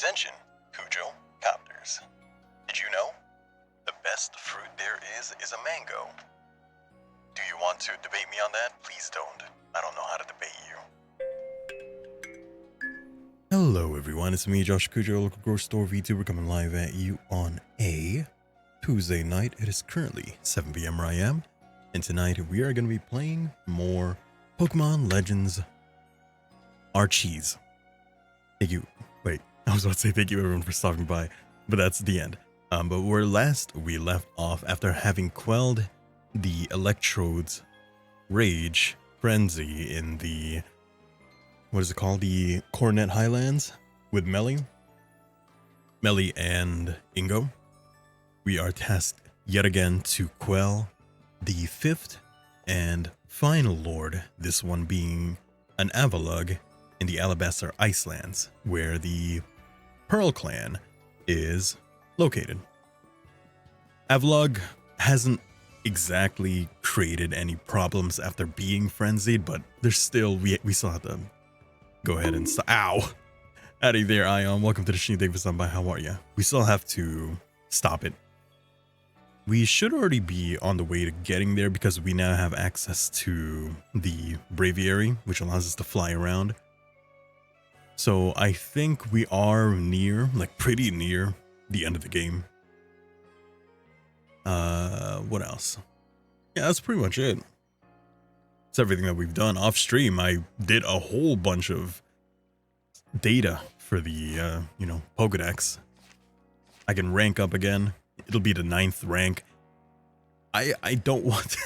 Attention, Cujo Copters. Did you know? The best fruit there is a mango. Do you want to debate me on that? Please don't. I don't know how to debate you. Hello everyone, it's me, Josh Cujo, local grocery store VTuber, coming live at you on a Tuesday night. It is currently 7 p.m. where I am, and tonight we are going to be playing more Pokemon Legends Arceus. Thank you. Wait, I was about to say thank you everyone for stopping by, but that's the end. But where last we left off, after having quelled the Electrode's rage frenzy in the, what is it called, the Coronet Highlands with Melly and Ingo, we are tasked yet again to quell the fifth and final lord, this one being an Avalugg in the Alabaster Icelands, where the Pearl Clan is located. Avalugg hasn't exactly created any problems after being frenzied, but there's still, we still have to go ahead and ow! Howdy there, Ion. Welcome to the stream. Thank you for stopping by. How are you? We still have to stop it. We should already be on the way to getting there because we now have access to the Braviary, which allows us to fly around. So I think we are near, like pretty near the end of the game. What else? Yeah, that's pretty much it. It's everything that we've done off stream. I did a whole bunch of data for the, Pokedex. I can rank up again. It'll be the 9th rank. I don't want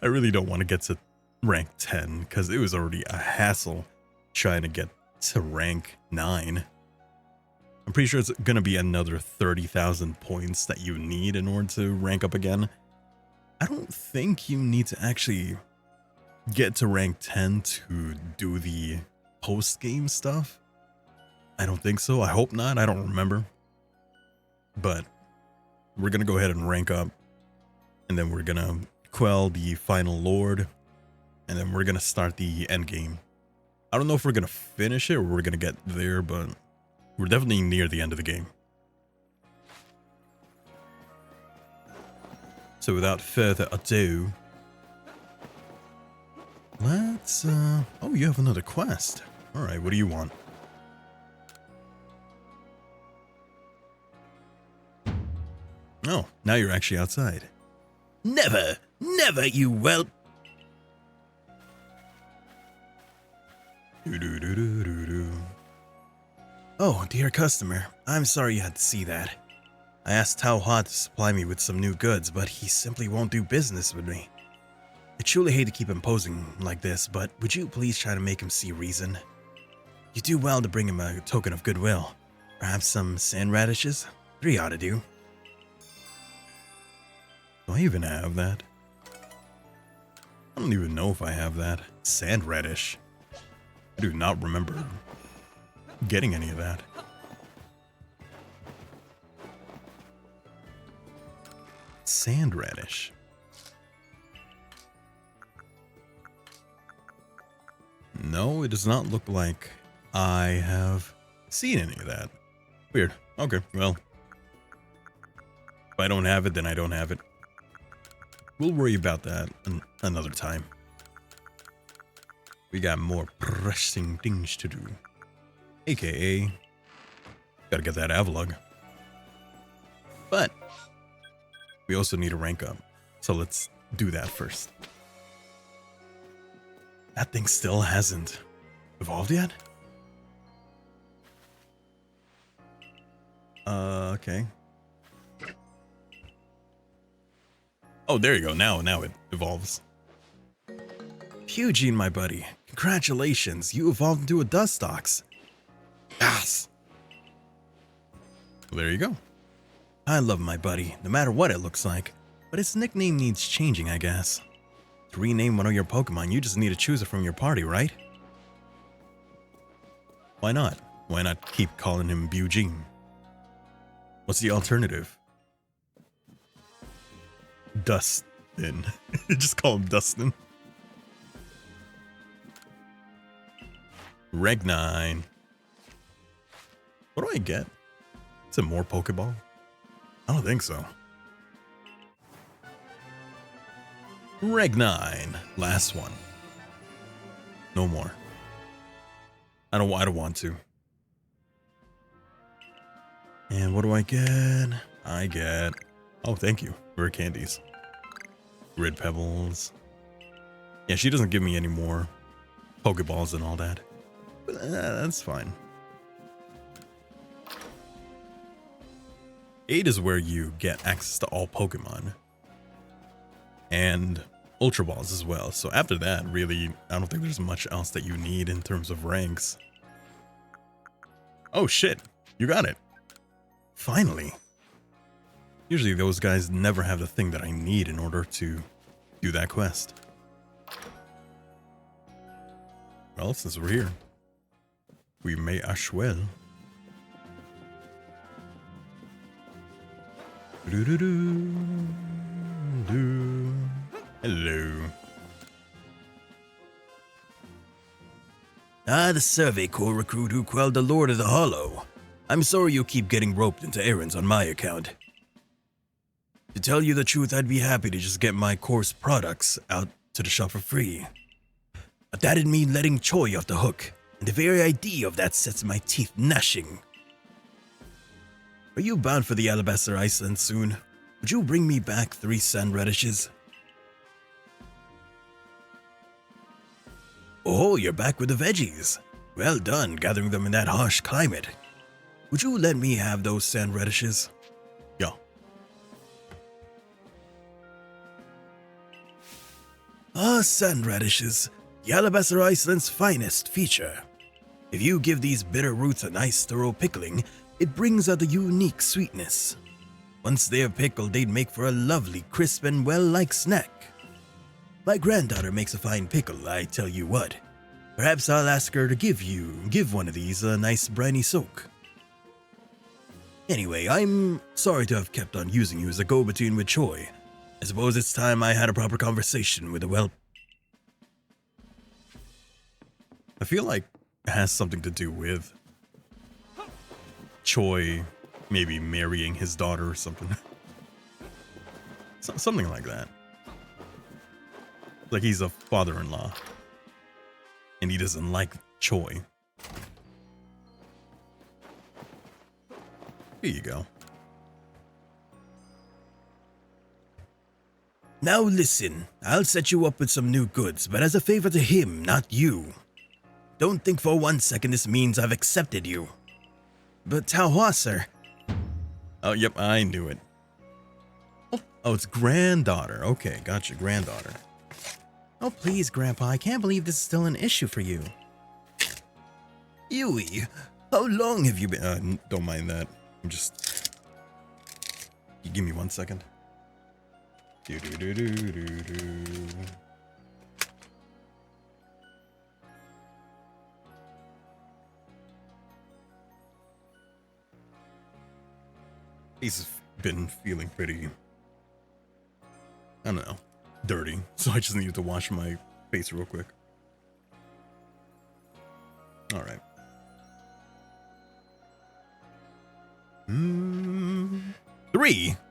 I really don't want to get to rank 10 because it was already a hassle trying to get to rank 9. I'm pretty sure it's going to be another 30,000 points that you need in order to rank up again. I don't think you need to actually get to rank 10 to do the post-game stuff. I don't think so. I hope not. I don't remember. But we're going to go ahead and rank up. And then we're going to quell the final lord. And then we're going to start the end game. I don't know if we're gonna finish it or we're gonna get there, but we're definitely near the end of the game. So without further ado, let's, oh, you have another quest. All right, what do you want? Oh, now you're actually outside. Never, never, you whelp. Oh, dear customer, I'm sorry you had to see that. I asked Tao Hua to supply me with some new goods, but he simply won't do business with me. I truly hate to keep him posing like this, but would you please try to make him see reason? You do well to bring him a token of goodwill. Perhaps some sand radishes? 3 ought to do. Do I even have that? I don't even know if I have that. Sand radish. I do not remember getting any of that. Sand radish. No, it does not look like I have seen any of that. Weird. Okay, well. If I don't have it, then I don't have it. We'll worry about that another time. We got more pressing things to do. AKA, gotta get that Avalugg. But we also need to rank up. So let's do that first. That thing still hasn't evolved yet? Okay. Oh, there you go. Now it evolves. Eugene, my buddy. Congratulations. You evolved into a Dustox. Yes. Well, there you go. I love my buddy, no matter what it looks like. But its nickname needs changing, I guess. To rename one of your Pokemon, you just need to choose it from your party, right? Why not? Why not keep calling him Eugene? What's the alternative? Dustin. Just call him Dustin. Reg 9. What do I get? Is it more Pokeball? I don't think so. Reg 9. Last one. No more. I don't want to. And what do I get? I get... Oh, thank you. Rare candies. Red pebbles. Yeah, she doesn't give me any more Pokeballs and all that. But that's fine. 8 is where you get access to all Pokemon. And Ultra Balls as well. So after that, really, I don't think there's much else that you need in terms of ranks. Oh shit, you got it. Finally. Usually those guys never have the thing that I need in order to do that quest. Well, since we're here, we may as well. Hello. Ah, the Survey Corps recruit who quelled the Lord of the Hollow. I'm sorry you keep getting roped into errands on my account. To tell you the truth, I'd be happy to just get my Corps products out to the shop for free. But that'd mean letting Choi off the hook, and the very idea of that sets my teeth gnashing. Are you bound for the Alabaster Iceland soon? Would you bring me back 3 sand radishes? Oh, you're back with the veggies. Well done, gathering them in that harsh climate. Would you let me have those sand radishes? Yeah. Ah, sand radishes, the Alabaster Iceland's finest feature. If you give these bitter roots a nice thorough pickling, it brings out the unique sweetness. Once they're pickled, they'd make for a lovely, crisp and well-liked snack. My granddaughter makes a fine pickle, I tell you what. Perhaps I'll ask her to give one of these a nice briny soak. Anyway, I'm sorry to have kept on using you as a go-between with Choi. I suppose it's time I had a proper conversation with the whelp. I feel like it has something to do with Choi maybe marrying his daughter or something. Something like that. Like he's a father-in-law. And he doesn't like Choi. Here you go. Now listen, I'll set you up with some new goods, but as a favor to him, not you. Don't think for 1 second this means I've accepted you. But Taohua, sir. Oh, yep, I knew it. Oh, it's granddaughter. Okay, gotcha, granddaughter. Oh, please, Grandpa, I can't believe this is still an issue for you. Yui, how long have you been... don't mind that. I'm just... You give me 1 second. He's been feeling pretty, I don't know, dirty. So I just needed to wash my face real quick. All right.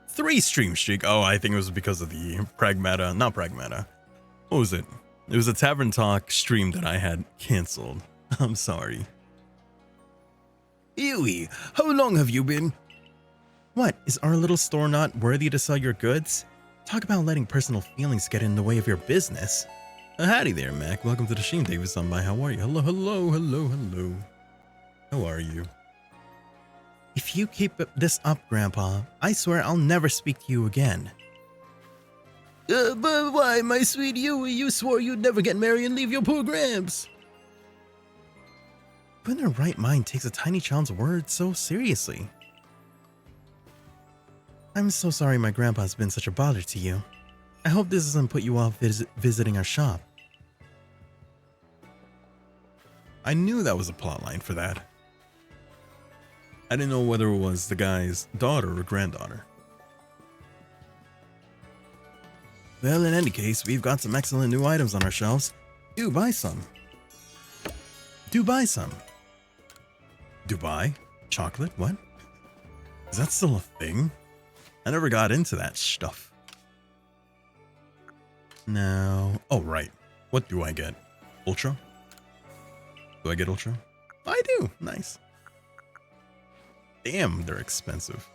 Three stream streak. Oh, I think it was because of the Pragmata. Not Pragmata. What was it? It was a Tavern Talk stream that I had canceled. I'm sorry. Yui, how long have you been? What, is our little store not worthy to sell your goods? Talk about letting personal feelings get in the way of your business. Howdy there, Mac. Welcome to the stream, Davis on by. How are you? Hello, hello, hello, hello. How are you? If you keep this up, Grandpa, I swear I'll never speak to you again. But why, my sweet Yui? You swore you'd never get married and leave your poor Gramps. Who in their right mind takes a tiny child's words so seriously? I'm so sorry my grandpa's been such a bother to you. I hope this doesn't put you off visiting our shop. I knew that was a plotline for that. I didn't know whether it was the guy's daughter or granddaughter. Well, in any case, we've got some excellent new items on our shelves. Do buy some. Do buy some. Dubai? Chocolate? What? Is that still a thing? I never got into that stuff. Now... Oh, right. What do I get? Ultra? Do I get Ultra? I do. Nice. Damn, they're expensive.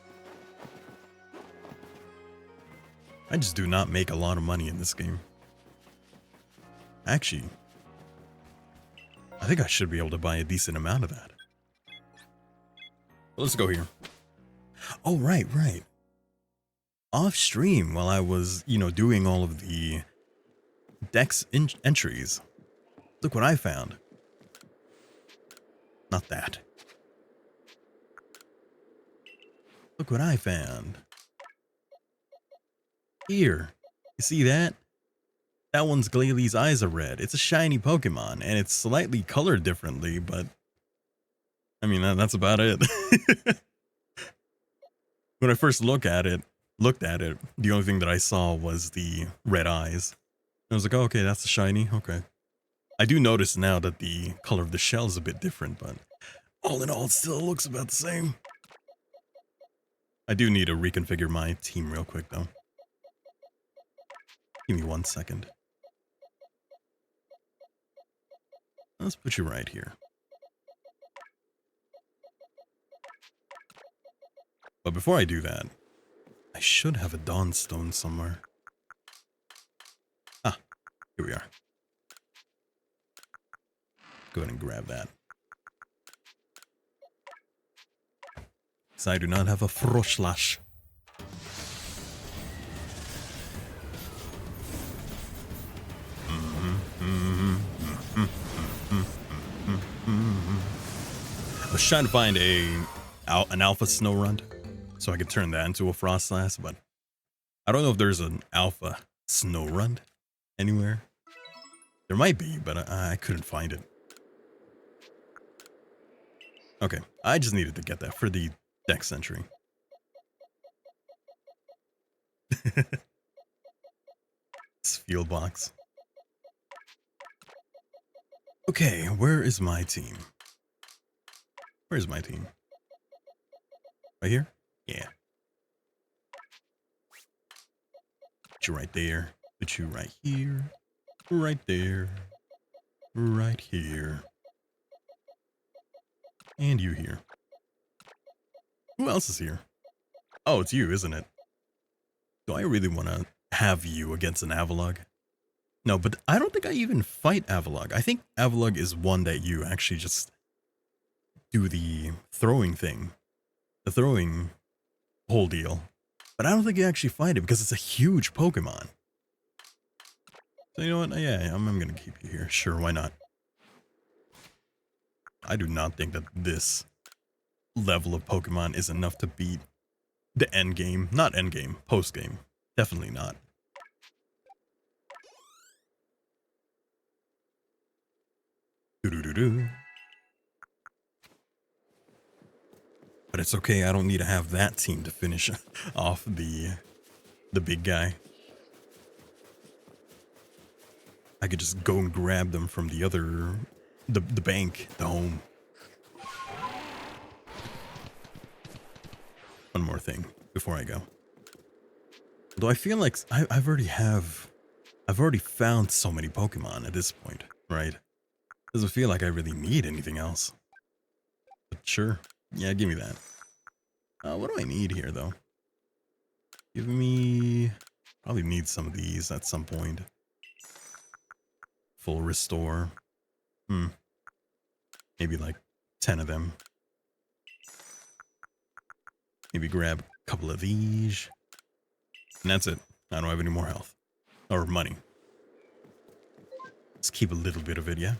I just do not make a lot of money in this game. Actually, I think I should be able to buy a decent amount of that. Let's go here. Oh, right. Off stream, while I was, doing all of the Dex entries, look what I found. Not that. Look what I found. Here. You see that? That one's Glalie eyes are red. It's a shiny Pokemon, and it's slightly colored differently, but... I mean, that's about it. When I first looked at it, the only thing that I saw was the red eyes. I was like, oh, okay, that's a shiny. Okay. I do notice now that the color of the shell is a bit different, but all in all, it still looks about the same. I do need to reconfigure my team real quick, though. Give me 1 second. Let's put you right here. But before I do that, I should have a Dawnstone somewhere. Ah, here we are. Go ahead and grab that. Because I do not have a Froslash. I was trying to find an Alpha Snorunt so I could turn that into a Froslash, but I don't know if there's an Alpha Snorunt anywhere. There might be, but I couldn't find it. Okay, I just needed to get that for the Dex entry. This field box. Okay, where is my team? Where's my team? Right here? Yeah. Put you right there. Put you right here. Right there. Right here. And you here. Who else is here? Oh, it's you, isn't it? Do I really want to have you against an Avalugg? No, but I don't think I even fight Avalugg. I think Avalugg is one that you actually just do the throwing thing. The throwing whole deal. But I don't think you actually fight it because it's a huge Pokemon. So you know what? Yeah, I'm going to keep you here. Sure, why not? I do not think that this level of Pokemon is enough to beat the end game. Not end game, post game. Definitely not. Doo-doo-doo-doo. But it's okay, I don't need to have that team to finish off the big guy. I could just go and grab them from the other, the bank, the home. One more thing before I go. Though I feel like I've already found so many Pokemon at this point, right? Doesn't feel like I really need anything else. But sure, yeah, give me that. What do I need here though? Give me, probably need some of these at some point. Full restore. Maybe like 10 of them. Maybe grab a couple of these. And that's it. I don't have any more health. Or money. Let's keep a little bit of it, yeah?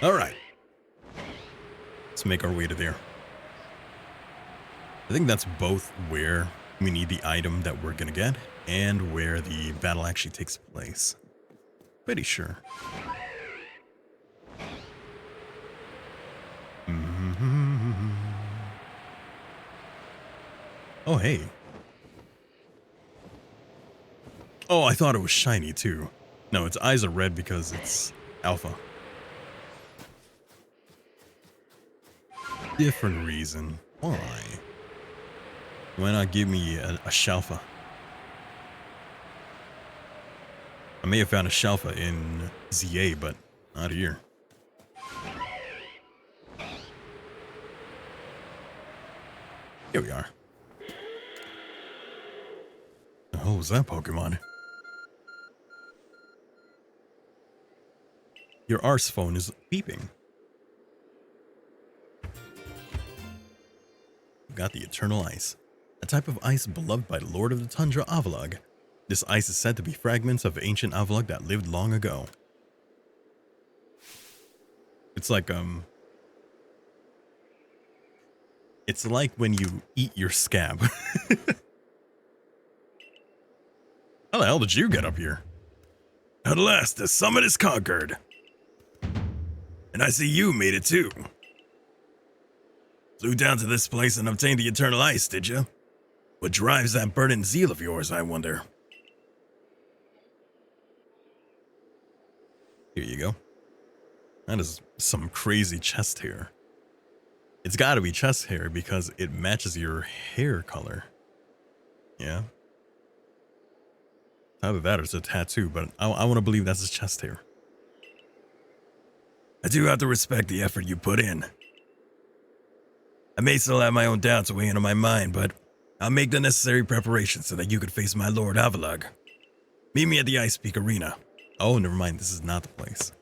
Alright. Let's make our way to there. I think that's both where we need the item that we're gonna get and where the battle actually takes place. Pretty sure. Oh, hey. Oh, I thought it was shiny too. No, its eyes are red because it's alpha. Different reason. Why? Why not give me a Shalfa? I may have found a Shalfa in ZA, but not here. Here we are. The hell was that Pokemon? Your Arce phone is beeping. Got the Eternal Ice, a type of ice beloved by the Lord of the Tundra, Avalugg. This ice is said to be fragments of ancient Avalugg that lived long ago. It's like when you eat your scab. How the hell did you get up here? At last, the summit is conquered. And I see you made it too. Flew down to this place and obtained the Eternal Ice, did you? What drives that burning zeal of yours, I wonder? Here you go. That is some crazy chest hair. It's gotta be chest hair because it matches your hair color. Yeah. Either that or it's a tattoo, but I want to believe that's his chest hair. I do have to respect the effort you put in. I may still have my own doubts weighing on my mind, but I'll make the necessary preparations so that you could face my Lord Avalugg. Meet me at the Ice Peak Arena. Oh, never mind, this is not the place.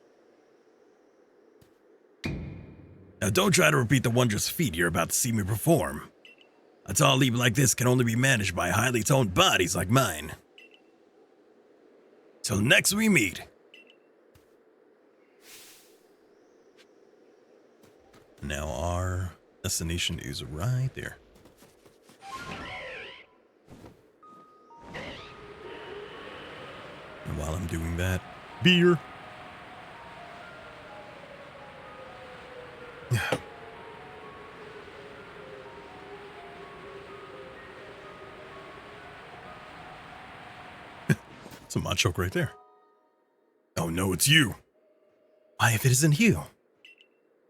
Now don't try to repeat the wondrous feat you're about to see me perform. A tall leap like this can only be managed by highly toned bodies like mine. Till next we meet. Now our destination is right there. And while I'm doing that, beer. Yeah. It's a Machoke right there. Oh no, it's you. Why, if it isn't you!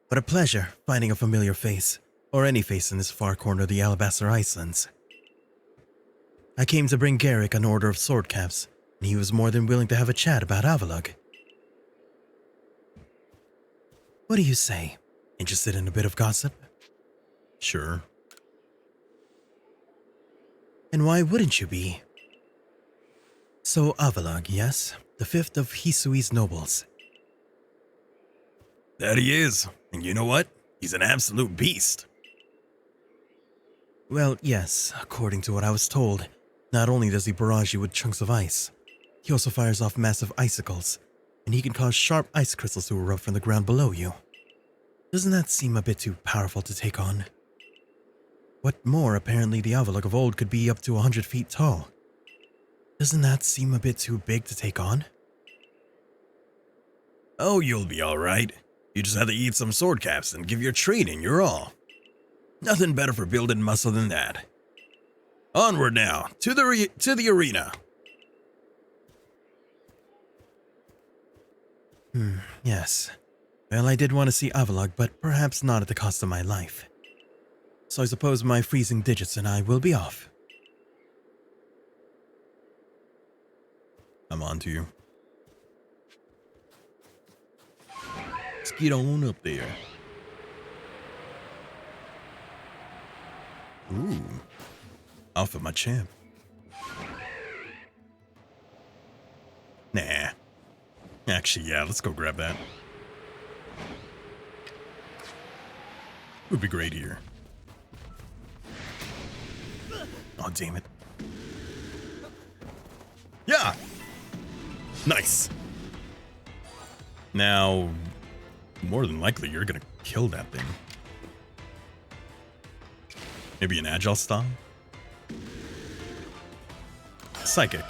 What a pleasure finding a familiar face, or any face in this far corner of the Alabaster Icelands. I came to bring Garrick an order of sword caps, and he was more than willing to have a chat about Avalugg. What do you say? Interested in a bit of gossip? Sure. And why wouldn't you be? So Avalugg, yes? The fifth of Hisui's nobles. That he is. And you know what? He's an absolute beast. Well, yes, according to what I was told. Not only does he barrage you with chunks of ice, he also fires off massive icicles, and he can cause sharp ice crystals to erupt from the ground below you. Doesn't that seem a bit too powerful to take on? What more, apparently the Avalugg of old could be up to 100 feet tall. Doesn't that seem a bit too big to take on? Oh, you'll be alright. You just have to eat some sword caps and give your training your all. Nothing better for building muscle than that. Onward now, to the arena. Yes. Well, I did want to see Avalugg, but perhaps not at the cost of my life. So I suppose my freezing digits and I will be off. I'm on to you. Let's get on up there. Ooh. Off of my champ. Nah. Actually, yeah, let's go grab that. Would be great here. Oh, damn it. Yeah! Nice. Now, more than likely, you're gonna kill that thing. Maybe an agile style? Psychic.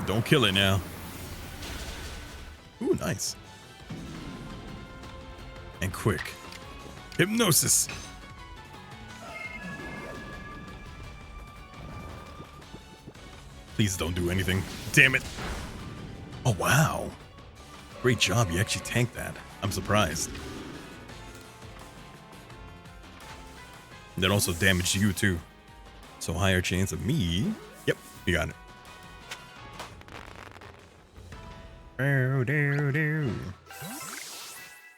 Don't kill it now. Ooh, nice. And quick. Hypnosis. Please don't do anything. Damn it. Oh, wow. Great job. You actually tanked that. I'm surprised. That also damaged you, too. So higher chance of me. Yep, you got it.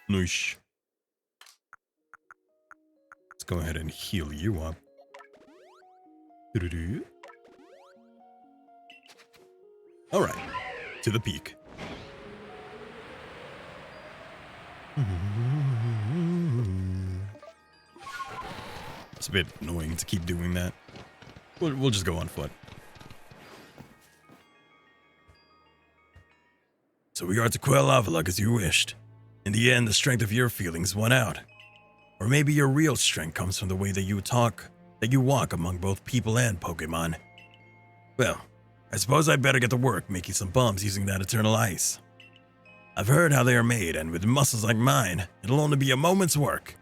Noosh. Let's go ahead and heal you up. Alright, to the peak. It's a bit annoying to keep doing that. We'll just go on foot. So we are to quell Avalugg as you wished. In the end, the strength of your feelings won out. Or maybe your real strength comes from the way that you walk among both people and Pokemon. Well, I suppose I'd better get to work making some bombs using that eternal ice. I've heard how they are made, and with muscles like mine, it'll only be a moment's work.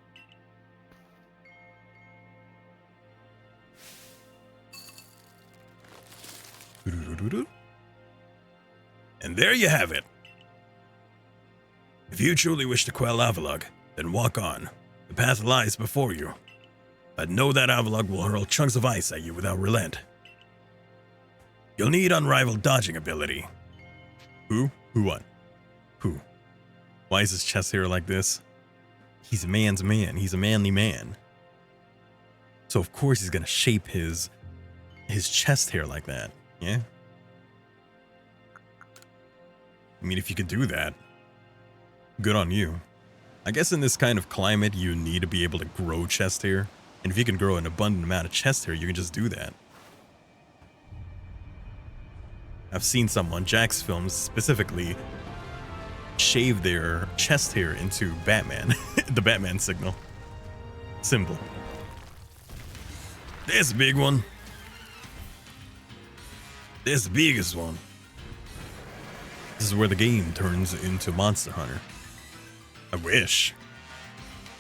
And there you have it. If you truly wish to quell Avalugg, then walk on. The path lies before you. But know that Avalugg will hurl chunks of ice at you without relent. You'll need unrivaled dodging ability. Who? Who what? Who? Why is his chest hair like this? He's a man's man. He's a manly man. So of course he's gonna shape his chest hair like that. Yeah? I mean, if you could do that, good on you. I guess in this kind of climate, you need to be able to grow chest hair. And if you can grow an abundant amount of chest hair, you can just do that. I've seen someone, Jack's films specifically, shave their chest hair into Batman. The Batman symbol. There's a big one. There's the biggest one. This is where the game turns into Monster Hunter. I wish.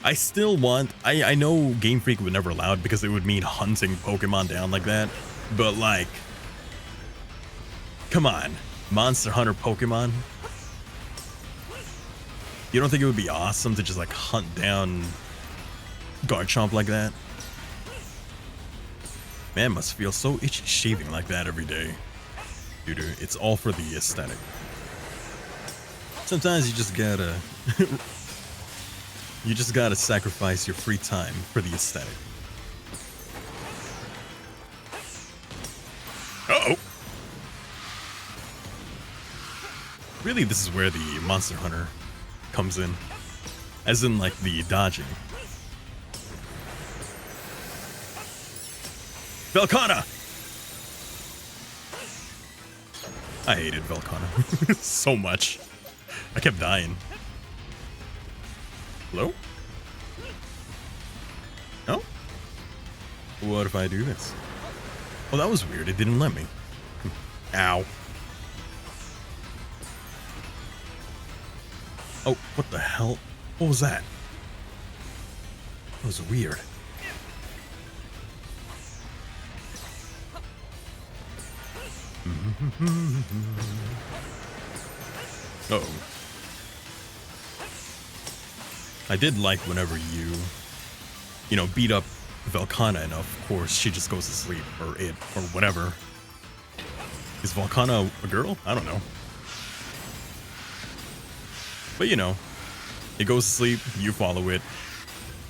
I still want... I know Game Freak would never allow it because it would mean hunting Pokemon down like that. But like... Come on. Monster Hunter Pokemon? You don't think it would be awesome to just like hunt down Garchomp like that? Man must feel so itchy shaving like that every day. Dude, it's all for the aesthetic. Sometimes you just gotta you just gotta sacrifice your free time for the aesthetic. Uh-oh. Really, this is where the Monster Hunter comes in. As in, like, the dodging. Velkhana! I hated Velkhana so much. I kept dying. Hello? No? What if I do this? Oh, that was weird. It didn't let me. Ow. Oh, what the hell? What was that? That was weird. Uh-oh. I did like whenever you know, beat up Velkhana enough, of course, she just goes to sleep, or it, or whatever. Is Velkhana a girl? I don't know. But you know, it goes to sleep, you follow it,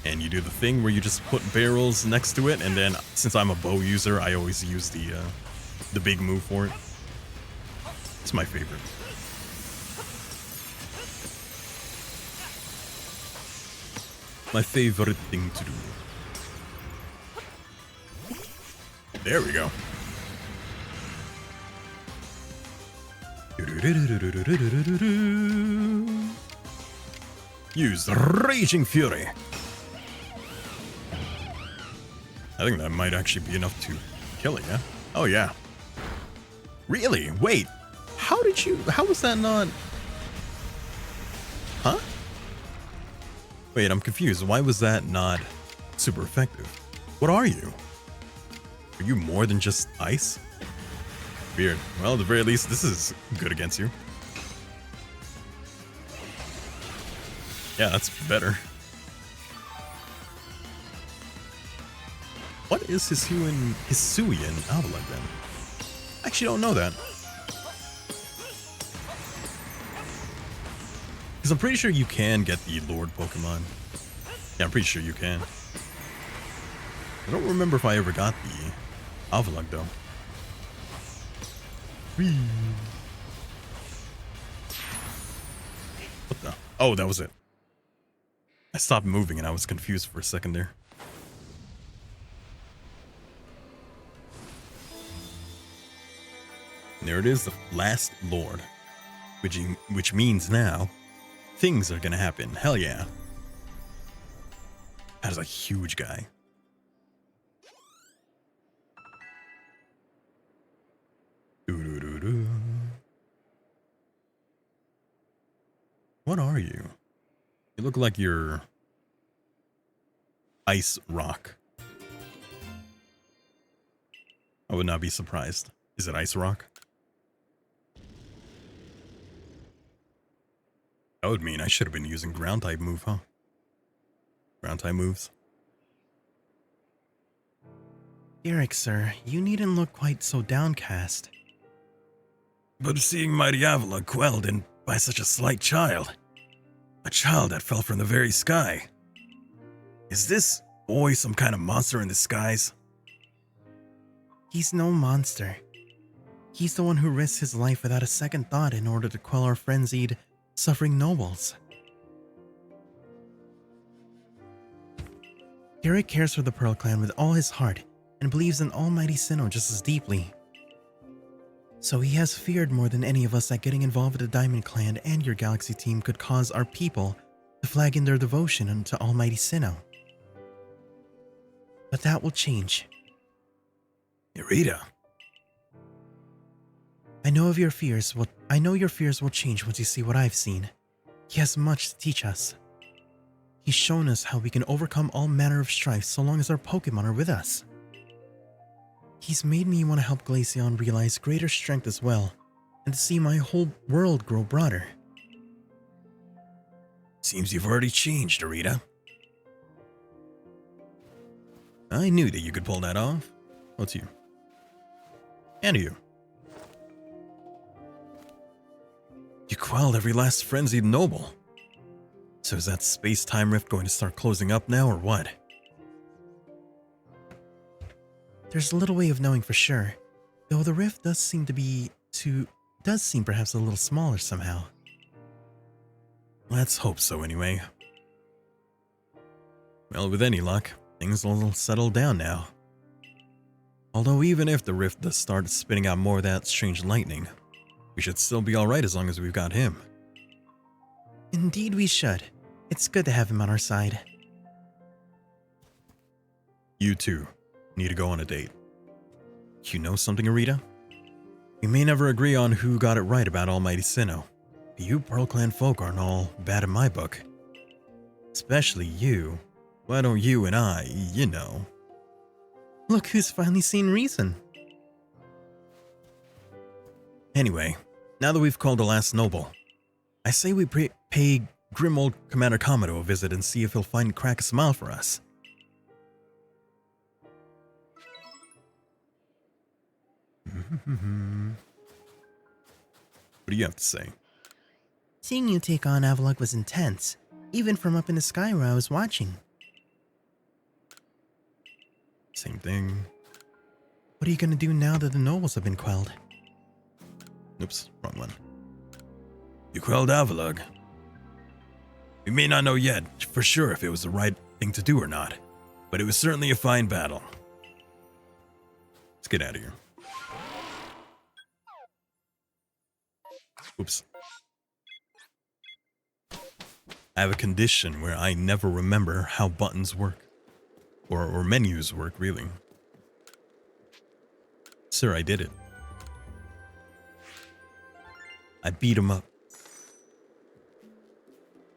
and you do the thing where you just put barrels next to it, and then since I'm a bow user, I always use the big move for it. It's my favorite. My favorite thing to do. There we go. Use Raging Fury. I think that might actually be enough to kill it, yeah? Oh, yeah. Really? Wait. How was that not... Huh? Wait, I'm confused. Why was that not super effective? What are you? Are you more than just ice? Weird. Well, at the very least, this is good against you. Yeah, that's better. What is Hisuian Avalugg then? I actually don't know that. Because I'm pretty sure you can get the Lord Pokemon. Yeah, I'm pretty sure you can. I don't remember if I ever got the Avalugg though. Whee. What the? Oh, that was it. I stopped moving and I was confused for a second there. And there it is, the last Lord. Which means now, things are gonna happen. Hell yeah. That is a huge guy. Doo-doo-doo-doo. What are you? You look like you're ice rock. I would not be surprised. Is it ice rock? That would mean I should have been using ground type move, huh? Ground type moves. Eric, sir, you needn't look quite so downcast. But seeing mighty Avalugg quelled in by such a slight child. A child that fell from the very sky. Is this boy some kind of monster in disguise? He's no monster. He's the one who risks his life without a second thought in order to quell our frenzied, suffering nobles. Eric cares for the Pearl Clan with all his heart and believes in Almighty Sinnoh just as deeply. So he has feared more than any of us that getting involved with the Diamond Clan and your Galaxy team could cause our people to flag in their devotion to Almighty Sinnoh. But that will change. Irida. I know your fears will change once you see what I've seen. He has much to teach us. He's shown us how we can overcome all manner of strife so long as our Pokemon are with us. He's made me want to help Glaceon realize greater strength as well, and to see my whole world grow broader. Seems you've already changed, Arita. I knew that you could pull that off. What's you? And you. You quelled every last frenzied noble. So is that space-time rift going to start closing up now, or what? There's little way of knowing for sure, though the rift does seem perhaps a little smaller somehow. Let's hope so anyway. Well, with any luck, things will settle down now. Although even if the rift does start spitting out more of that strange lightning, we should still be alright as long as we've got him. Indeed we should. It's good to have him on our side. You two need to go on a date. You know something, Arita? We may never agree on who got it right about Almighty Sinnoh, but you Pearl Clan folk aren't all bad in my book. Especially you. Why don't you and I, you know? Look who's finally seen reason. Anyway, now that we've called the last noble, I say we pay grim old Commander Kamado a visit and see if he'll crack a smile for us. What do you have to say? Seeing you take on Avalugg was intense, even from up in the sky where I was watching. Same thing. What are you gonna do now that the nobles have been quelled? Oops, wrong one. You quelled Avalugg. We may not know yet for sure if it was the right thing to do or not, but it was certainly a fine battle. Let's get out of here. Oops. I have a condition where I never remember how buttons work. Or menus work, really. Sir, I did it. I beat him up.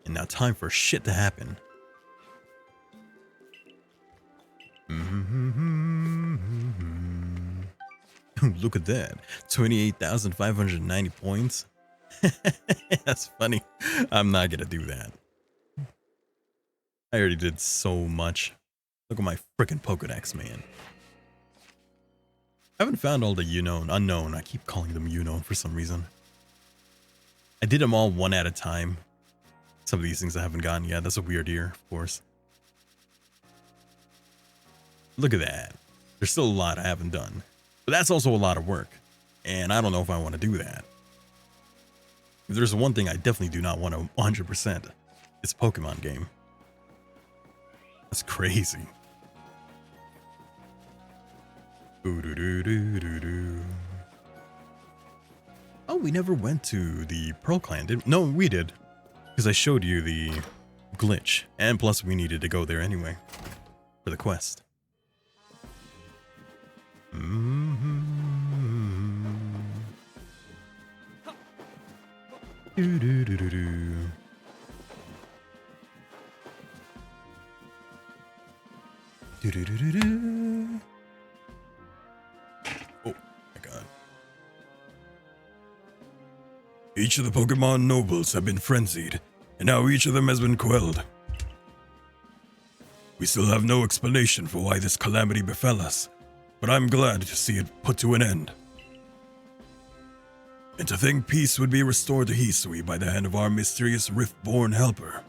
And now time for shit to happen. Look at that. 28,590 points. That's funny. I'm not gonna do that. I already did so much. Look at my frickin' Pokedex, man. I haven't found all the unknown. I keep calling them for some reason. I did them all one at a time. Some of these things I haven't gotten yet. That's a weird year, of course. Look at that. There's still a lot I haven't done. But that's also a lot of work. And I don't know if I want to do that. If there's one thing I definitely do not want to 100%, it's Pokemon game. That's crazy. Oh, we never went to the Pearl Clan, did we? No, we did. Because I showed you the glitch. And plus we needed to go there anyway. For the quest. Oh my god. Each of the Pokemon nobles have been frenzied, and now each of them has been quelled. We still have no explanation for why this calamity befell us, but I'm glad to see it put to an end. And to think peace would be restored to Hisui by the hand of our mysterious Rift-born helper.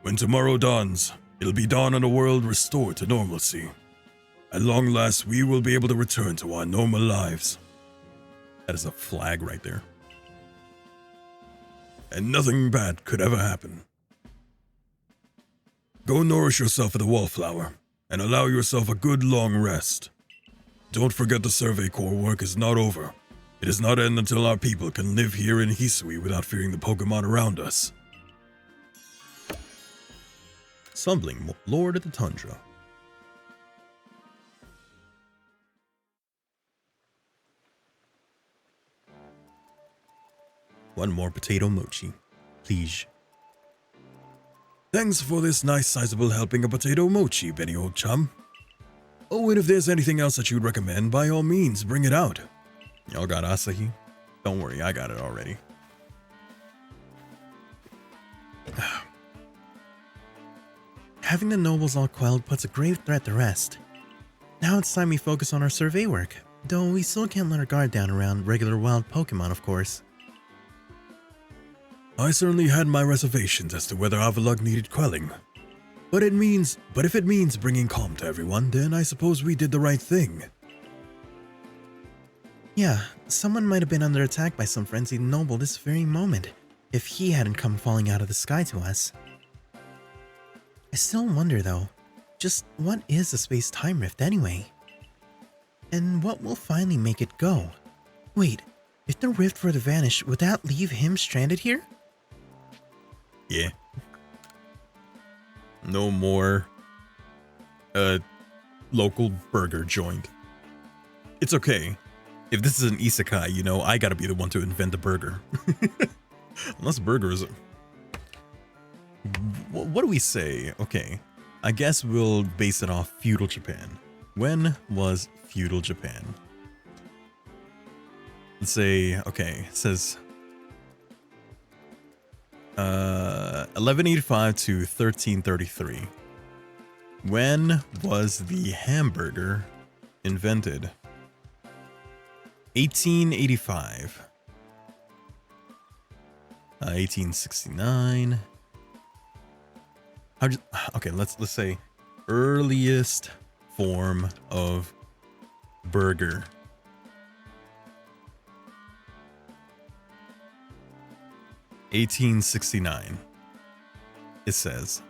When tomorrow dawns, it'll be dawn on a world restored to normalcy. At long last, we will be able to return to our normal lives. That is a flag right there. And nothing bad could ever happen. Go nourish yourself with a wallflower, and allow yourself a good long rest. Don't forget the Survey Corps work is not over. It does not end until our people can live here in Hisui without fearing the Pokemon around us. Sumbling Lord of the Tundra. One more potato mochi, please. Thanks for this nice sizable helping of potato mochi, Benny old chum. Oh, and if there's anything else that you'd recommend, by all means, bring it out. Y'all got Asahi? Don't worry, I got it already. having the nobles all quelled puts a grave threat to rest. Now it's time we focus on our survey work, though we still can't let our guard down around regular wild Pokemon, of course. I certainly had my reservations as to whether Avalugg needed quelling. But if it means bringing calm to everyone, then I suppose we did the right thing. Yeah, someone might have been under attack by some frenzied noble this very moment, if he hadn't come falling out of the sky to us. I still wonder though, just what is a space-time rift anyway? And what will finally make it go? Wait, if the rift were to vanish, would that leave him stranded here? Yeah. No more local burger joint. It's okay. If this is an isekai, you know, I gotta be the one to invent the burger. Unless burger is... What do we say? Okay. I guess we'll base it off feudal Japan. When was feudal Japan? Let's say, okay, it says 1185 to 1333. When was the hamburger invented? 1885. 1869. Okay, let's say earliest form of burger. $1869. It says.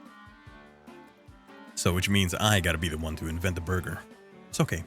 So which means I gotta be the one to invent the burger. It's okay.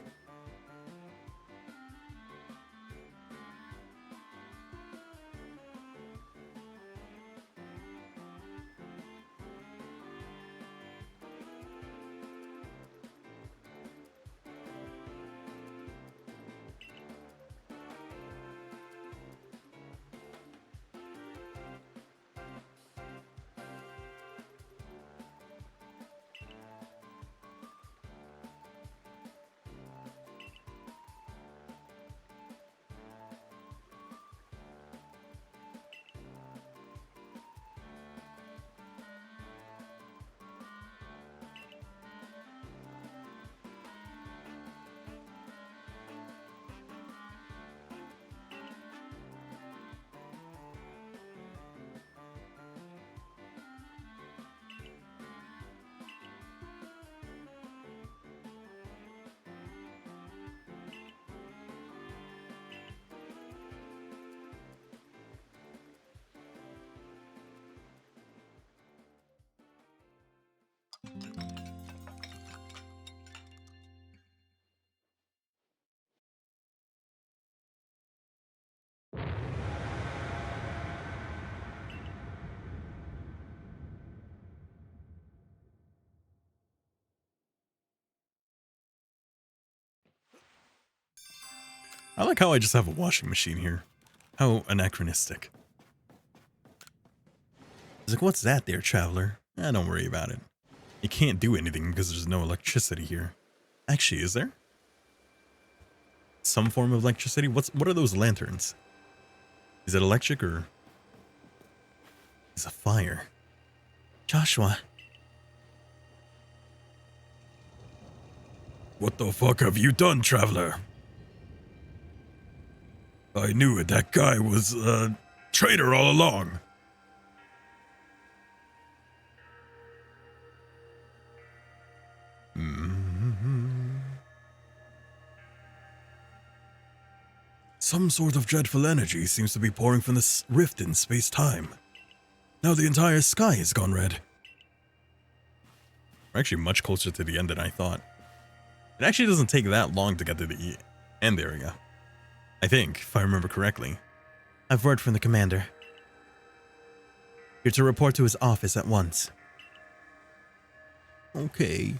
I like how I just have a washing machine here. How anachronistic. He's like, what's that there, traveler? Don't worry about it. You can't do anything because there's no electricity here. Actually, is there? Some form of electricity? What are those lanterns? Is it electric or... It's a fire. Joshua. What the fuck have you done, traveler? I knew it. That guy was a traitor all along. Some sort of dreadful energy seems to be pouring from this rift in space-time. Now the entire sky has gone red. We're actually much closer to the end than I thought. It actually doesn't take that long to get to the end area. I think, if I remember correctly. I've word from the commander. You're to report to his office at once. Okay.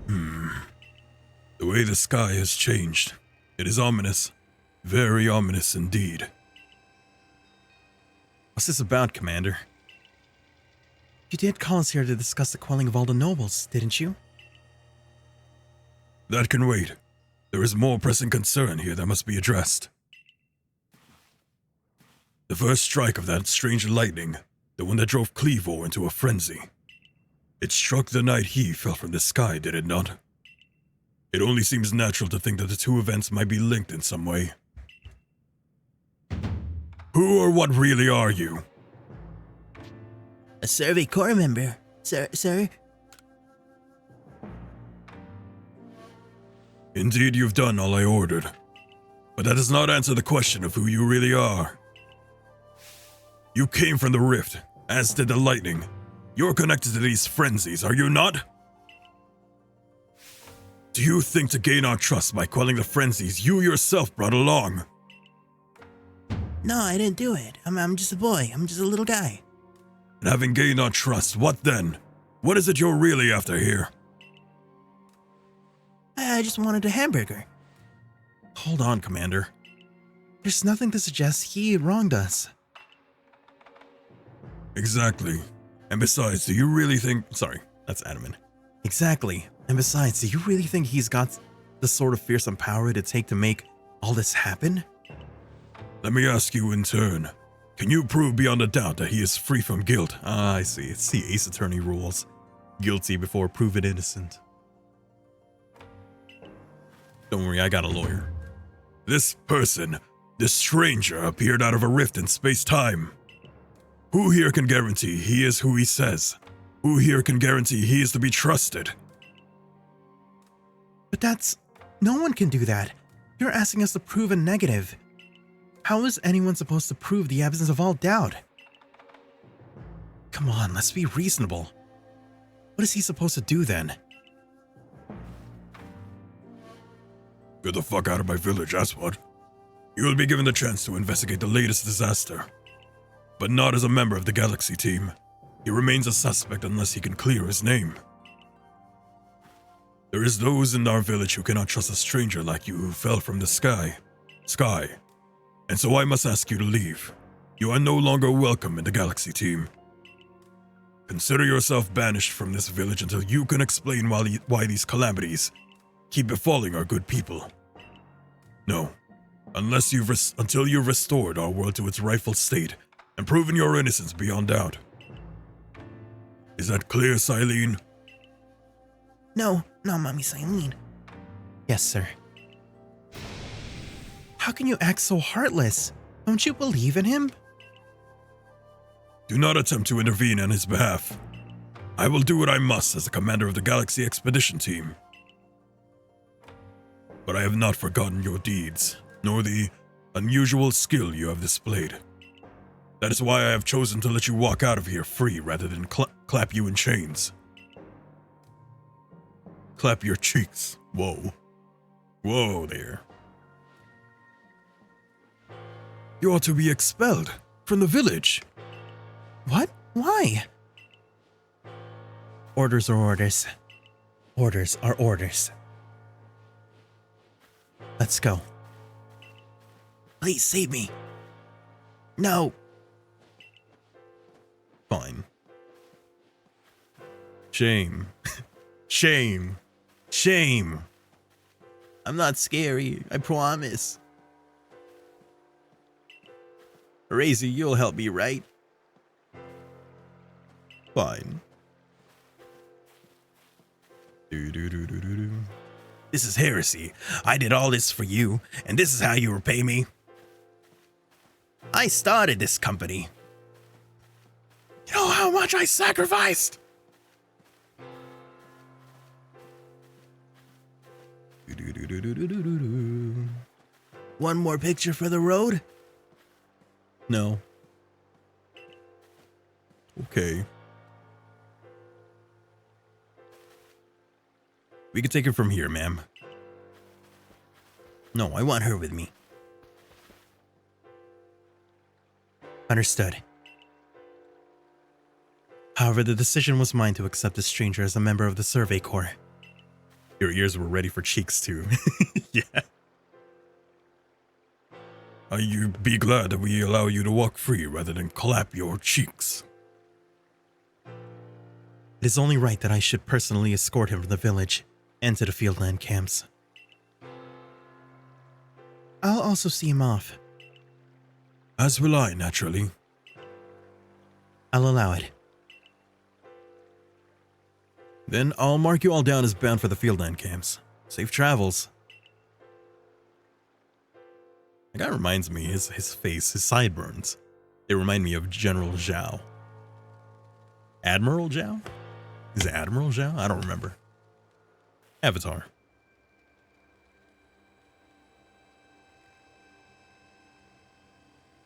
The way the sky has changed. It is ominous. Very ominous indeed. What's this about, Commander? You did call us here to discuss the quelling of all the nobles, didn't you? That can wait. There is more pressing concern here that must be addressed. The first strike of that strange lightning, The one that drove Clevo into a frenzy. It struck the night he fell from the sky, did it not? It only seems natural to think that the two events might be linked in some way. Who or what really are you? A Survey Corps member, sir. Indeed, you've done all I ordered. But that does not answer the question of who you really are. You came from the rift, as did the lightning. You're connected to these frenzies, are you not? Do you think to gain our trust by quelling the frenzies you yourself brought along? No, I didn't do it. I'm just a boy. I'm just a little guy. And having gained our trust, what then? What is it you're really after here? I just wanted a hamburger. Hold on, Commander. There's nothing to suggest he wronged us. Exactly. And besides, do you really think... Sorry, that's Adaman. Exactly. And besides, do you really think he's got the sort of fearsome power to take to make all this happen? Let me ask you in turn. Can you prove beyond a doubt that he is free from guilt? Ah, I see. It's the Ace Attorney rules. Guilty before proven innocent. Don't worry, I got a lawyer. This person, this stranger, appeared out of a rift in space-time. Who here can guarantee he is who he says? Who here can guarantee he is to be trusted? But no one can do that. You're asking us to prove a negative. How is anyone supposed to prove the absence of all doubt? Come on, let's be reasonable. What is he supposed to do then? Get the fuck out of my village, that's what. You will be given the chance to investigate the latest disaster. But not as a member of the Galaxy team. He remains a suspect unless he can clear his name. There is those in our village who cannot trust a stranger like you who fell from the sky. And so I must ask you to leave. You are no longer welcome in the Galaxy team. Consider yourself banished from this village until you can explain why these calamities keep befalling our good people. No, until you've restored our world to its rightful state and proven your innocence beyond doubt. Is that clear, Silene? No, Mommy Silene. Yes, sir. How can you act so heartless? Don't you believe in him? Do not attempt to intervene on his behalf. I will do what I must as the commander of the Galaxy Expedition Team. But I have not forgotten your deeds, nor the unusual skill you have displayed. That is why I have chosen to let you walk out of here free rather than clap you in chains. Clap your cheeks. Whoa. Whoa there. You ought to be expelled from the village. What? Why? Orders are orders. Orders are orders. Let's go. Please save me. No. Fine. Shame. Shame. Shame. I'm not scary, I promise. Razy, you'll help me, right? Fine. This is heresy. I did all this for you, and this is how you repay me. I started this company. You know how much I sacrificed? One more picture for the road? No. Okay. We can take it from here, ma'am. No, I want her with me. Understood. However, the decision was mine to accept this stranger as a member of the Survey Corps. Your ears were ready for cheeks too. Yeah. You be glad that we allow you to walk free rather than clap your cheeks. It is only right that I should personally escort him from the village and to the Fieldland camps. I'll also see him off. As will I, naturally. I'll allow it. Then I'll mark you all down as bound for the Fieldland camps. Safe travels. That guy reminds me, his face, his sideburns. They remind me of General Zhao. Admiral Zhao? Is it Admiral Zhao? I don't remember. Avatar.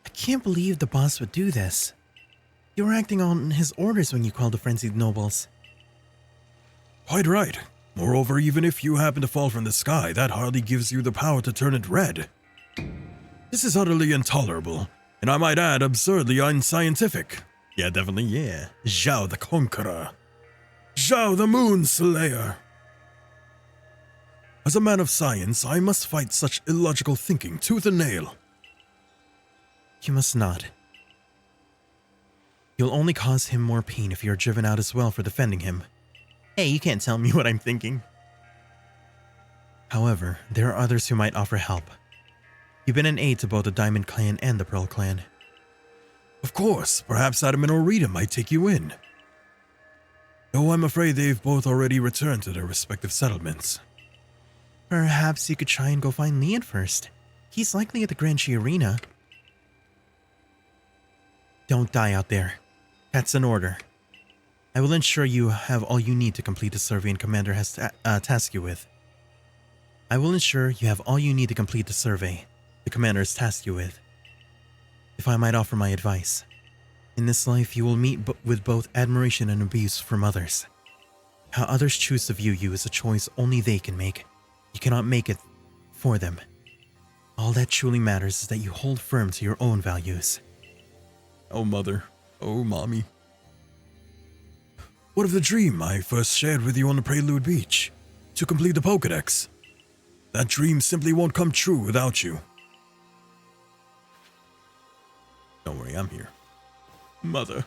I can't believe the boss would do this. You were acting on his orders when you called the frenzied nobles. Quite right. Moreover, even if you happen to fall from the sky, that hardly gives you the power to turn it red. This is utterly intolerable, and I might add, absurdly unscientific. Yeah, definitely, yeah. Zhao the Conqueror. Zhao the Moon Slayer. As a man of science, I must fight such illogical thinking tooth and nail. You must not. You'll only cause him more pain if you're driven out as well for defending him. Hey, you can't tell me what I'm thinking. However, there are others who might offer help. You've been an aid to both the Diamond Clan and the Pearl Clan. Of course, perhaps Adam and Orita might take you in. Though I'm afraid they've both already returned to their respective settlements. Perhaps you could try and go find Leon first. He's likely at the Grand Chi Arena. Don't die out there. That's an order. I will ensure you have all you need to complete the survey and Commander has tasked you with. I will ensure you have all you need to complete the survey the Commander has tasked you with. If I might offer my advice, in this life you will meet with both admiration and abuse from others. How others choose to view you is a choice only they can make. You cannot make it for them. All that truly matters is that you hold firm to your own values. Oh, mother. Oh, mommy. What of the dream I first shared with you on the Prelude Beach? To complete the Pokédex. That dream simply won't come true without you. Don't worry, I'm here. Mother.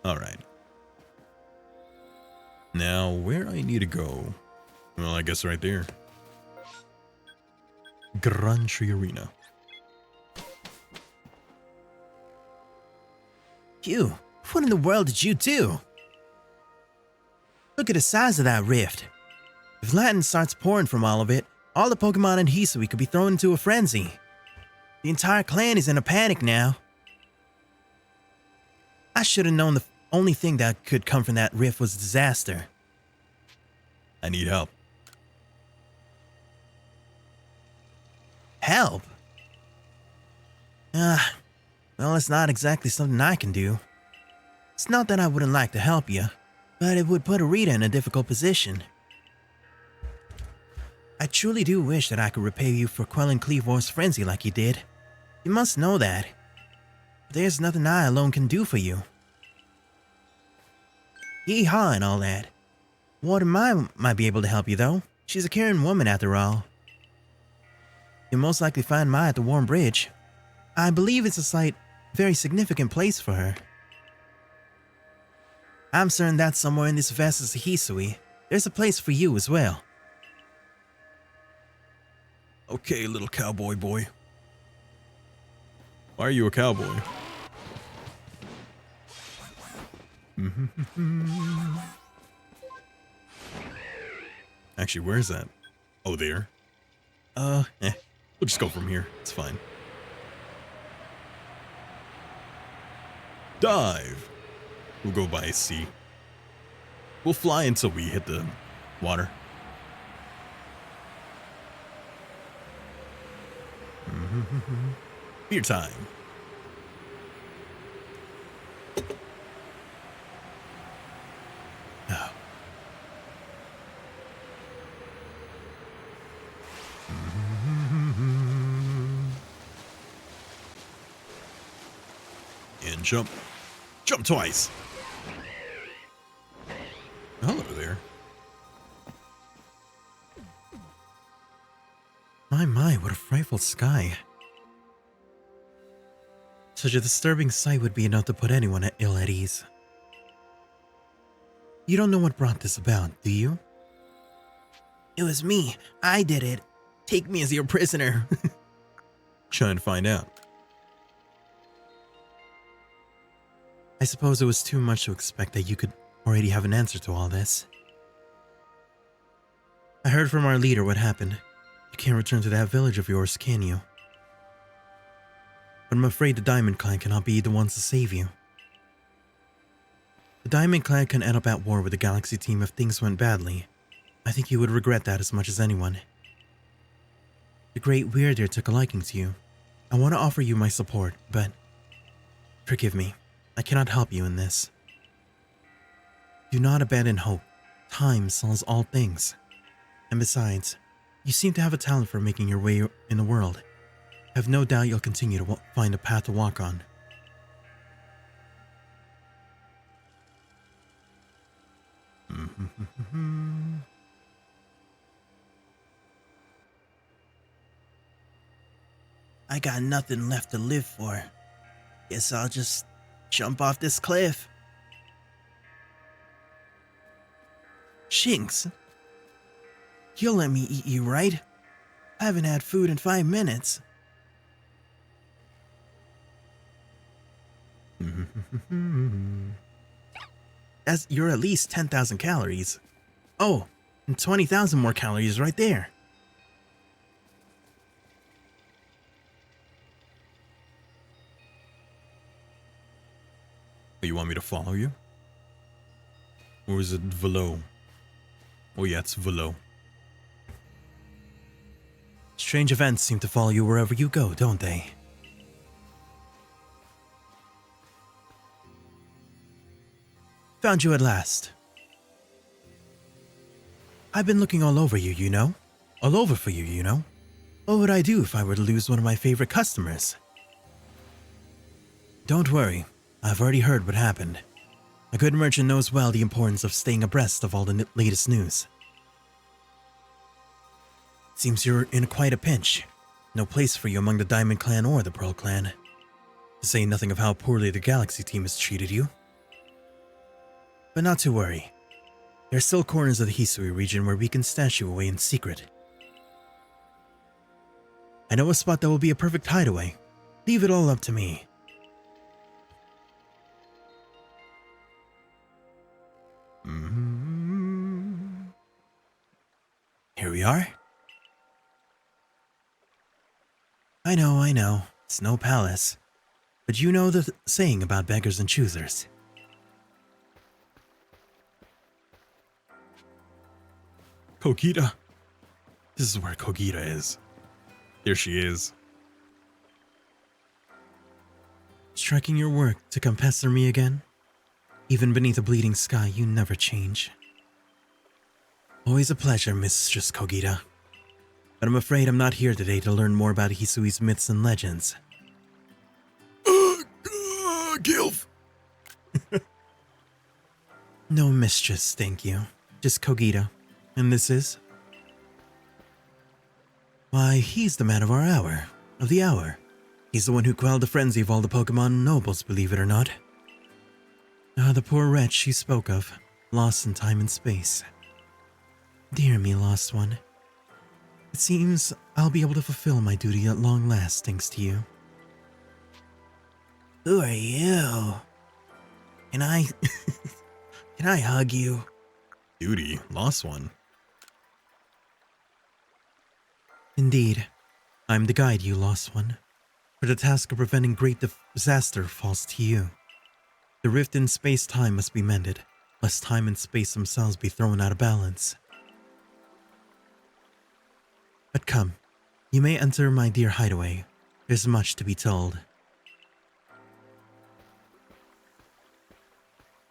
All right. Now, where I need to go? Well, I guess right there. Grand Chi Arena. You, what in the world did you do? Look at the size of that rift. If Latin starts pouring from all of it, all the Pokemon in Hisui could be thrown into a frenzy. The entire clan is in a panic now. I should have known the only thing that could come from that rift was disaster. I need help. Help? Well, it's not exactly something I can do. It's not that I wouldn't like to help you, but it would put Arita in a difficult position. I truly do wish that I could repay you for quelling Cleavor's frenzy like you did. You must know that. There's nothing I alone can do for you. Yeehaw and all that. Water might be able to help you though. She's a caring woman after all. You'll most likely find Mai at the Warm Bridge. I believe it's a very significant place for her. I'm certain that somewhere in this vast Hisui, there's a place for you as well. Okay, little cowboy boy. Why are you a cowboy? Actually, where's that? Oh, there. We'll just go from here. It's fine. Dive. We'll go by sea. We'll fly until we hit the water. Beer time. Oh. And jump. Jump twice. Hello there. My, what a frightful sky. Such a disturbing sight would be enough to put anyone ill at ease. You don't know what brought this about, do you? It was me. I did it. Take me as your prisoner. Trying to find out. I suppose it was too much to expect that you could already have an answer to all this. I heard from our leader what happened. You can't return to that village of yours, can you? But I'm afraid the Diamond Clan cannot be the ones to save you. The Diamond Clan can end up at war with the Galaxy team if things went badly. I think you would regret that as much as anyone. The Great Weirder took a liking to you. I want to offer you my support, but forgive me. I cannot help you in this. Do not abandon hope. Time solves all things. And besides, you seem to have a talent for making your way in the world. I have no doubt you'll continue to find a path to walk on. I got nothing left to live for. Guess I'll just jump off this cliff. Shinx, you'll let me eat you, right? I haven't had food in 5 minutes. You're at least 10,000 calories. Oh, and 20,000 more calories right there. You want me to follow you? Or is it Velo? Oh yeah, it's Velo. Strange events seem to follow you wherever you go, don't they? Found you at last. I've been looking all over you, you know? All over for you, you know? What would I do if I were to lose one of my favorite customers? Don't worry, I've already heard what happened. A good merchant knows well the importance of staying abreast of all the latest news. Seems you're in quite a pinch. No place for you among the Diamond Clan or the Pearl Clan. To say nothing of how poorly the Galaxy team has treated you. But not to worry. There are still corners of the Hisui region where we can stash you away in secret. I know a spot that will be a perfect hideaway. Leave it all up to me. Here we are. I know. It's no palace. But you know the saying about beggars and choosers. Kogita. This is where Kogita is. There she is. Striking your work to come pester me again? Even beneath a bleeding sky, you never change. Always a pleasure, Mistress Kogita. But I'm afraid I'm not here today to learn more about Hisui's myths and legends. Gilf! No mistress, thank you. Just Kogita. And this is? Why, he's the man of our hour. Of the hour. He's the one who quelled the frenzy of all the Pokemon nobles, believe it or not. Ah, the poor wretch you spoke of. Lost in time and space. Dear me, lost one. It seems I'll be able to fulfill my duty at long last, thanks to you. Who are you? Can I... Can I hug you? Duty, lost one. Indeed. I'm the guide, you lost one. For the task of preventing great disaster falls to you. The rift in space-time must be mended, lest time and space themselves be thrown out of balance. But come, you may enter my dear hideaway. There's much to be told.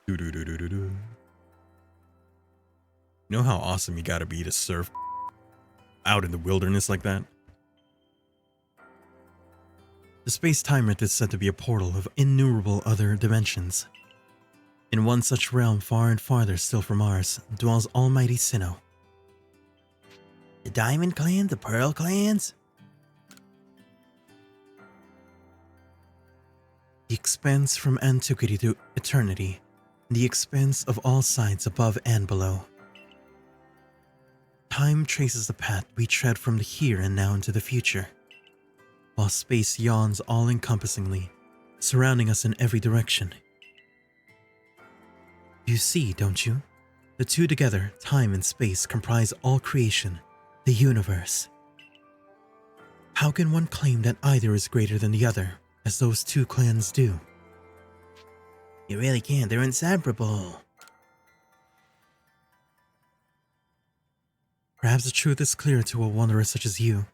You know how awesome you gotta be to surf out in the wilderness like that? The space-time rift is said to be a portal of innumerable other dimensions. In one such realm far and farther still from ours dwells almighty Sinnoh. The Diamond Clan? The Pearl Clans? He expands from antiquity to eternity, the expanse of all sides above and below. Time traces the path we tread from the here and now into the future, while space yawns all-encompassingly, surrounding us in every direction. You see, don't you? The two together, time and space, comprise all creation, the universe. How can one claim that either is greater than the other, as those two clans do? You really can't, they're inseparable. Perhaps the truth is clear to a wanderer such as you,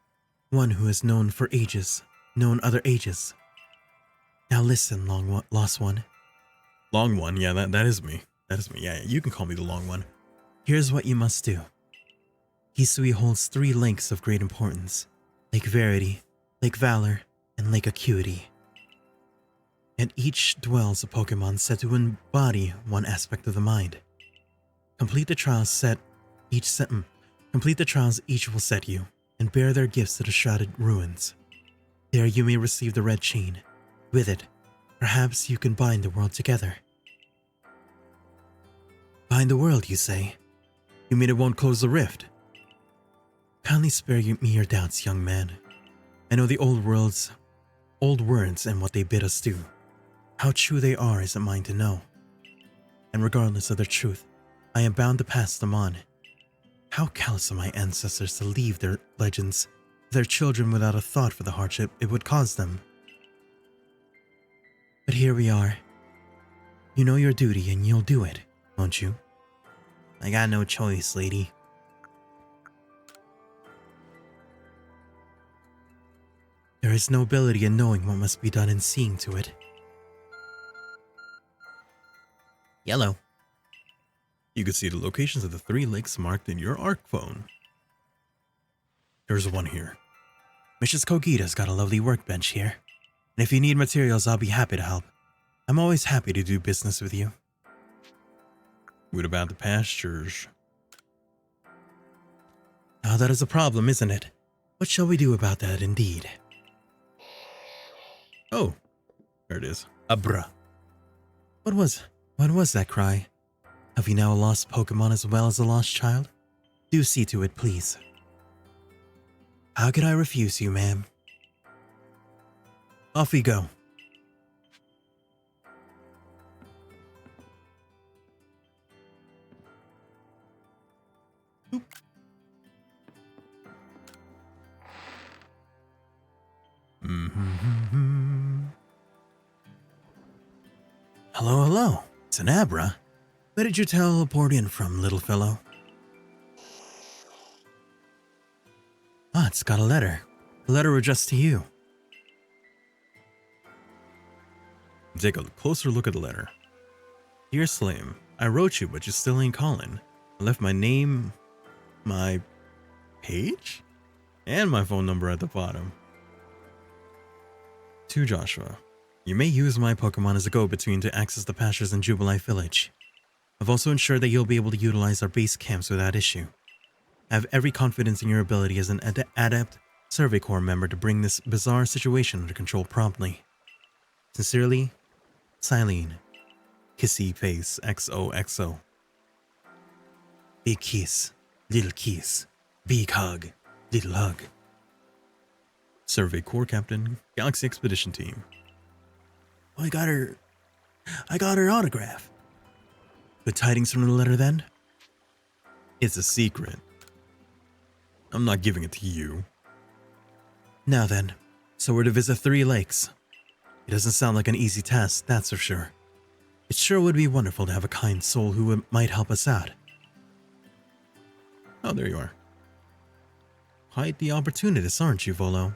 one who has known for ages, known other ages. Now listen, lost one. Long one, yeah, that is me. That is me, yeah, you can call me the long one. Here's what you must do. Hisui holds 3 lakes of great importance: Lake Verity, Lake Valor, and Lake Acuity. And each dwells a Pokemon said to embody one aspect of the mind. Complete the trials each will set you, and bear their gifts to the shrouded ruins. There you may receive the red chain. With it, perhaps you can bind the world together. Bind the world, you say? You mean it won't close the rift? Kindly spare me your doubts, young man. I know the old words and what they bid us do. How true they are isn't mine to know. And regardless of their truth, I am bound to pass them on. How callous of my ancestors to leave their legends to their children without a thought for the hardship it would cause them. But here we are. You know your duty and you'll do it, won't you? I got no choice, lady. There is nobility in knowing what must be done and seeing to it. Yellow. You can see the locations of the 3 lakes marked in your ARC phone. There's one here. Mrs. Kogita's got a lovely workbench here. And if you need materials, I'll be happy to help. I'm always happy to do business with you. What about the pastures? Now that is a problem, isn't it? What shall we do about that, indeed? Oh, there it is. Abra. What was that cry? Have you now a lost Pokemon as well as a lost child? Do see to it, please. How could I refuse you, ma'am? Off we go. Oop. Hello. It's an Abra. Where did you teleport in from, little fellow? Ah, it's got a letter. A letter addressed to you. Take a closer look at the letter. Dear Slim, I wrote you, but you still ain't calling. I left my name, my page, and my phone number at the bottom. To Joshua, you may use my Pokemon as a go-between to access the pastures in Jubilife Village. I've also ensured that you'll be able to utilize our base camps without issue. I have every confidence in your ability as an adept Survey Corps member to bring this bizarre situation under control promptly. Sincerely, Silene. Kissy face XOXO. Big kiss, little kiss. Big hug, little hug. Survey Corps Captain, Galaxy Expedition Team. I got her autograph. Good tidings from the letter then? It's a secret. I'm not giving it to you. Now then, so we're to visit 3 lakes. It doesn't sound like an easy task, that's for sure. It sure would be wonderful to have a kind soul who might help us out. Oh, there you are. Quite the opportunist, aren't you, Volo?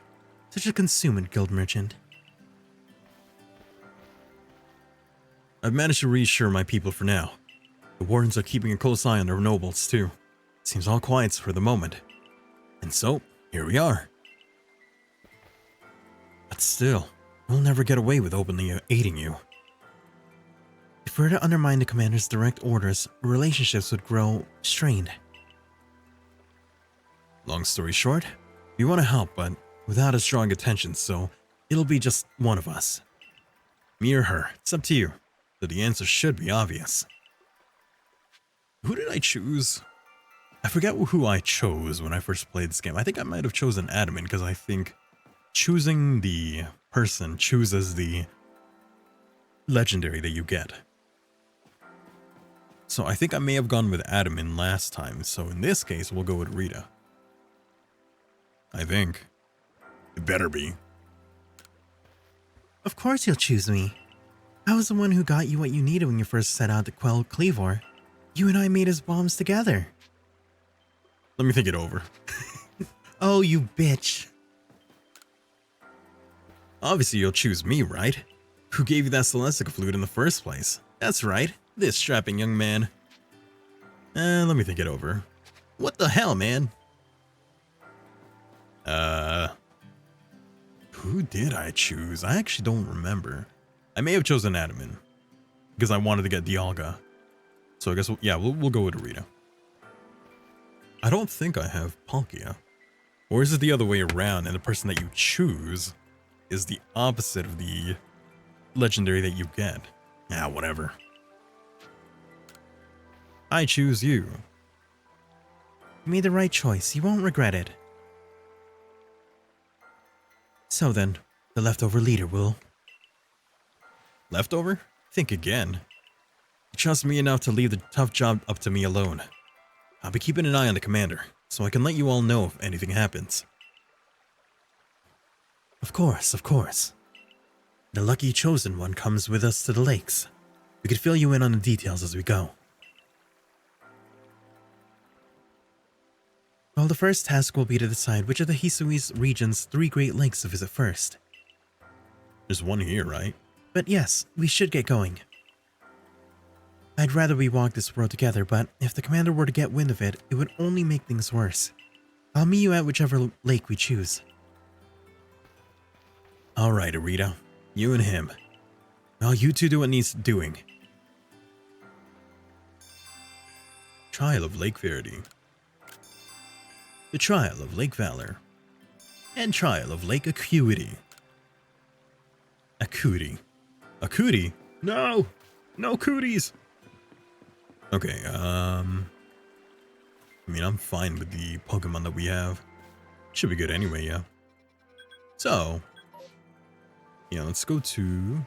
Such a consummate guild merchant. I've managed to reassure my people for now. The wardens are keeping a close eye on their nobles, too. Seems all quiet for the moment. And so, here we are. But still, we'll never get away with openly aiding you. If we're to undermine the commander's direct orders, relationships would grow strained. Long story short, we want to help, but without as drawing attention, so it'll be just one of us. Me or her, it's up to you. So the answer should be obvious. Who did I choose? I forget who I chose when I first played this game. I think I might have chosen admin because I think choosing the person chooses the legendary that you get. So I think I may have gone with admin last time. So in this case, we'll go with Rita. I think. It better be. Of course you'll choose me. I was the one who got you what you needed when you first set out to quell Cleavor. You and I made his bombs together. Let me think it over. Oh, you bitch. Obviously you'll choose me, right? Who gave you that Celestica flute in the first place? That's right, this strapping young man. Let me think it over. What the hell, man? Who did I choose? I actually don't remember. I may have chosen admin because I wanted to get Dialga. So I guess, we'll go with Rita. I don't think I have Palkia. Or is it the other way around and the person that you choose is the opposite of the legendary that you get? Yeah, whatever. I choose you. You made the right choice. You won't regret it. So then, the leftover leader will... Leftover? Think again. You trust me enough to leave the tough job up to me alone. I'll be keeping an eye on the commander, so I can let you all know if anything happens. Of course, of course. The lucky chosen one comes with us to the lakes. We could fill you in on the details as we go. Well, the first task will be to decide which of the Hisui region's 3 Great Lakes to visit first. There's one here, right? But yes, we should get going. I'd rather we walk this road together, but if the commander were to get wind of it, it would only make things worse. I'll meet you at whichever lake we choose. Alright, Arita. You and him. Now you two do what needs doing. Trial of Lake Verity. The Trial of Lake Valor. And Trial of Lake Acuity. Acuity. Acuity? No! No cooties! Okay, I mean, I'm fine with the Pokemon that we have. Should be good anyway, yeah. So, yeah, let's go to...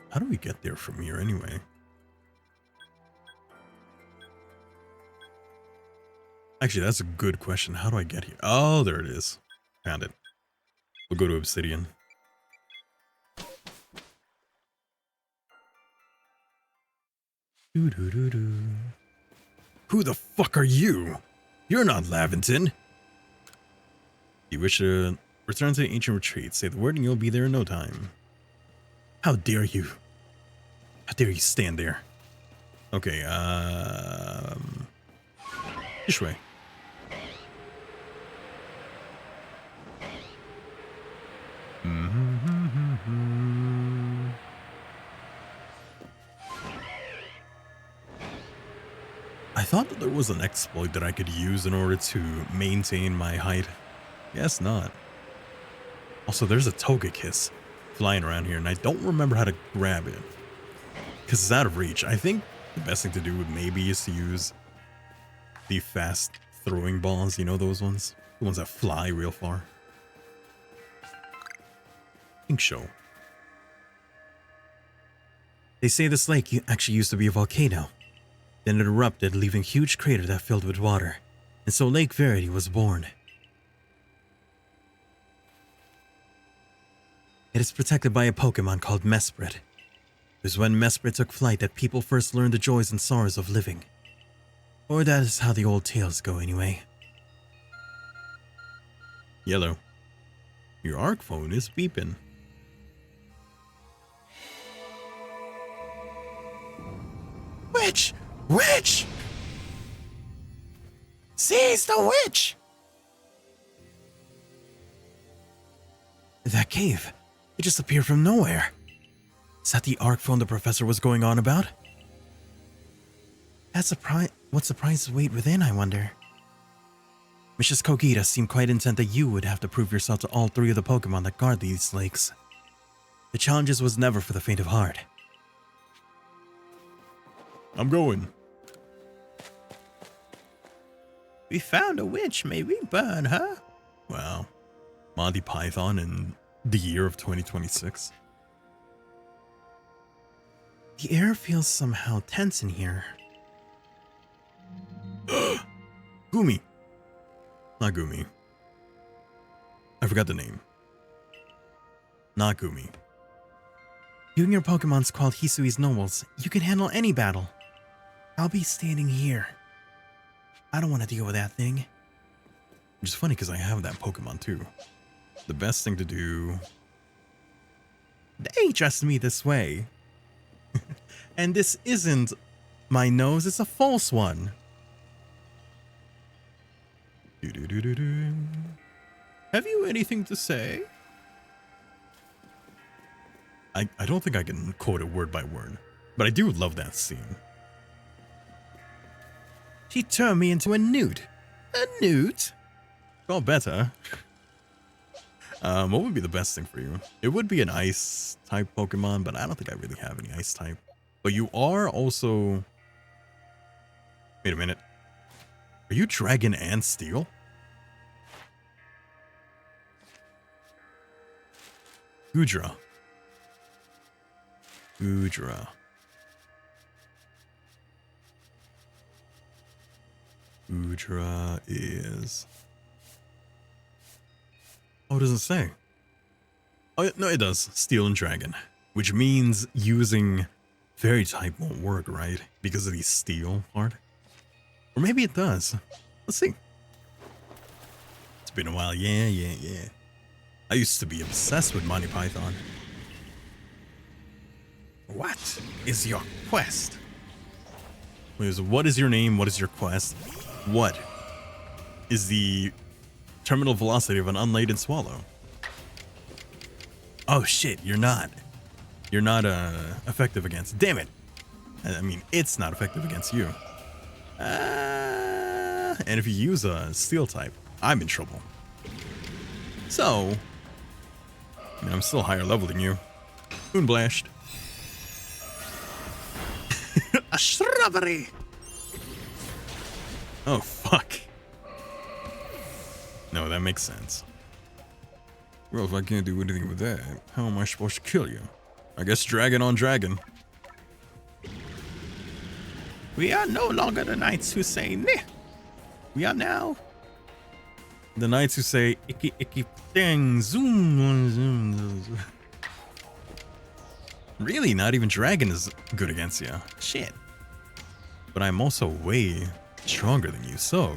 How do we get there from here anyway? Actually, that's a good question. How do I get here? Oh, there it is. Found it. We'll go to Obsidian. Doo-doo-doo-doo. Who the fuck are you? You're not Laventon. You wish to return to the ancient retreat. Say the word and you'll be there in no time. How dare you? How dare you stand there? Okay, this way. I thought that there was an exploit that I could use in order to maintain my height. Guess not. Also, there's a Togekiss flying around here, and I don't remember how to grab it. Because it's out of reach. I think the best thing to do would maybe is to use the fast throwing balls. You know those ones? The ones that fly real far. I think so. They say this lake actually used to be a volcano. Then it erupted, leaving a huge crater that filled with water. And so Lake Verity was born. It is protected by a Pokemon called Mesprit. It was when Mesprit took flight that people first learned the joys and sorrows of living. Or that is how the old tales go anyway. Yellow. Your ARC phone is beeping. Witch! Witch! Seize the witch! That cave. It just appeared from nowhere. Is that the ARC phone the professor was going on about? What surprises wait within, I wonder? Mrs. Kogita seemed quite intent that you would have to prove yourself to all 3 of the Pokemon that guard these lakes. The challenges was never for the faint of heart. I'm going. We found a witch. May we burn her? Wow. Monty Python in the year of 2026. The air feels somehow tense in here. Gumi. Not Gumi. I forgot the name. Not Gumi. You and your Pokemon's called Hisui's Nobles. You can handle any battle. I'll be standing here. I don't want to deal with that thing. Which is funny because I have that Pokemon too. The best thing to do... They dressed me this way. And this isn't my nose, it's a false one. Have you anything to say? I don't think I can quote it word by word, but I do love that scene. She turned me into a newt. A newt? Well, better. What would be the best thing for you? It would be an ice type Pokemon, but I don't think I really have any ice type. But you are also... Wait a minute. Are you Dragon and Steel? Goodra. Goodra. Goodra is... Oh, it doesn't say. Oh, no, it does. Steel and Dragon. Which means using Fairy type won't work, right? Because of the Steel part? Or maybe it does. Let's see. It's been a while. Yeah. I used to be obsessed with Monty Python. What is your quest? What is your name? What is your quest? What is the terminal velocity of an unladen swallow? Oh shit, you're not effective against. Damn it. I mean, it's not effective against you. And if you use a steel type, I'm in trouble. So, I mean, I'm still higher level than you. Moonblashed. A shrubbery. Oh, fuck. No, that makes sense. Well, if I can't do anything with that, how am I supposed to kill you? I guess dragon on dragon. We are no longer the knights who say neh. We are now the knights who say icky icky dang zoom. Really, not even dragon is good against you. Shit. But I'm also way stronger than you, so...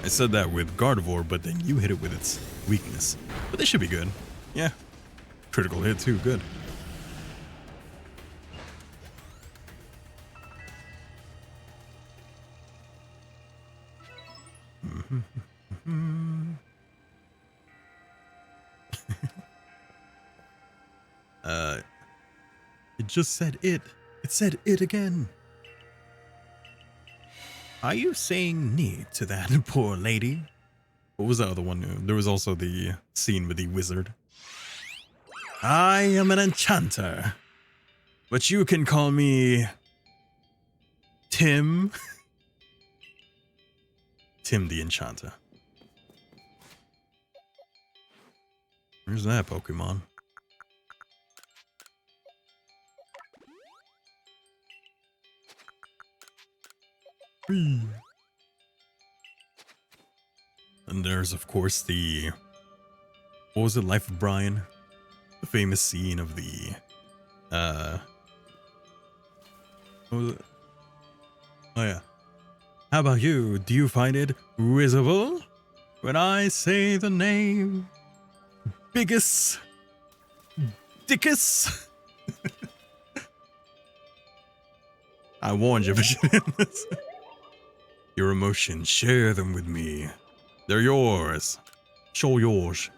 I said that with Gardevoir, but then you hit it with its weakness. But this should be good. Yeah. Critical hit too, good. It just said it. It said it again. Are you saying nee to that poor lady? What was the other one? There was also the scene with the wizard. I am an enchanter, but you can call me Tim. Tim the Enchanter. Where's that Pokemon? And there's, of course, the... What was it? Life of Brian? The famous scene of the... What was it? Oh, yeah. How about you? Do you find it risible when I say the name Biggest Dickus? I warned you, but you didn't listen. Your emotions, share them with me. They're yours. Show yours.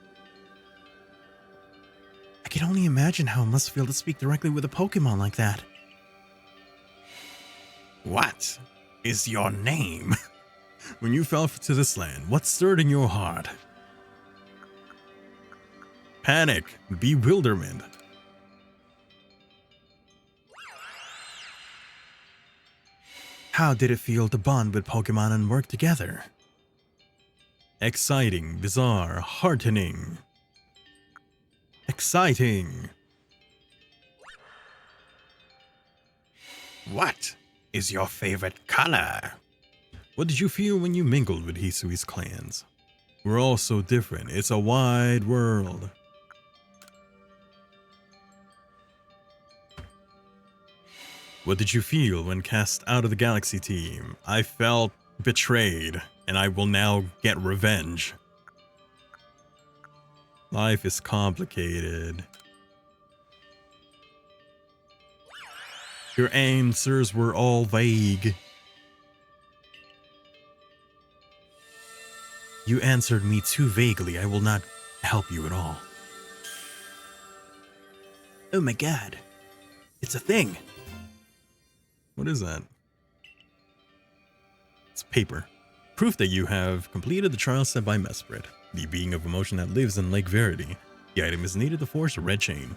I can only imagine how it must feel to speak directly with a Pokemon like that. What is your name? When you fell to this land, what stirred in your heart? Panic, bewilderment. How did it feel to bond with Pokemon and work together? Exciting, bizarre, heartening. Exciting. What is your favorite color? What did you feel when you mingled with Hisui's clans? We're all so different. It's a wide world. What did you feel when cast out of the Galaxy team? I felt betrayed, and I will now get revenge. Life is complicated. Your answers were all vague. You answered me too vaguely. I will not help you at all. Oh my god. It's a thing. What is that? It's paper. Proof that you have completed the trial set by Mesprit, the being of emotion that lives in Lake Verity. The item is needed to forge a red chain.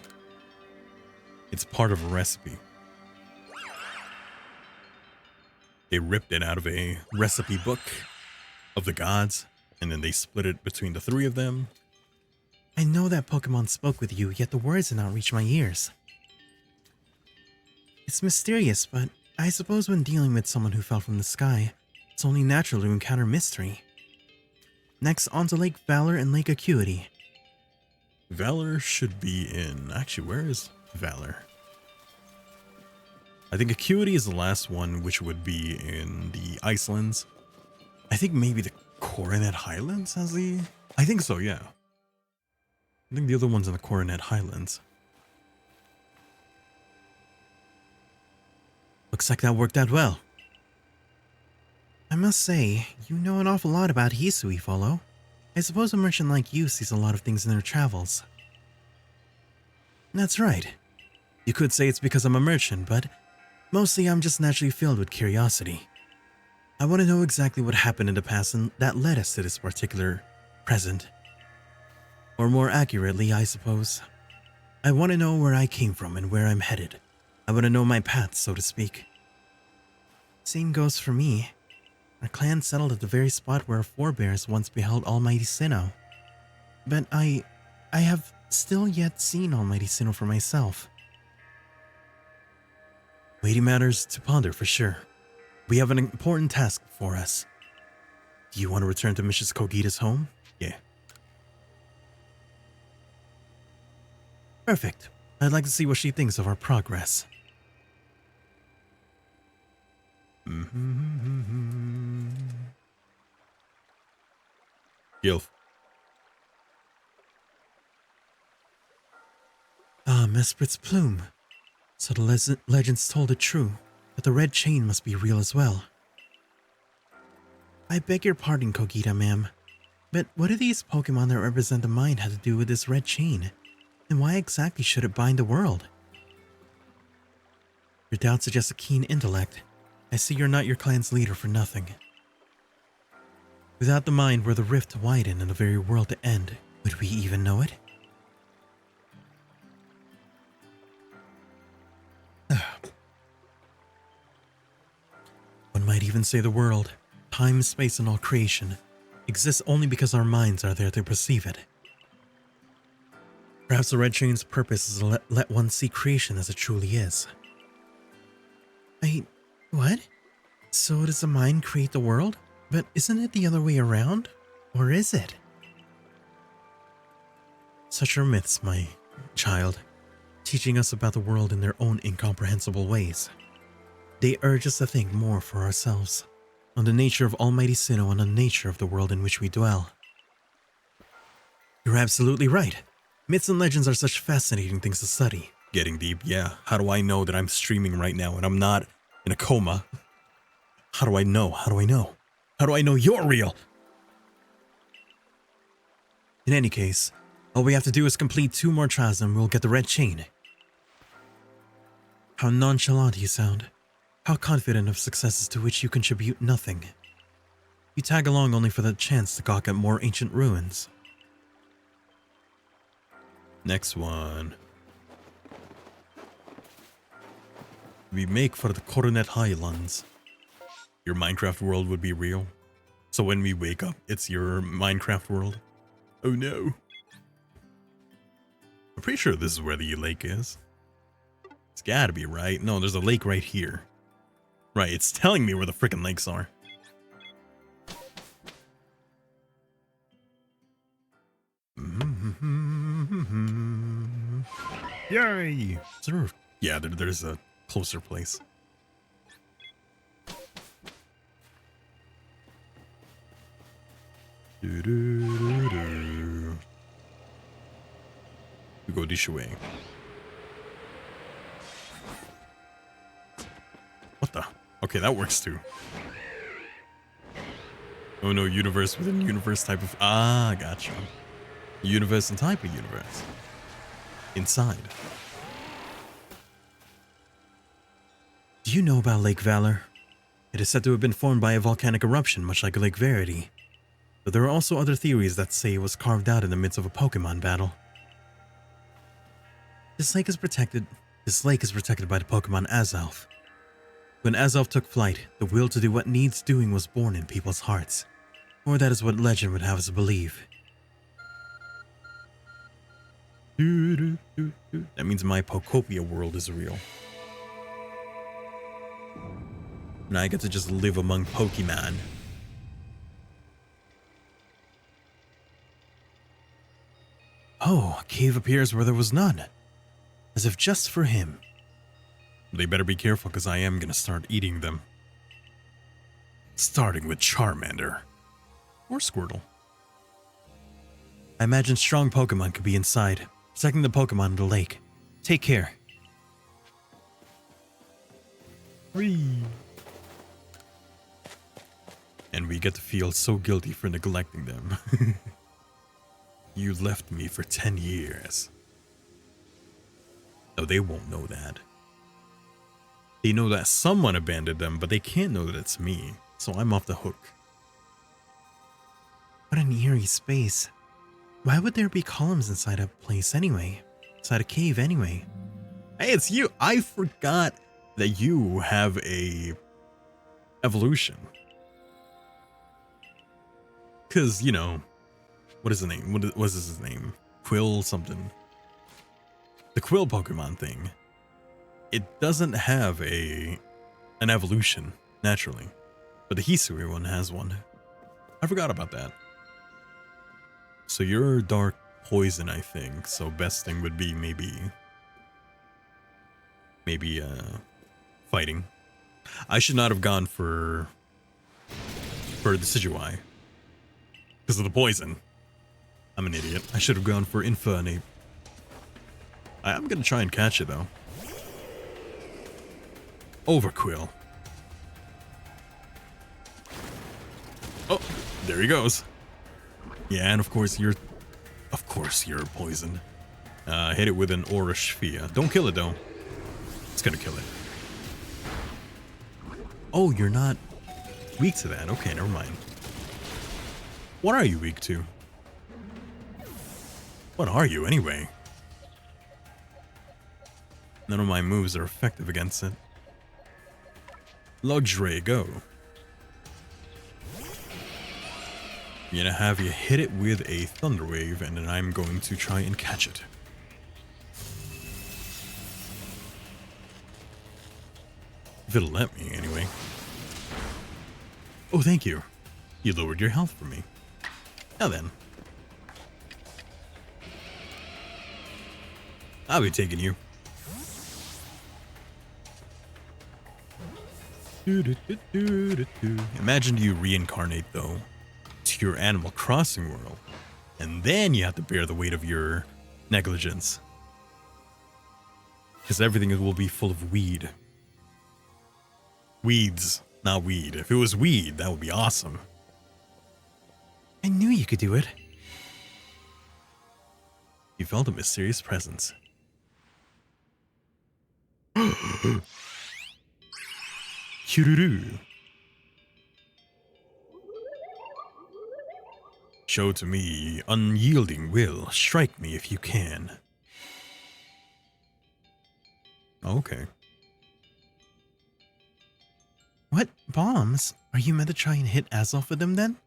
It's part of a recipe. They ripped it out of a recipe book of the gods, and then they split it between the three of them. I know that Pokemon spoke with you, yet the words did not reach my ears. It's mysterious, but I suppose when dealing with someone who fell from the sky, it's only natural to encounter mystery. Next, on to Lake Valor and Lake Acuity. Valor should be in... Actually, where is Valor? I think Acuity is the last one, which would be in the Icelands. I think maybe the Coronet Highlands has the... I think so, yeah. I think the other one's in the Coronet Highlands. Looks like that worked out well. I must say, you know an awful lot about Hisui, Follow. I suppose a merchant like you sees a lot of things in their travels. That's right. You could say it's because I'm a merchant, but mostly I'm just naturally filled with curiosity. I want to know exactly what happened in the past and that led us to this particular present. Or more accurately, I suppose. I want to know where I came from and where I'm headed. I want to know my path, so to speak. Same goes for me. Our clan settled at the very spot where our forebears once beheld Almighty Sinnoh. But I have still yet seen Almighty Sinnoh for myself. Weighty matters to ponder for sure. We have an important task before us. Do you want to return to Mrs. Kogita's home? Yeah. Perfect. I'd like to see what she thinks of our progress. Gilf. Ah, Mesprit's plume. So the legends told it true, that the red chain must be real as well. I beg your pardon, Kogita, ma'am, but what do these Pokemon that represent the mind have to do with this red chain? And why exactly should it bind the world? Your doubt suggests a keen intellect. I see you're not your clan's leader for nothing. Without the mind were the rift to widen and the very world to end, would we even know it? One might even say the world, time, space, and all creation, exists only because our minds are there to perceive it. Perhaps the red chain's purpose is to let one see creation as it truly is. What? So does the mind create the world? But isn't it the other way around? Or is it? Such are myths, my child, teaching us about the world in their own incomprehensible ways. They urge us to think more for ourselves, on the nature of Almighty Sinnoh and on the nature of the world in which we dwell. You're absolutely right. Myths and legends are such fascinating things to study. Getting deep, yeah. How do I know that I'm streaming right now and I'm not in a coma? How do I know? How do I know? How do I know you're real? In any case, all we have to do is complete 2 more trials and we'll get the red chain. How nonchalant you sound. How confident of successes to which you contribute nothing. You tag along only for the chance to gawk at more ancient ruins. Next one. We make for the Coronet Highlands. Your Minecraft world would be real. So when we wake up, it's your Minecraft world. Oh no. I'm pretty sure this is where the lake is. It's gotta be, right? No, there's a lake right here. Right, it's telling me where the frickin' lakes are. Yay! Is there a, yeah, there's a closer place. We go this way. What the? Okay, that works too. Oh no, universe within universe type of... Ah, gotcha. Universe and type of universe. Inside. Do you know about Lake Valor? It is said to have been formed by a volcanic eruption, much like Lake Verity. But there are also other theories that say it was carved out in the midst of a Pokemon battle. This lake is protected by the Pokemon Azelf. When Azelf took flight, the will to do what needs doing was born in people's hearts. Or that is what legend would have us believe. That means my Pokopia world is real. Now I get to just live among Pokemon. Oh, a cave appears where there was none. As if just for him. They better be careful because I am gonna start eating them. Starting with Charmander. Or Squirtle. I imagine strong Pokemon could be inside, protecting the Pokemon in the lake. Take care. And we get to feel so guilty for neglecting them. You left me for 10 years. No, they won't know that. They know that someone abandoned them, but they can't know that it's me. So I'm off the hook. What an eerie space. Why would there be columns inside a place anyway? Inside a cave anyway? Hey, it's you. I forgot that you have a evolution. Because, you know, what is the name? What is his name? Quill something. The Quill Pokemon thing. It doesn't have an evolution, naturally. But the Hisui one has one. I forgot about that. So you're dark poison, I think. So best thing would be maybe fighting. I should not have gone for the Decidueye. Because of the poison. I'm an idiot. I should have gone for Infernape. I'm gonna try and catch it though. Overquill. Oh, there he goes. Yeah, and of course you're poison. Hit it with an Aura Sphere. Don't kill it though. It's gonna kill it. Oh, you're not weak to that. Okay, never mind. What are you weak to? What are you anyway? None of my moves are effective against it. Luxray, go. I'm gonna have you hit it with a Thunder Wave, and then I'm going to try and catch it. If it'll let me, anyway. Oh, thank you. You lowered your health for me. Now then. I'll be taking you. Imagine you reincarnate, though, to your Animal Crossing world, and then you have to bear the weight of your negligence. Because everything will be full of weed. Weeds, not weed. If it was weed, that would be awesome. I knew you could do it. You felt a mysterious presence. Kururu. Show to me unyielding will. Strike me if you can. Okay. What bombs? Are you meant to try and hit Azelf with them then?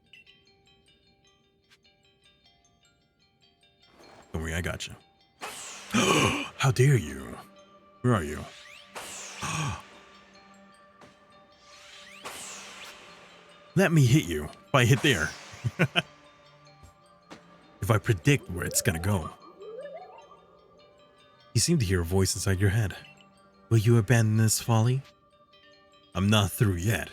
Don't worry, I got you. How dare you? Where are you? Let me hit you. If I hit there. If I predict where it's gonna go. You seem to hear a voice inside your head. Will you abandon this folly? I'm not through yet.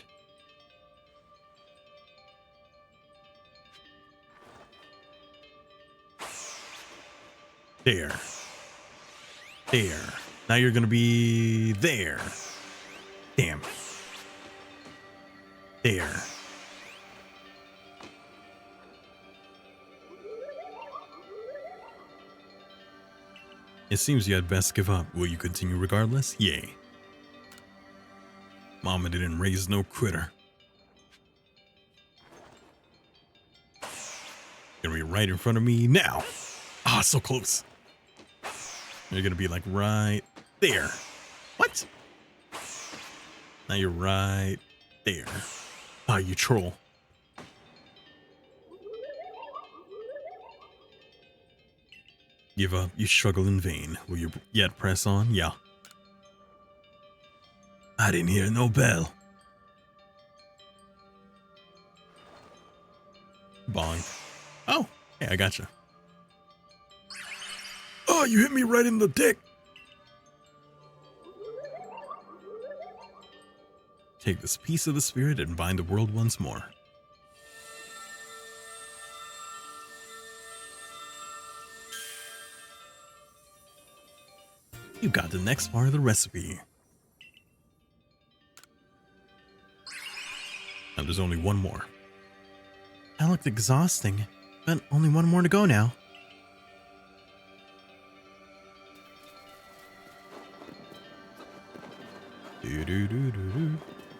There. There. Now you're gonna be there. Damn. There. It seems you had best give up. Will you continue regardless? Yay. Mama didn't raise no critter. Gonna be right in front of me now. Ah, so close. You're gonna be like right there. What? Now you're right there. Ah, you troll. Give up, you struggle in vain. Will you yet press on? Yeah. I didn't hear no bell. Bonk. Oh, hey, I gotcha. Oh, you hit me right in the dick. Take this piece of the spirit and bind the world once more. You got the next part of the recipe. And there's only one more. That looked exhausting, but only one more to go now.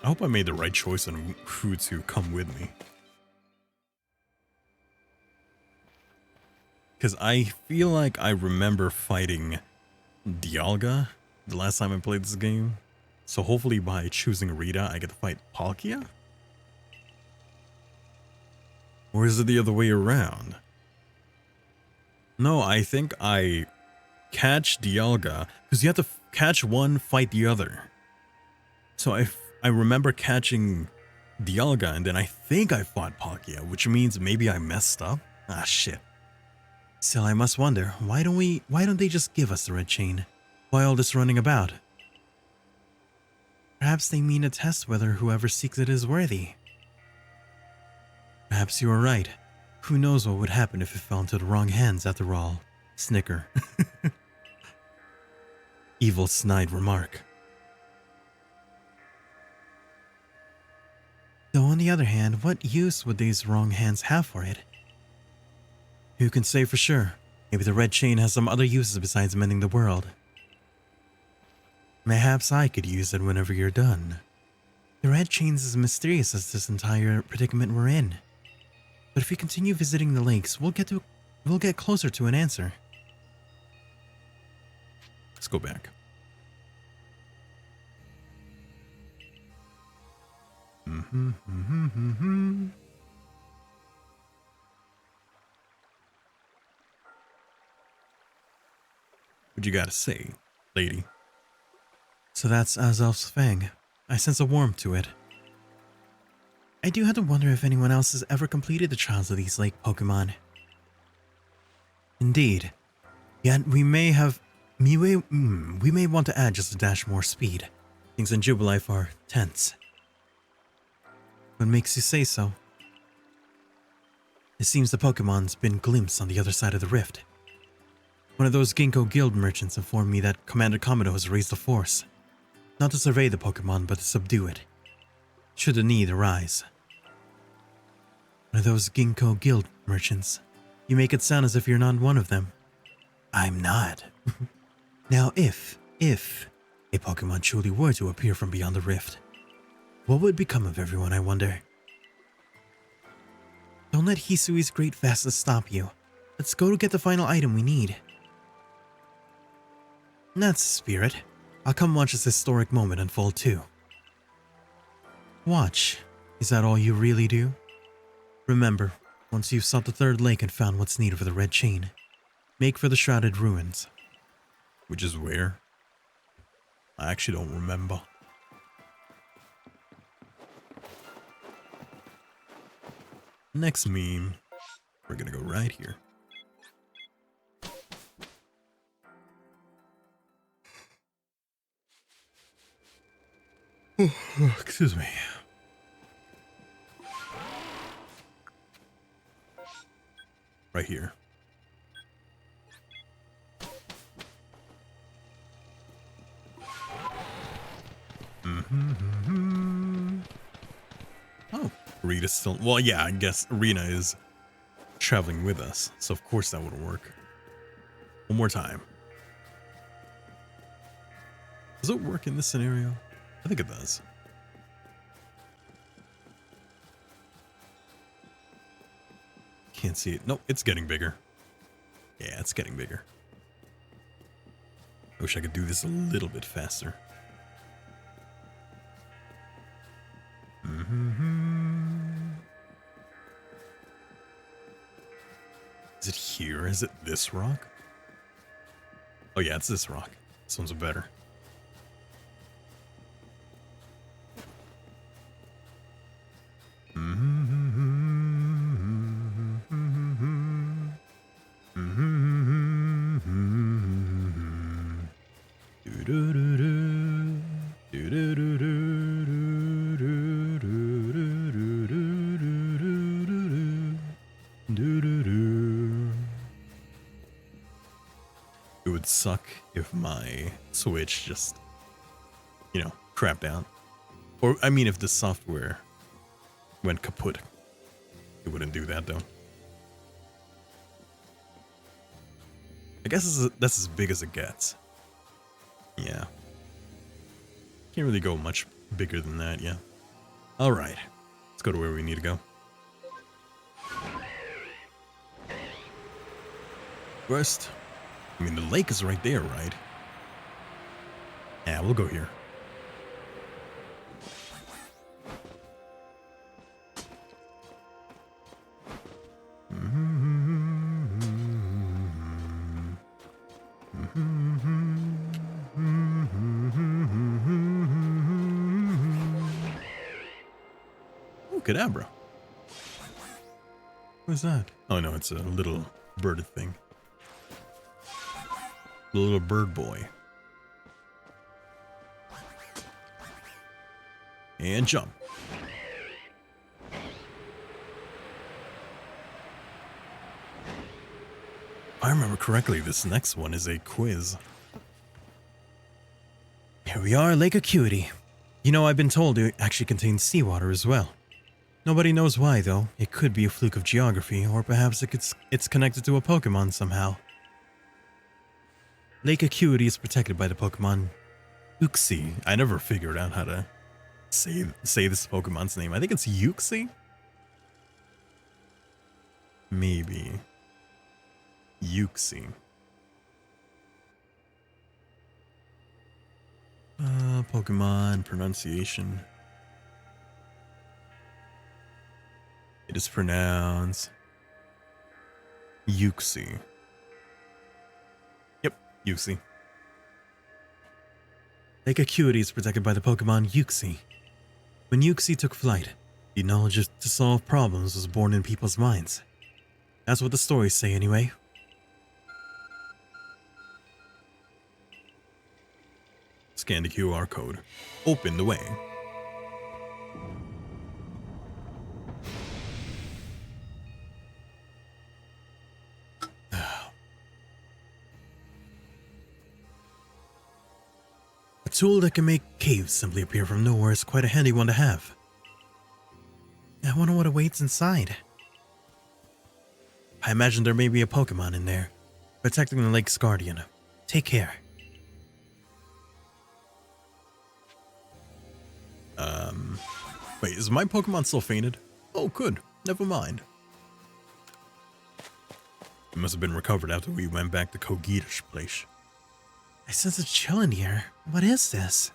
I hope I made the right choice on who to come with me. Because I feel like I remember fighting Dialga the last time I played this game. So hopefully by choosing Rita, I get to fight Palkia? Or is it the other way around? No, I think I catch Dialga, because you have to catch one, fight the other. So I remember catching Dialga, and then I think I fought Palkia, which means maybe I messed up? Ah, shit. Still, I must wonder, why don't they just give us the red chain? Why all this running about? Perhaps they mean to test whether whoever seeks it is worthy. Perhaps you are right. Who knows what would happen if it fell into the wrong hands after all. Snicker. Evil snide remark. Though on the other hand, what use would these wrong hands have for it? Who can say for sure? Maybe the red chain has some other uses besides mending the world. Perhaps I could use it whenever you're done. The red chain's as mysterious as this entire predicament we're in. But if we continue visiting the lakes, we'll get closer to an answer. Let's go back. What you gotta say, lady? So that's Azelf's fang. I sense a warmth to it. I do have to wonder if anyone else has ever completed the trials of these lake Pokemon. Indeed. Yet we may want to add just a dash more speed. Things in Jubilife are tense. What makes you say so? It seems the Pokemon's been glimpsed on the other side of the rift. One of those Ginkgo Guild merchants informed me that Commander Komodo has raised a force. Not to survey the Pokemon, but to subdue it. Should the need arise. One of those Ginkgo Guild merchants. You make it sound as if you're not one of them. I'm not. Now if a Pokemon truly were to appear from beyond the rift, what would become of everyone, I wonder? Don't let Hisui's great fastness stop you. Let's go to get the final item we need. That's the spirit. I'll come watch this historic moment unfold too. Watch. Is that all you really do? Remember, once you've sought the third lake and found what's needed for the red chain, make for the shrouded ruins. Which is where? I actually don't remember. Next meme, we're gonna go right here. Excuse me. Right here. Oh, Rita's still. Well, yeah, I guess Rena is traveling with us, so of course that wouldn't work. One more time. Does it work in this scenario? I think it does. Can't see it. Nope, it's getting bigger. Yeah, it's getting bigger. I wish I could do this a little bit faster. Is it here? Is it this rock? Oh yeah, it's this rock. This one's better. It would suck if my Switch just, you know, crapped out. Or, I mean, if the software went kaput. It wouldn't do that, though. I guess that's as big as it gets. Yeah. Can't really go much bigger than that, yeah. Alright. Let's go to where we need to go. First, I mean, the lake is right there, right? Yeah, we'll go here. Oh, Kadabra. What's that? Oh no, it's a little bird thing. The little bird boy. And jump. If I remember correctly, this next one is a quiz. Here we are, Lake Acuity. You know, I've been told it actually contains seawater as well. Nobody knows why, though. It could be a fluke of geography, or perhaps it's connected to a Pokemon somehow. Lake Acuity is protected by the Pokemon Uxie. I never figured out how to say this Pokemon's name. I think it's Uxie? Maybe. Uxie. Pokemon pronunciation. It is pronounced Uxie. Yep, Uxie. Lake Acuity is protected by the Pokemon Uxie. When Uxie took flight, the knowledge to solve problems was born in people's minds. That's what the stories say anyway. Scan the QR code. Open the way. A tool that can make caves simply appear from nowhere is quite a handy one to have. I wonder what awaits inside. I imagine there may be a Pokemon in there, protecting the lake's guardian. Take care. Wait, is my Pokemon still fainted? Oh, good. Never mind. It must have been recovered after we went back to Kogita's place. I sense a chill in here. What is this?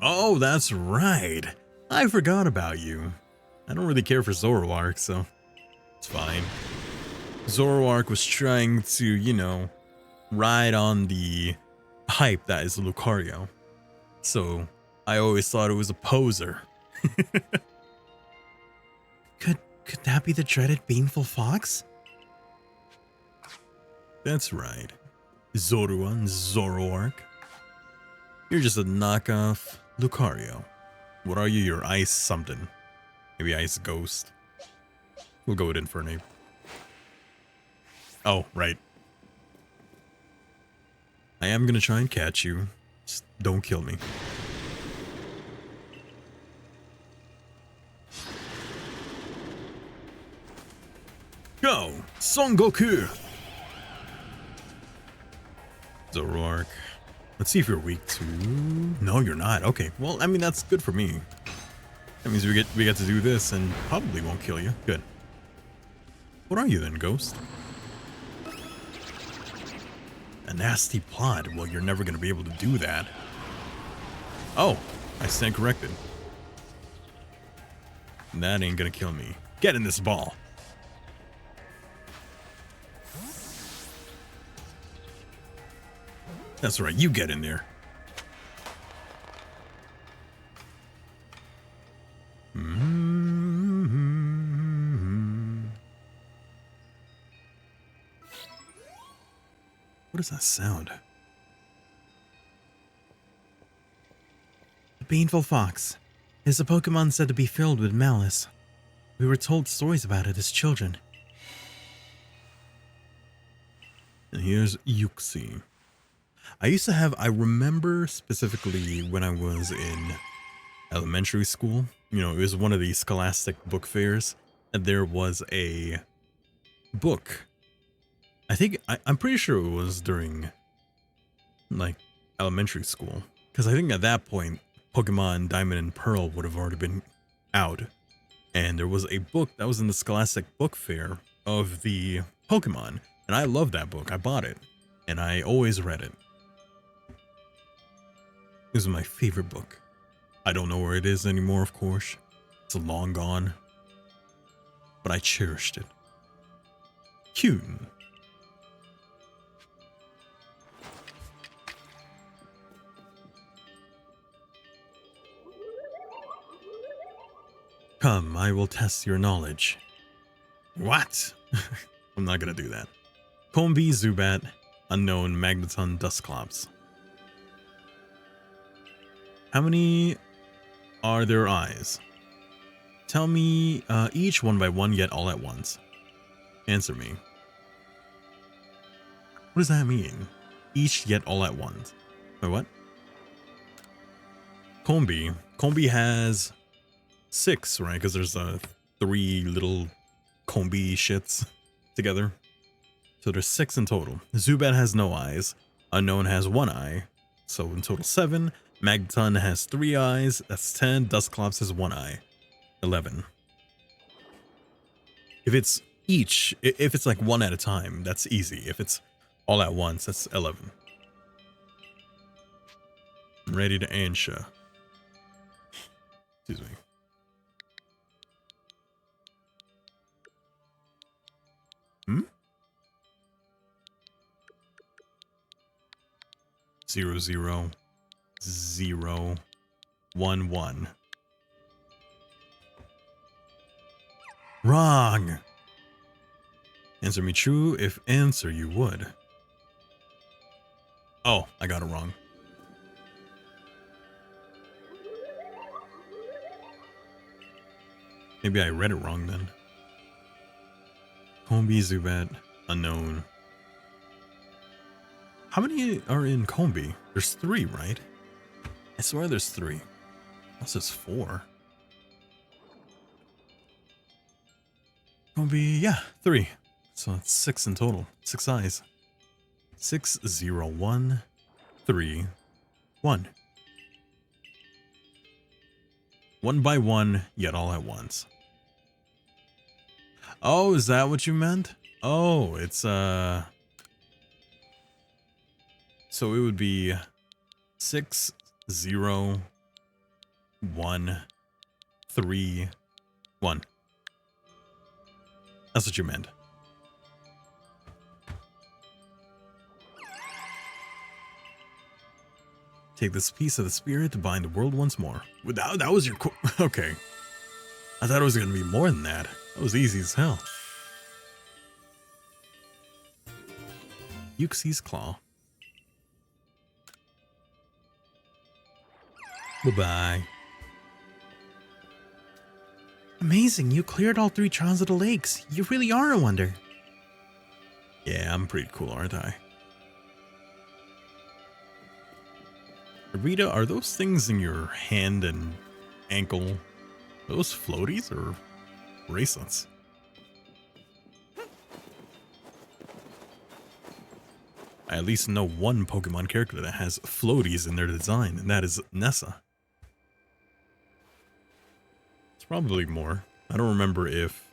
Oh, that's right. I forgot about you. I don't really care for Zoroark, so it's fine. Zoroark was trying to, you know, ride on the hype that is Lucario. So I always thought it was a poser. Could that be the dreaded baneful fox? That's right. Zoroark. You're just a knockoff Lucario. What are you? Your ice something. Maybe ice ghost. We'll go with Infernape. Oh, right. I am gonna try and catch you. Just don't kill me. Go! Sangngg! Zoroark. Let's see if you're weak to... No, you're not. Okay, well, I mean, that's good for me. That means we get to do this and probably won't kill you. Good. What are you then, Ghost? A nasty plot. Well, you're never going to be able to do that. Oh, I stand corrected. That ain't going to kill me. Get in this ball. That's right, you get in there. What does that sound? The baneful fox is a Pokemon said to be filled with malice. We were told stories about it as children. And here's Yuxi. I remember specifically when I was in elementary school, you know, it was one of these scholastic book fairs, and there was a book. I'm pretty sure it was during, like, elementary school, because I think at that point, Pokemon Diamond and Pearl would have already been out, and there was a book that was in the scholastic book fair of the Pokemon, and I loved that book. I bought it, and I always read it. This is my favorite book. I don't know where it is anymore, of course. It's long gone. But I cherished it. Cute. Come, I will test your knowledge. What? I'm not gonna do that. Combee, Zubat, unknown, Magneton, Dusclops. How many are their eyes? Tell me each one by one, yet all at once. Answer me. What does that mean? Each, yet all at once. Wait, what? Combee. Combee has 6, right? Because there's 3 little Combee shits together. So there's 6 in total. Zubat has no eyes. Unknown has 1 eye. So in total 7. Magneton has 3 eyes. That's 10. Dusclops has 1 eye. 11. If it's like one at a time, that's easy. If it's all at once, that's 11. I'm ready to answer. Excuse me. Hmm? 0, 0, 0, 1, 1. Wrong. Answer me true if answer you would. Oh, I got it wrong. Maybe I read it wrong then. Combee, Zubat, unknown. How many are in Combee? There's 3, right? I swear there's 3. This is 4. Combee, yeah, 3. So it's 6 in total. 6 eyes. 6, 0, 1, 3, 1. 1 by 1, yet all at once. Oh, is that what you meant? Oh, it's so it would be 6, 0, 1, 3, 1. That's what you meant. Take this piece of the spirit to bind the world once more. That was your okay. I thought it was going to be more than that. That was easy as hell. Yuxi's Claw. Bye-bye. Amazing, you cleared all 3 trials of the lakes. You really are a wonder. Yeah, I'm pretty cool, aren't I? Rita, are those things in your hand and ankle, are those floaties or bracelets? I at least know one Pokemon character that has floaties in their design, and that is Nessa. It's probably more. I don't remember if...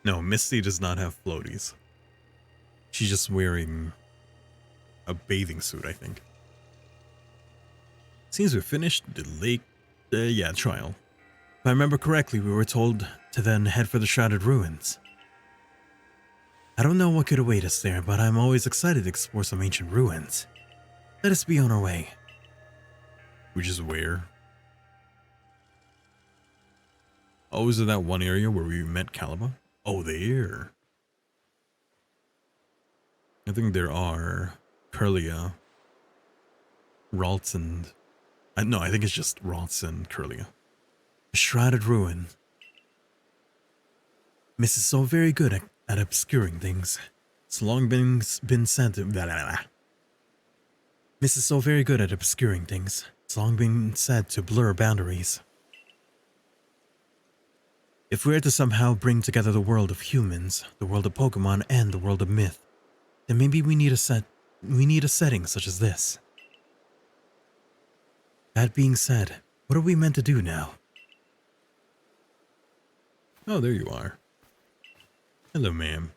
No, Misty does not have floaties. She's just wearing a bathing suit, I think. Seems we finished the lake, trial. If I remember correctly, we were told to then head for the Shrouded Ruins. I don't know what could await us there, but I'm always excited to explore some ancient ruins. Let us be on our way. Which is where? Oh, is it that one area where we met Caliba? Oh, there. I think there are Curlia, Ralts, and... no, I think it's just Ralts and Curlia. A Shrouded Ruin. Miss is so very good at obscuring things. It's long been said to... Miss is so very good at obscuring things. It's long been said to blur boundaries. If we are to somehow bring together the world of humans, the world of Pokemon, and the world of myth, then maybe we need a setting such as this. That being said, what are we meant to do now? Oh, there you are. Hello, ma'am.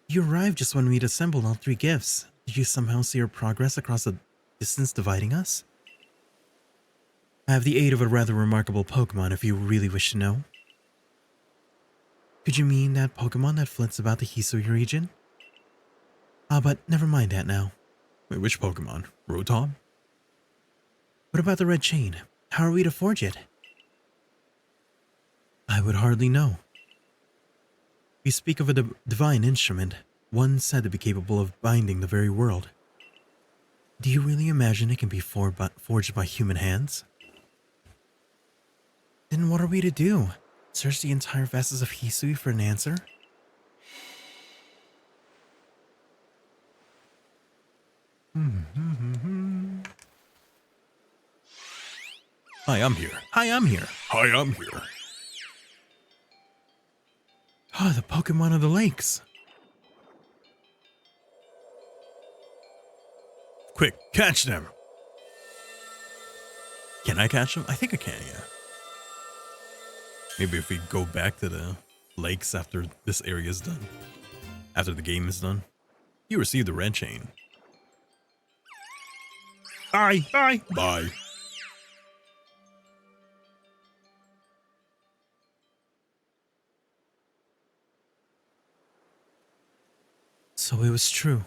You arrived just when we'd assembled all 3 gifts. Did you somehow see our progress across the distance dividing us? I have the aid of a rather remarkable Pokemon if you really wish to know. Could you mean that Pokemon that flits about the Hisui region? But never mind that now. Wait, which Pokemon? Rotom? What about the red chain? How are we to forge it? I would hardly know. We speak of a divine instrument, one said to be capable of binding the very world. Do you really imagine it can be forged by human hands? Then what are we to do? Search the entire vastness of Hisui for an answer? Hi, I'm here. Hi, I'm here. Hi, I'm here. Oh, the Pokemon of the lakes. Quick, catch them! Can I catch them? I think I can, yeah. Maybe if we go back to the lakes after this area is done. After the game is done. You received the red chain. Bye, bye, bye. So it was true.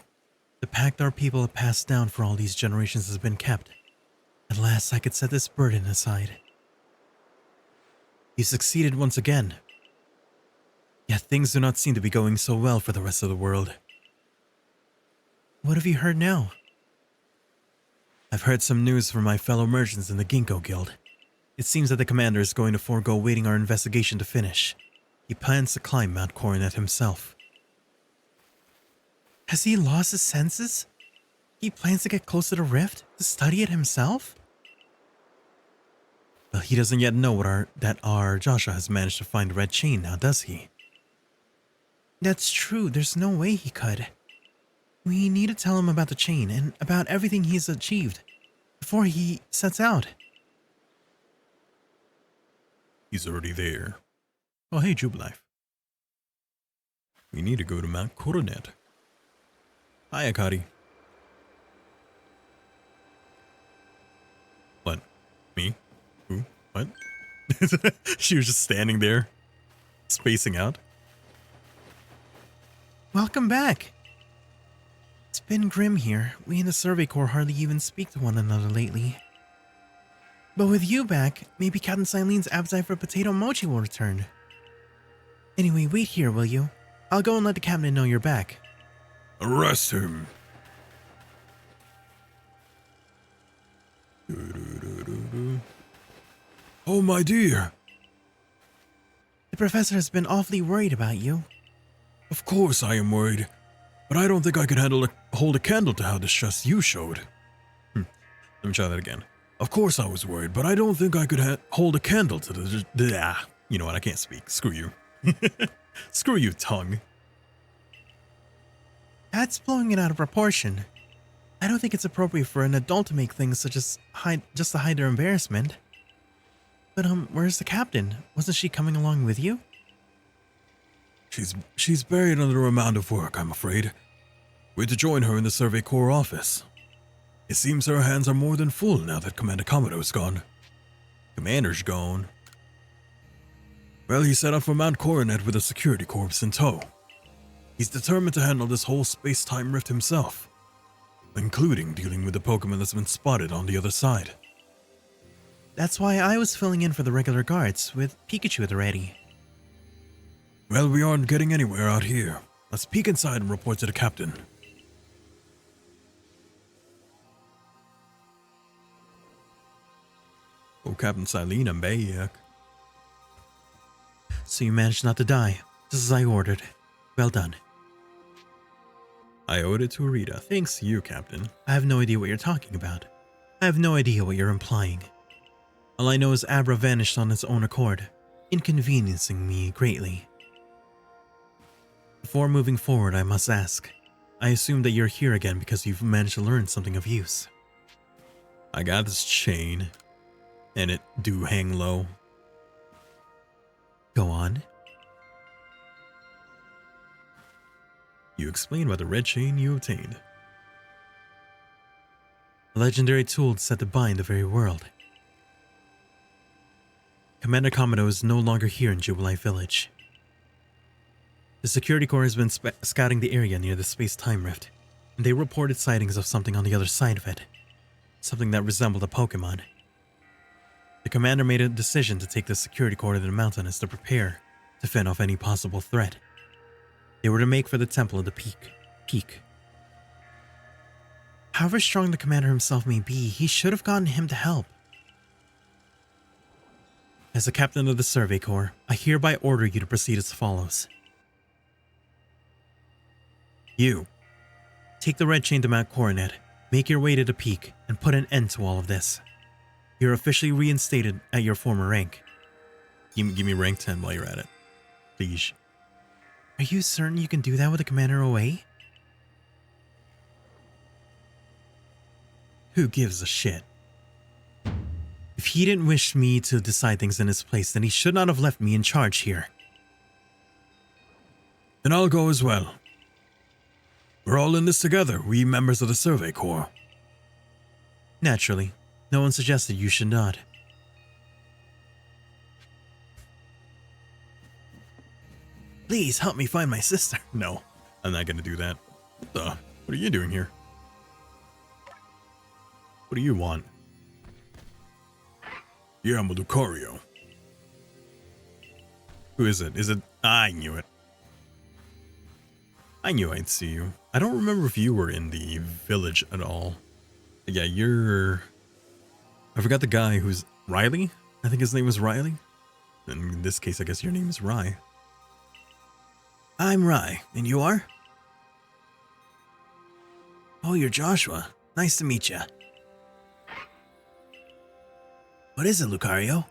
The pact our people have passed down for all these generations has been kept. At last I could set this burden aside. You succeeded once again. Yet things do not seem to be going so well for the rest of the world. What have you heard now? I've heard some news from my fellow merchants in the Ginkgo Guild. It seems that the commander is going to forego waiting our investigation to finish. He plans to climb Mount Coronet himself. Has he lost his senses? He plans to get close to the rift, to study it himself? Well, he doesn't yet know that our Joshua has managed to find the red chain now, does he? That's true, there's no way he could. We need to tell him about the chain and about everything he's achieved before he sets out. He's already there. Oh, hey, Jubilife. We need to go to Mount Coronet. Hi, Akari. What? Me? Who? She was just standing there, spacing out. Welcome back. It's been grim here. We in the Survey Corps hardly even speak to one another lately. But with you back, maybe Captain Silene's appetite for potato mochi will return. Anyway, wait here, will you? I'll go and let the captain know you're back. Arrest him. Oh, my dear. The professor has been awfully worried about you. Of course I am worried, but I don't think I could hold a candle to how distressed you showed. Let me try that again. Of course I was worried, but I don't think I could hold a candle to the... You know what, I can't speak. Screw you. Screw you, tongue. That's blowing it out of proportion. I don't think it's appropriate for an adult to make things such as just to hide their embarrassment. But where's the captain? Wasn't she coming along with you? She's buried under a mound of work, I'm afraid. We're to join her in the Survey Corps office. It seems her hands are more than full now that Commander Commodo's gone. Commander's gone. Well, he set off for Mount Coronet with a security corps in tow. He's determined to handle this whole space-time rift himself, including dealing with the Pokemon that's been spotted on the other side. That's why I was filling in for the regular guards with Pikachu at the ready. Well, we aren't getting anywhere out here. Let's peek inside and report to the captain. Oh, Captain Silene, I'm back. So you managed not to die, just as I ordered. Well done. I owed it to Arita. Thanks to you, Captain. I have no idea what you're talking about. I have no idea what you're implying. All I know is Abra vanished on its own accord, inconveniencing me greatly. Before moving forward, I must ask. I assume that you're here again because you've managed to learn something of use. I got this chain, and it do hang low. Go on. You explain about the red chain you obtained. A legendary tool set to bind the very world. Commander Commodo is no longer here in Jubilife Village. The security corps has been scouting the area near the space-time rift, and they reported sightings of something on the other side of it. Something that resembled a Pokemon. The commander made a decision to take the security corps to the mountains to prepare to fend off any possible threat. They were to make for the Temple of the Peak. However strong the commander himself may be, he should have gotten him to help. As the captain of the Survey Corps, I hereby order you to proceed as follows. You, take the red chain to Mount Coronet, make your way to the peak, and put an end to all of this. You're officially reinstated at your former rank. Give me rank 10 while you're at it. Please. Are you certain you can do that with the commander away? Who gives a shit? If he didn't wish me to decide things in his place, then he should not have left me in charge here. Then I'll go as well. We're all in this together, we members of the Survey Corps. Naturally, no one suggested you should not. Please help me find my sister. No, I'm not gonna do that. What are you doing here? What do you want? Yeah, I'm a Lucario. Who is it? I knew it. I knew I'd see you. I don't remember if you were in the village at all. Yeah, I forgot the guy who's... Riley? I think his name was Riley. In this case, I guess your name is Rye. I'm Rye, and you are? Oh, you're Joshua. Nice to meet you. What is it, Lucario?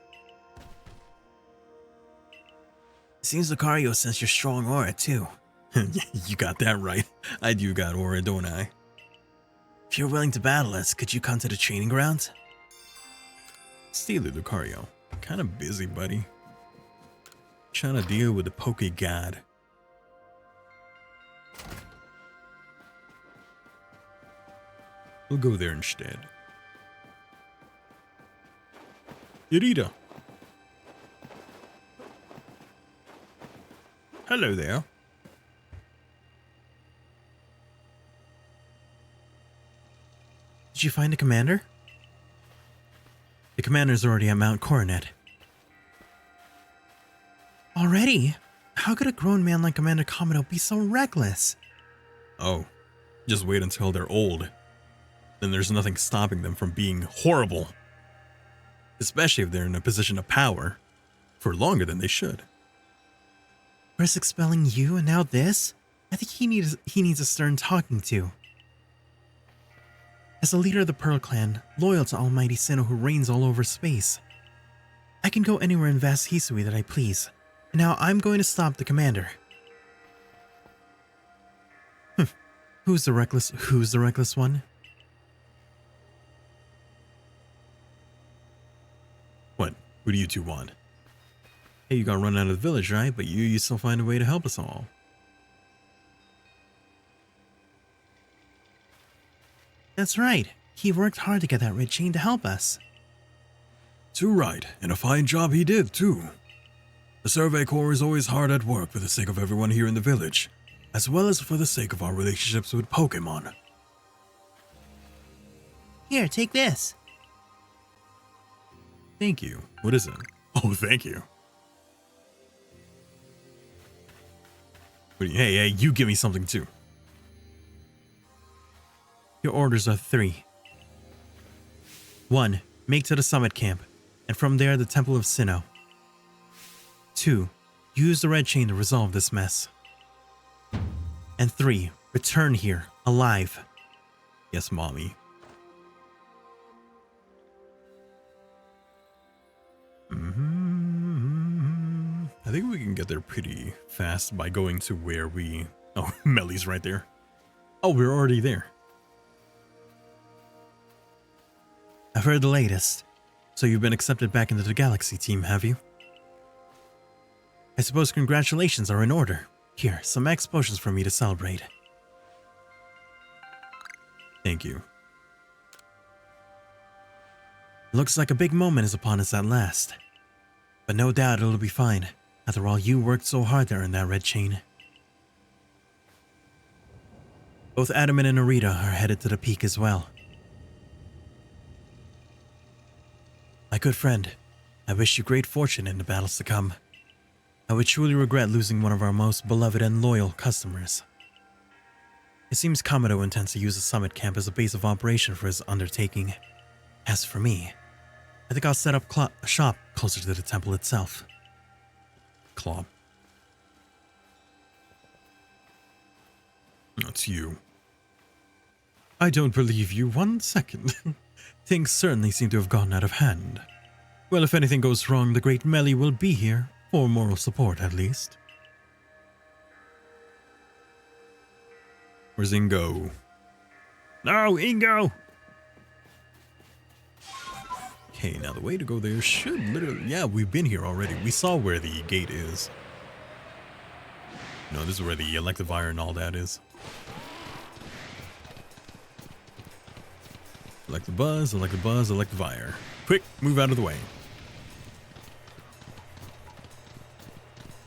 It seems Lucario sensed your strong aura, too. You got that right. I do got aura, don't I? If you're willing to battle us, could you come to the training grounds? Steely Lucario. Kind of busy, buddy. Trying to deal with the Poke God. We'll go there instead. Irida. Hello there. Did you find a commander? The commander's already at Mount Coronet. Already? How could a grown man like Commander Komodo be so reckless? Oh, just wait until they're old. Then there's nothing stopping them from being horrible. Especially if they're in a position of power for longer than they should. First expelling you and now this? I think he needs a stern talking to. As a leader of the Pearl Clan, loyal to Almighty Sinnoh who reigns all over space, I can go anywhere in vast Hisui that I please. And now I'm going to stop the commander. Who's the reckless one? What? Who do you two want? Hey, you got run out of the village, right? But you still find a way to help us all. That's right. He worked hard to get that red chain to help us. Too right, and a fine job he did, too. The Survey Corps is always hard at work for the sake of everyone here in the village, as well as for the sake of our relationships with Pokemon. Here, take this. Thank you. What is it? Oh, thank you. Hey, you give me something too. Your orders are 3. 1. Make to the summit camp, and from there the Temple of Sinnoh. 2. Use the red chain to resolve this mess. And 3. Return here, alive. Yes, Mommy. I think we can get there pretty fast by going to where we... Oh, Melly's right there. Oh, we're already there. I've heard the latest. So you've been accepted back into the Galaxy team, have you? I suppose congratulations are in order. Here, some max potions for me to celebrate. Thank you. Looks like a big moment is upon us at last. But no doubt it'll be fine. After all, you worked so hard to earn that red chain. Both Adamant and Narita are headed to the peak as well. My good friend, I wish you great fortune in the battles to come. I would truly regret losing one of our most beloved and loyal customers. It seems Komodo intends to use the summit camp as a base of operation for his undertaking. As for me, I think I'll set up a shop closer to the temple itself. Clop. That's you. I don't believe you 1 second. Things certainly seem to have gone out of hand. Well, if anything goes wrong, the great Melly will be here, for moral support at least. Where's Ingo? No, Ingo! Okay, now the way to go there should literally... Yeah, we've been here already. We saw where the gate is. No, this is where the Electivire and all that is. Electabuzz, Electivire. Quick, move out of the way.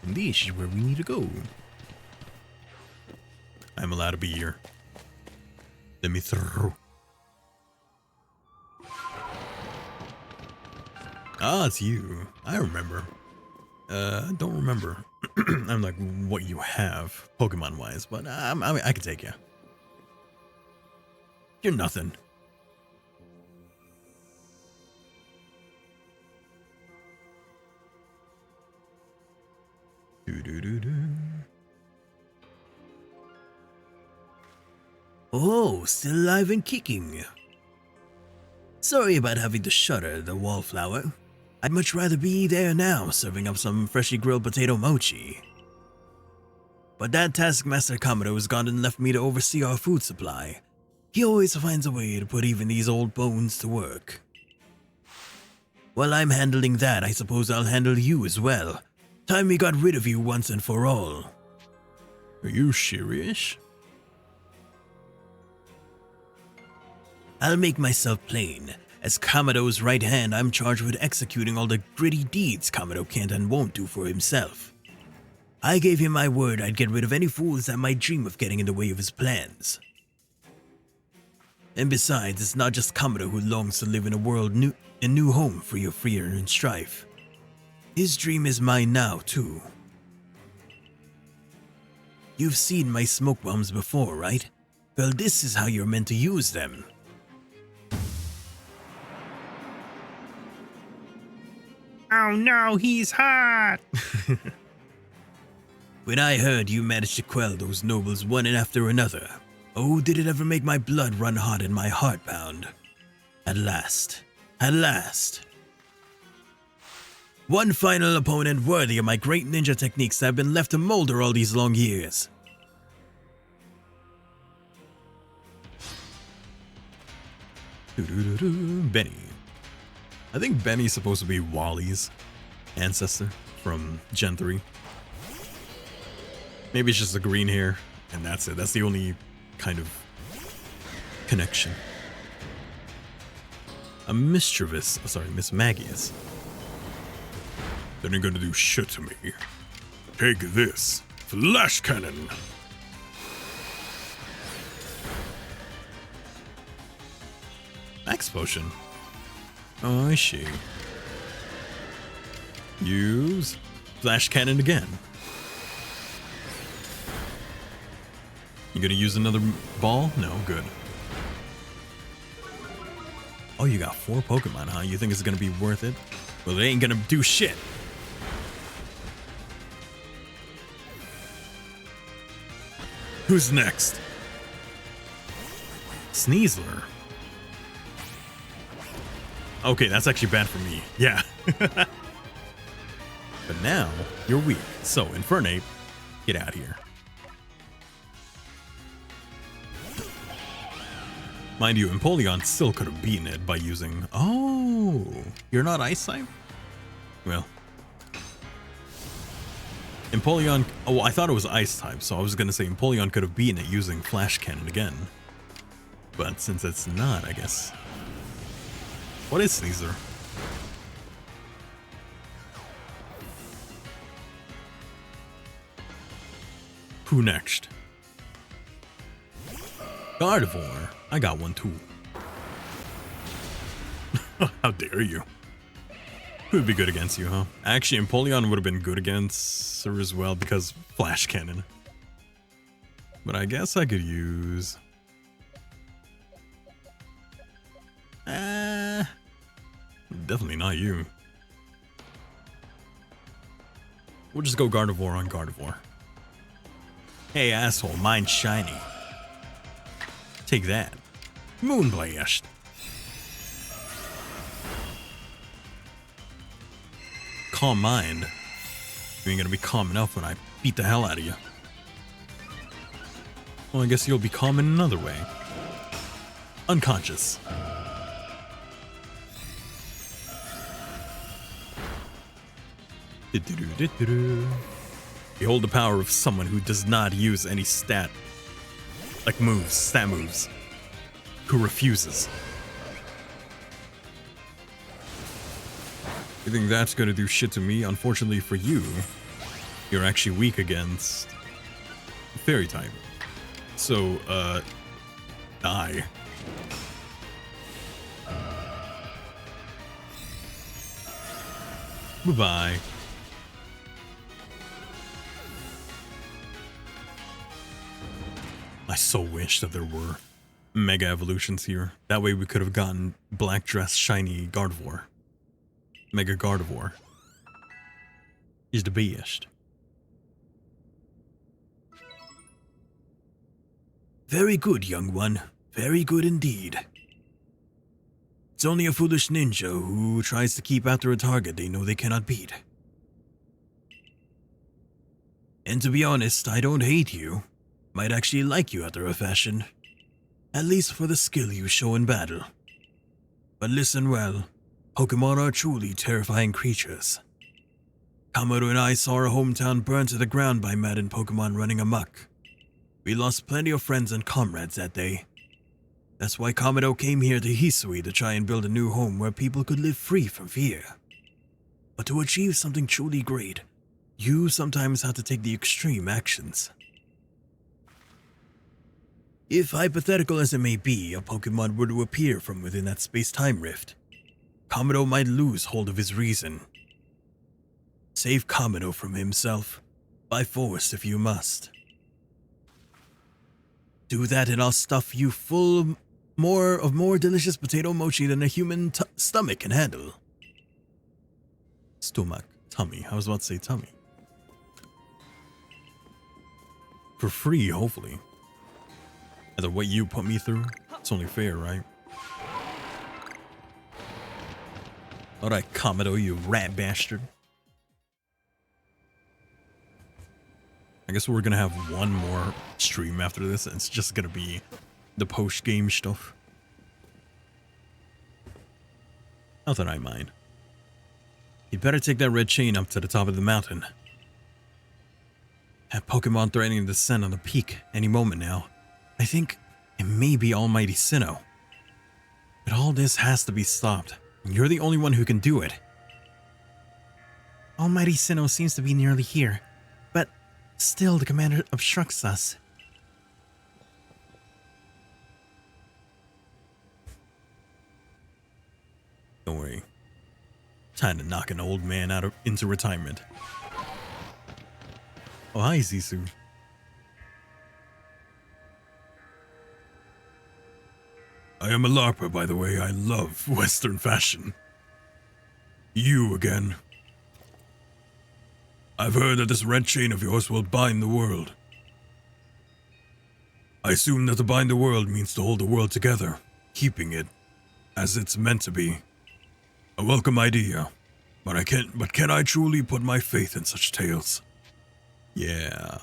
And this is where we need to go. I'm allowed to be here. Let me through. Ah, it's you. I remember. I don't remember. I'm like what you have, Pokemon-wise, but I can take you. You're nothing. Oh, still alive and kicking. Sorry about having to shutter the wallflower. I'd much rather be there now, serving up some freshly grilled potato mochi. But that Taskmaster Komodo has gone and left me to oversee our food supply. He always finds a way to put even these old bones to work. While I'm handling that, I suppose I'll handle you as well. Time we got rid of you once and for all. Are you serious? I'll make myself plain. As Komodo's right hand, I'm charged with executing all the gritty deeds Komodo can't and won't do for himself. I gave him my word I'd get rid of any fools that might dream of getting in the way of his plans. And besides, it's not just Kamado who longs to live in a new home free of fear and strife. His dream is mine now, too. You've seen my smoke bombs before, right? Well, this is how you're meant to use them. Oh no, he's hot! When I heard you managed to quell those nobles one after another, oh, did it ever make my blood run hot and my heart pound. At last. At last. One final opponent worthy of my great ninja techniques that have been left to molder all these long years. Benny. I think Benny's supposed to be Wally's ancestor from Gen 3. Maybe it's just the green hair, and that's it. That's the only kind of connection. A mischievous, Miss Maggie's. That ain't gonna do shit to me. Take this. Flash cannon. Max potion. Oh, I see. Use flash cannon again. You gonna use another ball? No, good. Oh, you got 4 Pokemon, huh? You think it's gonna be worth it? Well, it ain't gonna do shit. Who's next? Sneasler. Okay, that's actually bad for me. Yeah. But now, you're weak. So, Infernape, get out of here. Mind you, Empoleon still could have beaten it by using... Oh, you're not Ice type? Well. Empoleon... Oh, I thought it was Ice type, so I was going to say Empoleon could have beaten it using Flash Cannon again. But since it's not, I guess... What is Sneasler? Who next? Gardevoir. I got one too. How dare you? Who would be good against you, huh? Actually, Empoleon would have been good against her as well because Flash Cannon. But I guess I could use... Definitely not you. We'll just go Gardevoir on Gardevoir. Hey, asshole, mine's shiny. Take that. Moonblast. Calm mind. You ain't gonna be calm enough when I beat the hell out of you. Well, I guess you'll be calm in another way. Unconscious. Behold the power of someone who does not use any stat moves. Who refuses. You think that's gonna do shit to me? Unfortunately for you, you're actually weak against Fairy type. So, die. Bye-bye. I so wish that there were Mega Evolutions here. That way we could have gotten Black Dress Shiny Gardevoir. Mega Gardevoir. He's the best. Very good, young one. Very good indeed. It's only a foolish ninja who tries to keep after a target they know they cannot beat. And to be honest, I don't hate you. Might actually like you after a fashion. At least for the skill you show in battle. But listen well, Pokemon are truly terrifying creatures. Kamado and I saw our hometown burned to the ground by maddened Pokemon running amok. We lost plenty of friends and comrades that day. That's why Kamado came here to Hisui to try and build a new home where people could live free from fear. But to achieve something truly great, You sometimes have to take the extreme actions. If hypothetical as it may be, a Pokemon were to appear from within that space-time rift, Kamado might lose hold of his reason. Save Kamado from himself, by force if you must. Do that and I'll stuff you full of more delicious potato mochi than a human stomach can handle. Stomach. Tummy. I was about to say tummy. For free, hopefully. After what you put me through, it's only fair, right? Alright, Kamado, you rat bastard. I guess we're gonna have one more stream after this, and it's just gonna be the post-game stuff. Not that I mind. You'd better take that red chain up to the top of the mountain. That Pokemon threatening to descend on the peak any moment now. I think it may be Almighty Sinnoh. But all this has to be stopped, and you're the only one who can do it. Almighty Sinnoh seems to be nearly here, but still the commander obstructs us. Don't worry. Time to knock an old man into retirement. Oh, hi, Zissou. I am a LARPer, by the way. I love Western fashion. You again. I've heard that this red chain of yours will bind the world. I assume that to bind the world means to hold the world together, keeping it as it's meant to be. A welcome idea, but can I truly put my faith in such tales? Yeah,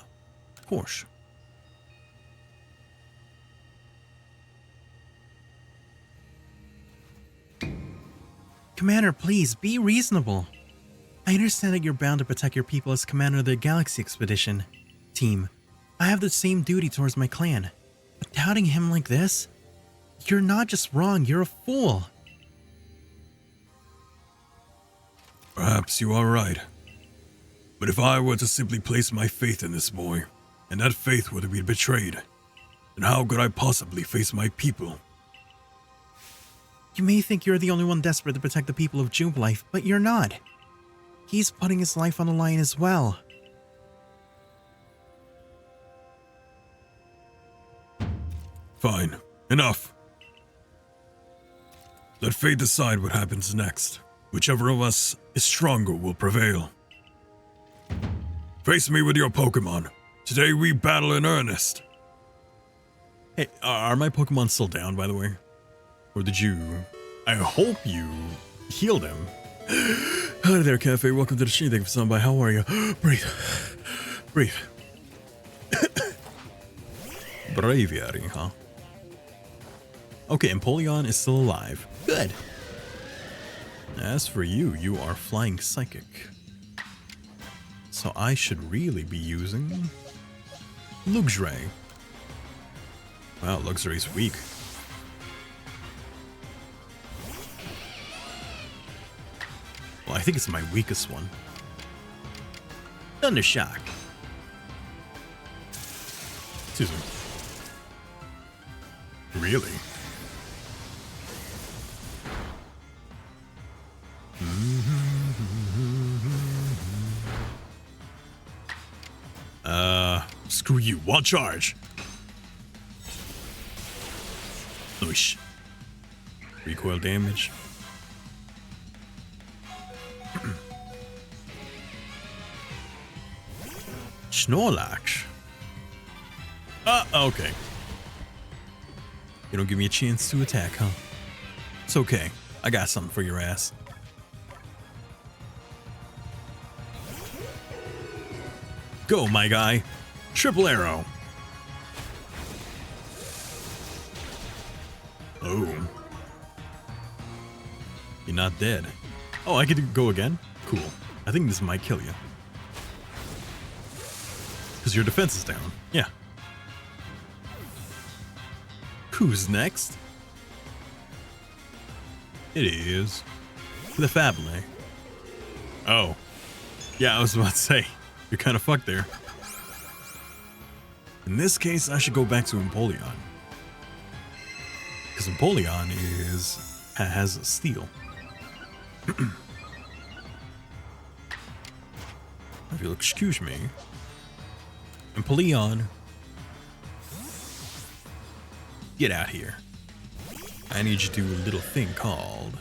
of course. Commander, please, be reasonable. I understand that you're bound to protect your people as commander of the Galaxy Expedition team. I have the same duty towards my clan. But doubting him like this? You're not just wrong, you're a fool. Perhaps you are right. But if I were to simply place my faith in this boy, and that faith were to be betrayed, then how could I possibly face my people? You may think you're the only one desperate to protect the people of Jubilife, but you're not. He's putting his life on the line as well. Fine. Enough. Let fate decide what happens next. Whichever of us is stronger will prevail. Face me with your Pokemon. Today we battle in earnest. Hey, are my Pokemon still down, by the way? Or did you... I hope you healed him. Hi there, Cafe. Welcome to the stream. Thank you for stopping by. How are you? Breathe. Breathe. Braviary, huh? Okay, Empoleon is still alive. Good. As for you, you are Flying Psychic. So I should really be using... Luxray. Wow, Luxray's weak. Well, I think it's my weakest one. Thundershock. Excuse me. Really? Screw you. Wall charge. Oosh. Recoil damage. Snorlax. Okay. You don't give me a chance to attack, huh? It's okay. I got something for your ass. Go, my guy. Triple arrow. Oh. You're not dead. Oh, I get to go again? Cool. I think this might kill you. Because your defense is down. Yeah. Who's next? It is the family. Oh. Yeah, I was about to say. You're kind of fucked there. In this case, I should go back to Empoleon. Because Empoleon has steel. If you'll excuse me. Empoleon. Get out here. I need you to do a little thing called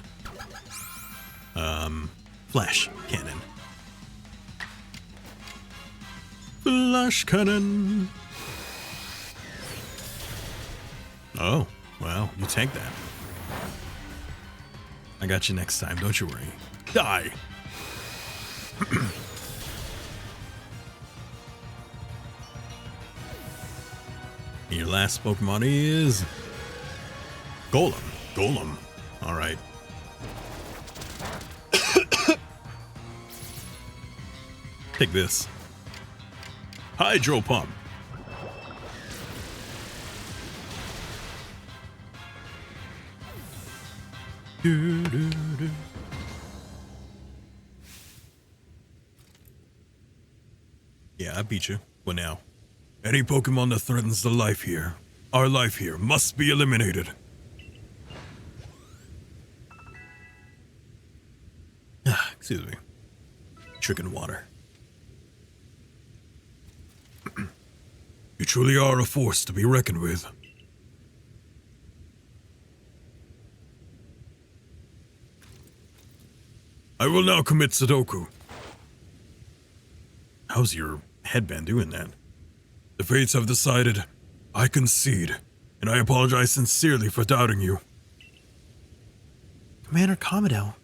Flash Cannon. Flash Cannon. Oh, wow, you tank that. I got you next time, don't you worry. Die! Your last Pokemon is Golem. Golem. All right. Take this. Hydro Pump. Yeah, I beat you. What now? Any Pokemon that threatens the life here, our life here, must be eliminated. Excuse me. Drinking water. You truly are a force to be reckoned with. I will now commit Sudoku. How's your headband doing that? The fates have decided. I concede, and I apologize sincerely for doubting you. Commander Commodore.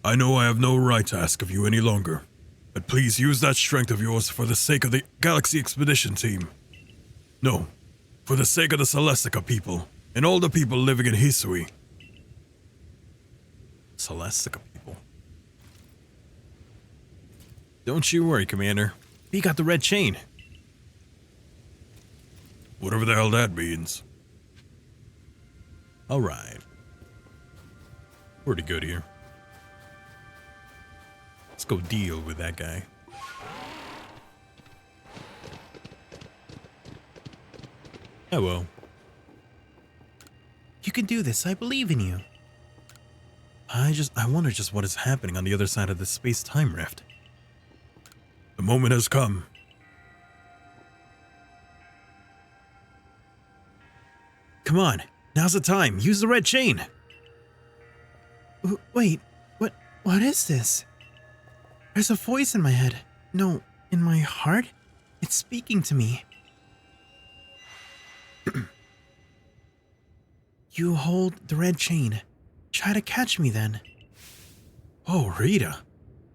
I know I have no right to ask of you any longer, but please use that strength of yours for the sake of the Galaxy Expedition Team. No, for the sake of the Celestica people, and all the people living in Hisui. Celestica people? Don't you worry, Commander. We got the red chain. Whatever the hell that means. Alright. Pretty good here. Let's go deal with that guy. Hello. You can do this. I believe in you. I wonder just what is happening on the other side of this space-time rift. The moment has come. Come on. Now's the time. Use the red chain. Wait. What is this? There's a voice in my head. No, in my heart? It's speaking to me. You hold the red chain. Try to catch me then. Oh, Rita.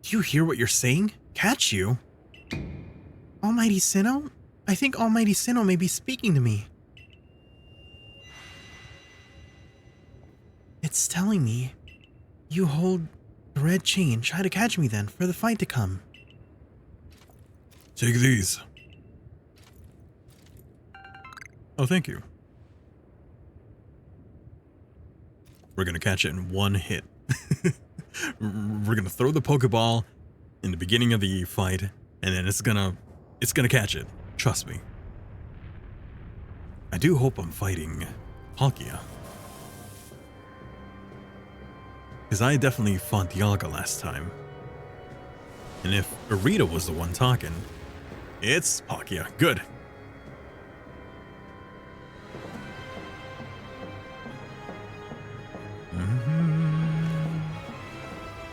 Do you hear what you're saying? Catch you? Almighty Sinnoh? I think Almighty Sinnoh may be speaking to me. It's telling me, you hold the red chain. Try to catch me then, for the fight to come. Take these. Oh, thank you. We're gonna catch it in one hit. We're gonna throw the Pokeball in the beginning of the fight, and then it's gonna catch it. Trust me. I do hope I'm fighting Palkia. Because I definitely fought Dialga last time. And if Arita was the one talking, it's Palkia. Good.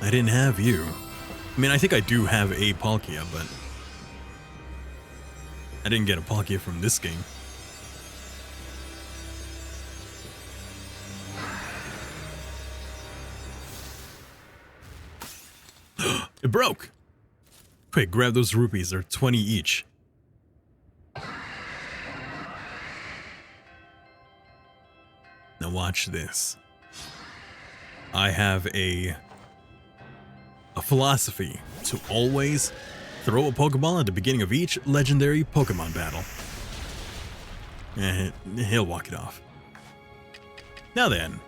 I didn't have you. I mean, I think I do have a Palkia, but I didn't get a Palkia from this game. It broke! Quick, grab those rupees. They're 20 each. Now watch this. I have a philosophy to always throw a Pokeball at the beginning of each legendary Pokemon battle. And he'll walk it off. Now then,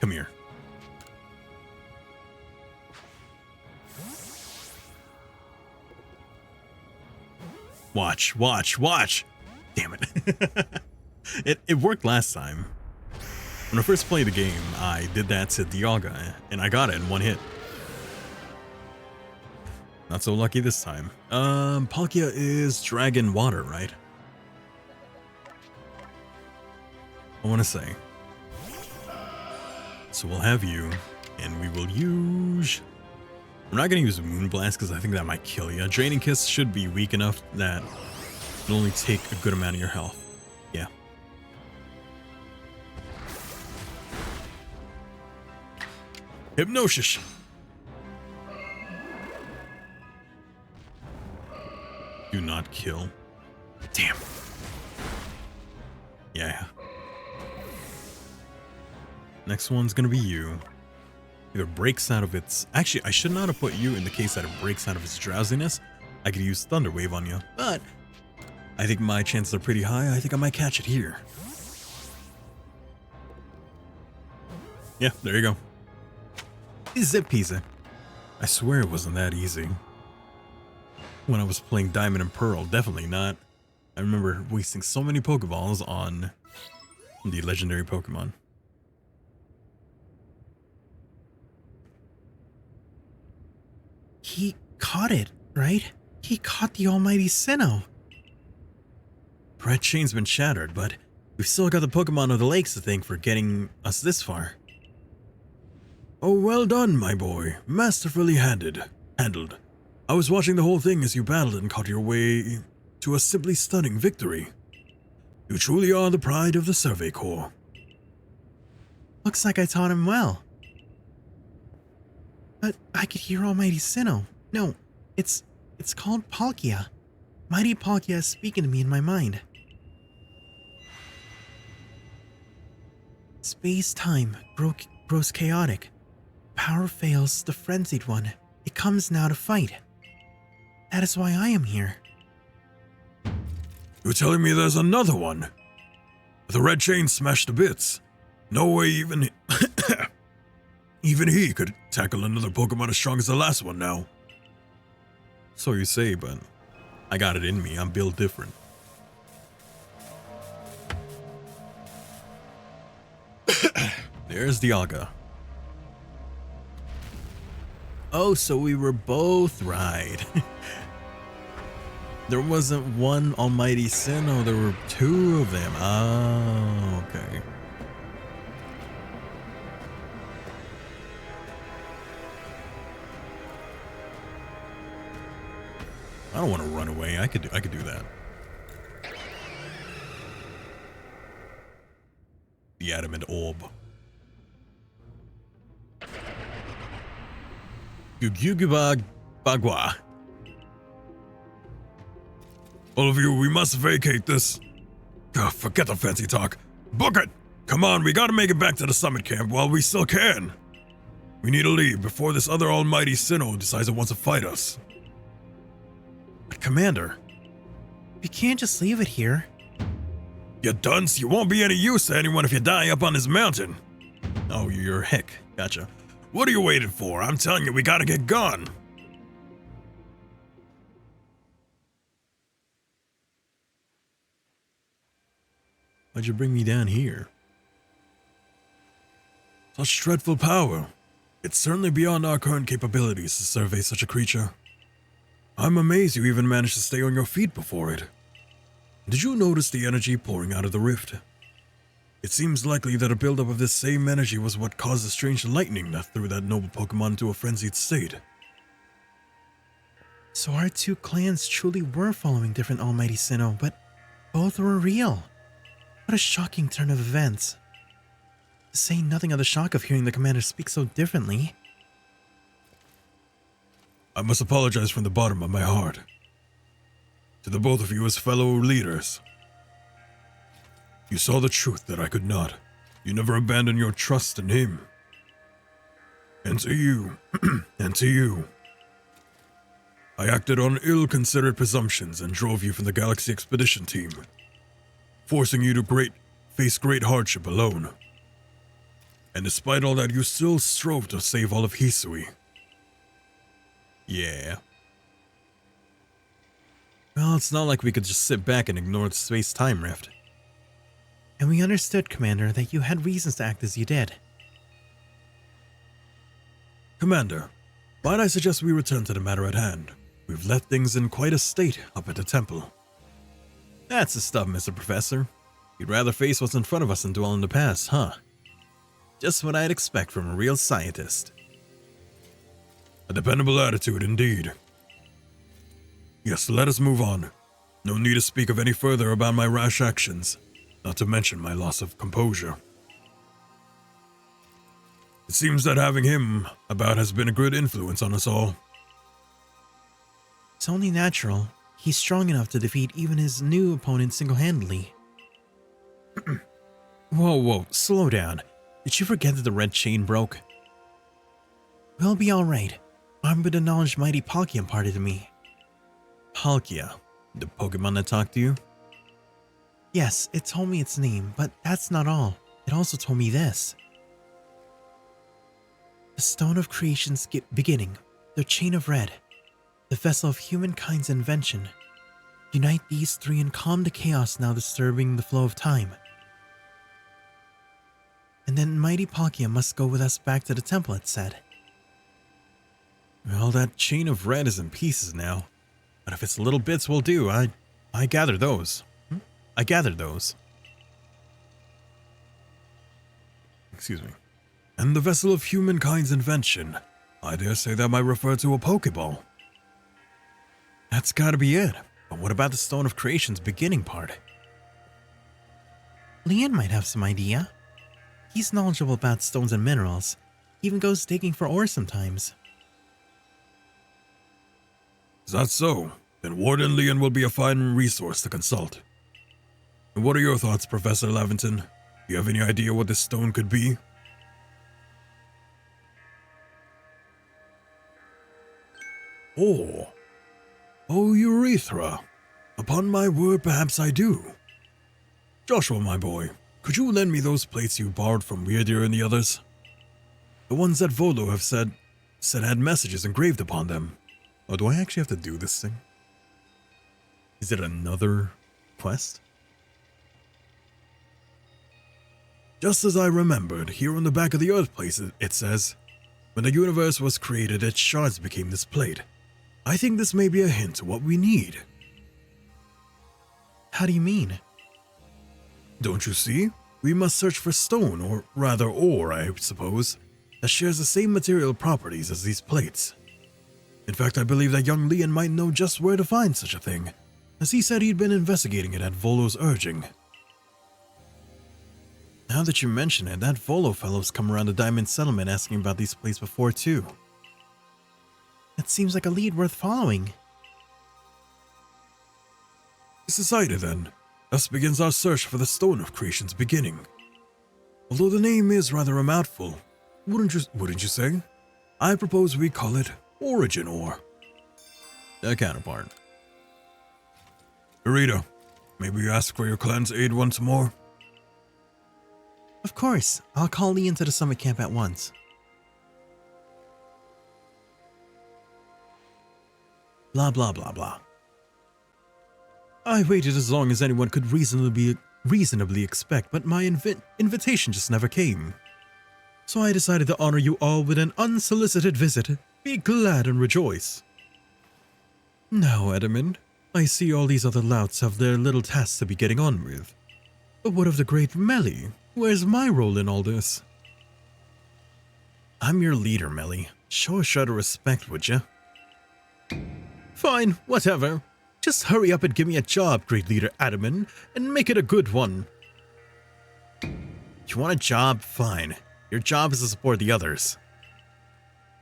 come here. Watch. Damn it. It worked last time. When I first played the game, I did that to Dialga, and I got it in one hit. Not so lucky this time. Palkia is Dragon Water, right? I want to say. So we'll have you, and we will use... We're not going to use Moonblast because I think that might kill you. Draining Kiss should be weak enough that it'll only take a good amount of your health. Yeah. Hypnosis. Do not kill. Damn. Yeah. Next one's gonna be you. Either breaks out of its... Actually, I should not have put you in the case that it breaks out of its drowsiness. I could use Thunder Wave on you, but I think my chances are pretty high. I think I might catch it here. Yeah, there you go. Easy peasy. I swear it wasn't that easy. When I was playing Diamond and Pearl, definitely not. I remember wasting so many Pokeballs on the legendary Pokemon. He caught it, right? He caught the almighty Sinnoh. Red Chain's been shattered, but we've still got the Pokemon of the Lakes to thank for getting us this far. Oh, well done, my boy. Masterfully handled. I was watching the whole thing as you battled and caught your way to a simply stunning victory. You truly are the pride of the Survey Corps. Looks like I taught him well. But I could hear almighty Sinnoh. No, it's called Palkia. Mighty Palkia is speaking to me in my mind. Space-time grows chaotic. Power fails the frenzied one. It comes now to fight. That is why I am here. You're telling me there's another one? The Red Chain smashed to bits. No way even... even he could tackle another Pokemon as strong as the last one now. So you say, but I got it in me. I'm built different. There's Dialga. Oh, so we were both right. There wasn't one almighty Sinnoh, there were two of them. Oh, okay. I don't want to run away. I could do that. The Adamant Orb. Gyugybag Bagua. All of you, we must vacate this. Forget the fancy talk. Book it! Come on, we gotta make it back to the summit camp while we still can. We need to leave before this other almighty Sinnoh decides it wants to fight us. But Commander, We can't just leave it here. You dunce, you won't be any use to anyone if you die up on this mountain. Oh, you're hick. Gotcha. What are you waiting for? I'm telling you, we gotta get gone. Why'd you bring me down here? Such dreadful power. It's certainly beyond our current capabilities to survey such a creature. I'm amazed you even managed to stay on your feet before it. Did you notice the energy pouring out of the rift? It seems likely that a buildup of this same energy was what caused the strange lightning that threw that noble Pokemon into a frenzied state. So our two clans truly were following different Almighty Sinnoh, but both were real. What a shocking turn of events. To say nothing of the shock of hearing the commander speak so differently. I must apologize from the bottom of my heart. To the both of you as fellow leaders. You saw the truth that I could not. You never abandoned your trust in him. And to you, I acted on ill-considered presumptions and drove you from the Galaxy Expedition team, forcing you to face great hardship alone. And despite all that, you still strove to save all of Hisui. Yeah. Well, it's not like we could just sit back and ignore the space-time rift. And we understood, Commander, that you had reasons to act as you did. Commander, might I suggest we return to the matter at hand? We've left things in quite a state up at the temple. That's the stuff, Mr. Professor. You'd rather face what's in front of us than dwell in the past, huh? Just what I'd expect from a real scientist. A dependable attitude, indeed. Yes, let us move on. No need to speak of any further about my rash actions, not to mention my loss of composure. It seems that having him about has been a good influence on us all. It's only natural. He's strong enough to defeat even his new opponent single-handedly. Whoa, slow down. Did you forget that the red chain broke? We'll be alright. Armed with the knowledge mighty Palkia imparted to me. Palkia, the Pokemon that talked to you? Yes, it told me its name, but that's not all. It also told me this. The Stone of Creation's beginning, the Chain of Red, the vessel of humankind's invention. Unite these three and calm the chaos now disturbing the flow of time. And then mighty Palkia must go with us back to the temple, it said. Well, that Chain of Red is in pieces now. But if it's little bits will do, I gathered those. I gathered those. Excuse me. And the vessel of humankind's invention. I dare say that might refer to a Pokeball. That's gotta be it. But what about the Stone of Creation's beginning part? Leon might have some idea. He's knowledgeable about stones and minerals. He even goes digging for ore sometimes. Is that so? Then Warden Leon will be a fine resource to consult. And what are your thoughts, Professor Laventon? Do you have any idea what this stone could be? Oh, Urethra. Upon my word, perhaps I do. Joshua, my boy, could you lend me those plates you borrowed from Weirdeer and the others? The ones that Volo have said had messages engraved upon them. Oh, do I actually have to do this thing? Is it another quest? Just as I remembered, here on the back of the Earth place it says, when the universe was created, its shards became this plate. I think this may be a hint to what we need. How do you mean? Don't you see? We must search for stone, or rather ore, I suppose, that shares the same material properties as these plates. In fact, I believe that young Leon might know just where to find such a thing, as he said he'd been investigating it at Volo's urging. Now that you mention it, that Volo fellow's come around the Diamond Settlement asking about these plates before too. That seems like a lead worth following. Decided then. Thus begins our search for the Stone of Creation's beginning. Although the name is rather a mouthful, wouldn't you say? I propose we call it Origin Ore. Their counterpart. Rita, may we ask for your clan's aid once more? Of course, I'll call Leon to the summit camp at once. Blah blah blah blah. I waited as long as anyone could reasonably expect, but my invitation just never came. So I decided to honor you all with an unsolicited visit. Be glad and rejoice. Now, Edmund, I see all these other louts have their little tasks to be getting on with. But what of the great Melly? Where's my role in all this? I'm your leader, Melly. Show a shred of respect, would ya? Fine, whatever. Just hurry up and give me a job, great leader Adaman, and make it a good one. You want a job? Fine. Your job is to support the others.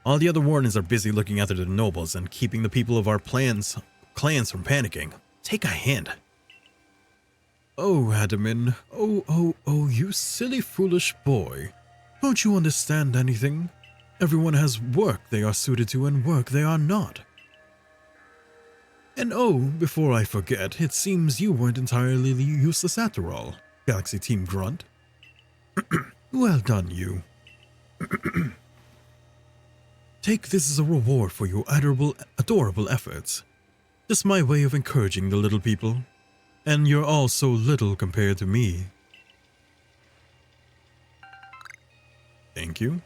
All the other wardens are busy looking after the nobles and keeping the people of our clans from panicking. Take a hint. Oh, Adaman. Oh, you silly, foolish boy. Don't you understand anything? Everyone has work they are suited to and work they are not. And oh, before I forget, it seems you weren't entirely useless after all, Galaxy Team Grunt. Well done, you. Take this as a reward for your adorable efforts. Just my way of encouraging the little people. And you're all so little compared to me. Thank you.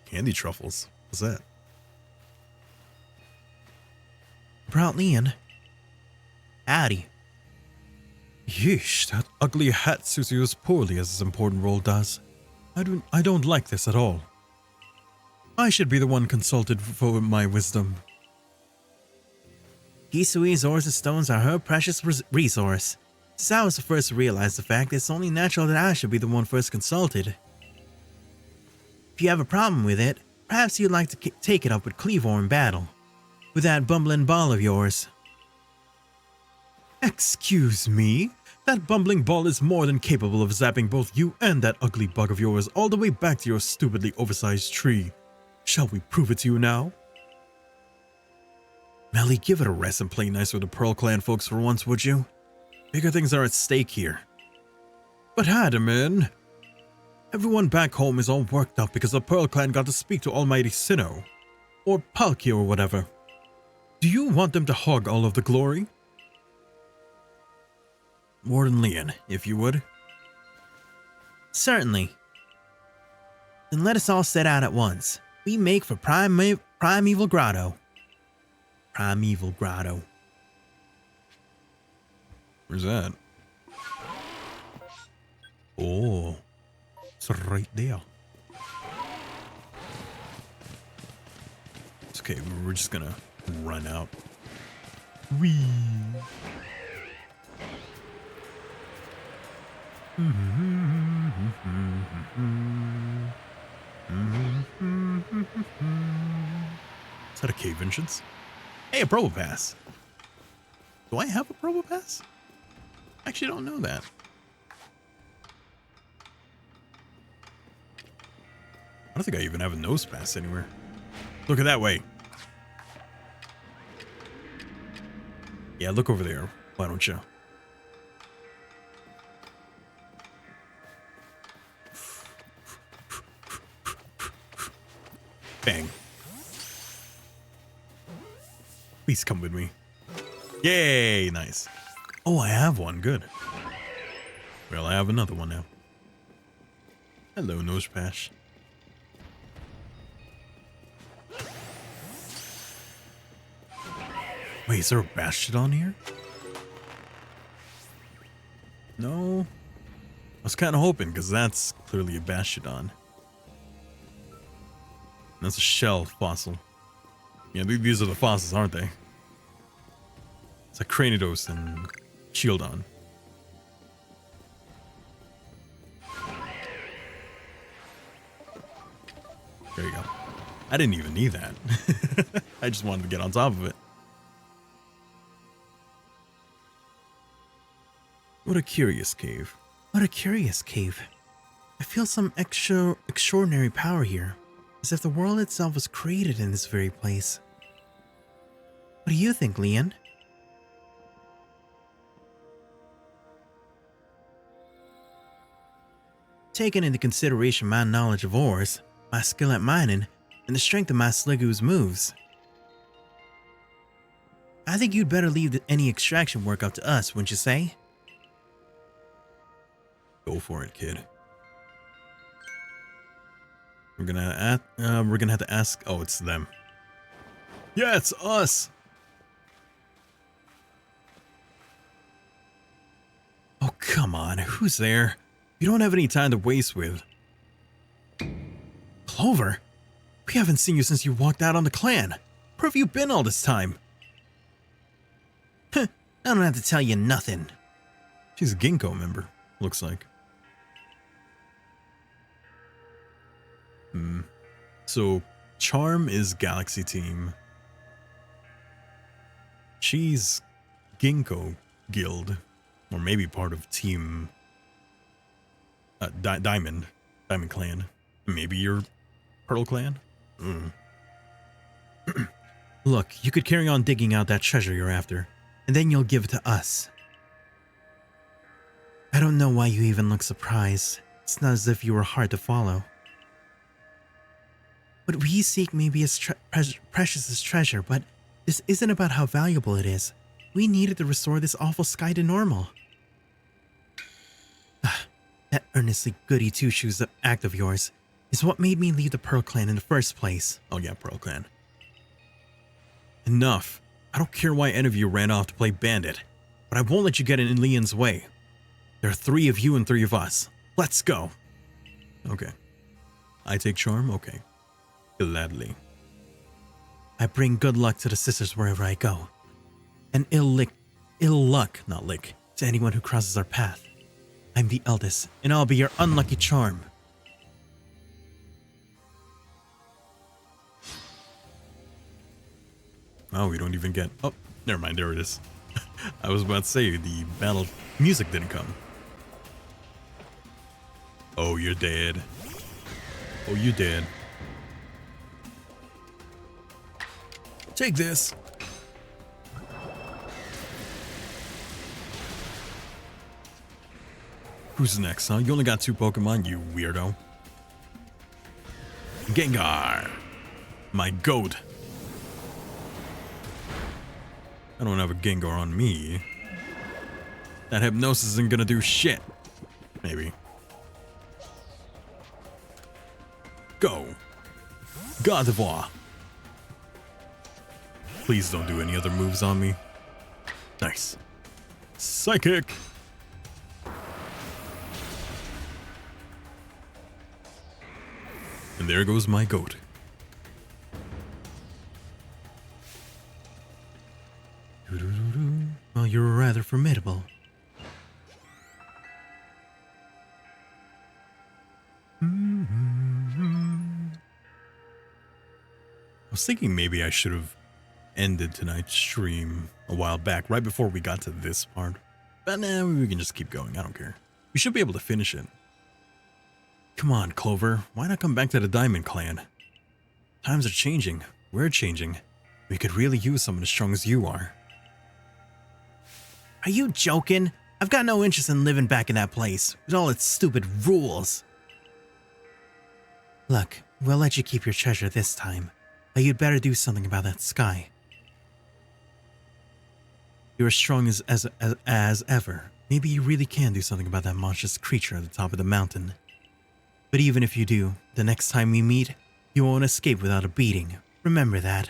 Candy truffles. What's that? Proud Leon. Howdy. Yeesh, that ugly hat suits you as poorly as this important role does. I don't like this at all. I should be the one consulted for my wisdom. Hisui's ores and stones are her precious resource. Since I was the first to realize the fact, it's only natural that I should be the one first consulted. If you have a problem with it, perhaps you'd like to take it up with Cleavor in battle. With that bumbling ball of yours. Excuse me? That bumbling ball is more than capable of zapping both you and that ugly bug of yours all the way back to your stupidly oversized tree. Shall we prove it to you now? Melly, give it a rest and play nice with the Pearl Clan folks for once, would you? Bigger things are at stake here. But Hadaman, everyone back home is all worked up because the Pearl Clan got to speak to Almighty Sinnoh. Or Palkia or whatever. Do you want them to hog all of the glory? Warden Leon, if you would. Certainly. Then let us all set out at once. We make for Primeval Grotto. Primeval Grotto. Where's that? Oh, it's right there. It's okay, we're just gonna run out. Whee! Is that a cave entrance? Hey, a Probo Pass. Do I have a Probo Pass? I actually don't know that. I don't think I even have a Nose Pass anywhere. Look at that way. Yeah, look over there. Why don't you? Bang. Please come with me. Yay, nice. Oh, I have one. Good. Well, I have another one now. Hello, Nosepash. Wait, is there a Bastiodon here? No. I was kind of hoping, because that's clearly a Bastiodon. That's a shell fossil. Yeah, these are the fossils, aren't they? It's like Cranidos and Shieldon. There you go. I didn't even need that. I just wanted to get on top of it. What a curious cave. What a curious cave. I feel some extraordinary power here, as if the world itself was created in this very place. What do you think, Leon? Taking into consideration my knowledge of ores, my skill at mining, and the strength of my Sliggoo's moves, I think you'd better leave any extraction work up to us, wouldn't you say? Go for it, kid. We're gonna have to ask. Oh, it's them. Yeah, it's us. Oh, come on. Who's there? You don't have any time to waste with. Clover? We haven't seen you since you walked out on the clan. Where have you been all this time? I don't have to tell you nothing. She's a Ginkgo member, looks like. So, Charm is Galaxy Team. She's Ginkgo Guild. Or maybe part of Team Diamond Clan. Maybe you're Pearl Clan? Look, you could carry on digging out that treasure you're after, and then you'll give it to us. I don't know why you even look surprised. It's not as if you were hard to follow. What we seek may be as precious as treasure, but this isn't about how valuable it is. We needed to restore this awful sky to normal. That earnestly goody two-shoes act of yours is what made me leave the Pearl Clan in the first place. Oh yeah, Pearl Clan. Enough. I don't care why any of you ran off to play bandit, but I won't let you get in Leon's way. There are 3 of you and 3 of us. Let's go. Okay. I take charm? Okay. Gladly. I bring good luck to the sisters wherever I go. And ill luck, not lick, to anyone who crosses our path. I'm the eldest, and I'll be your unlucky charm. Oh, we don't even get... Oh, never mind, there it is. I was about to say, the battle music didn't come. Oh, you're dead. Oh, you're dead. Take this. Who's next, huh? You only got 2 Pokemon, you weirdo. Gengar. My goat. I don't have a Gengar on me. That hypnosis isn't gonna do shit. Maybe. Go. Gardevoir. Please don't do any other moves on me. Nice. Psychic. And there goes my goat. Well, you're rather formidable. I was thinking maybe I should have ended tonight's stream a while back, right before we got to this part. But nah, we can just keep going. I don't care. We should be able to finish it. Come on, Clover. Why not come back to the Diamond Clan? Times are changing. We're changing. We could really use someone as strong as you are. Are you joking? I've got no interest in living back in that place with all its stupid rules. Look, we'll let you keep your treasure this time, but you'd better do something about that sky. You're as strong as ever. Maybe you really can do something about that monstrous creature at the top of the mountain. But even if you do, the next time we meet, you won't escape without a beating. Remember that.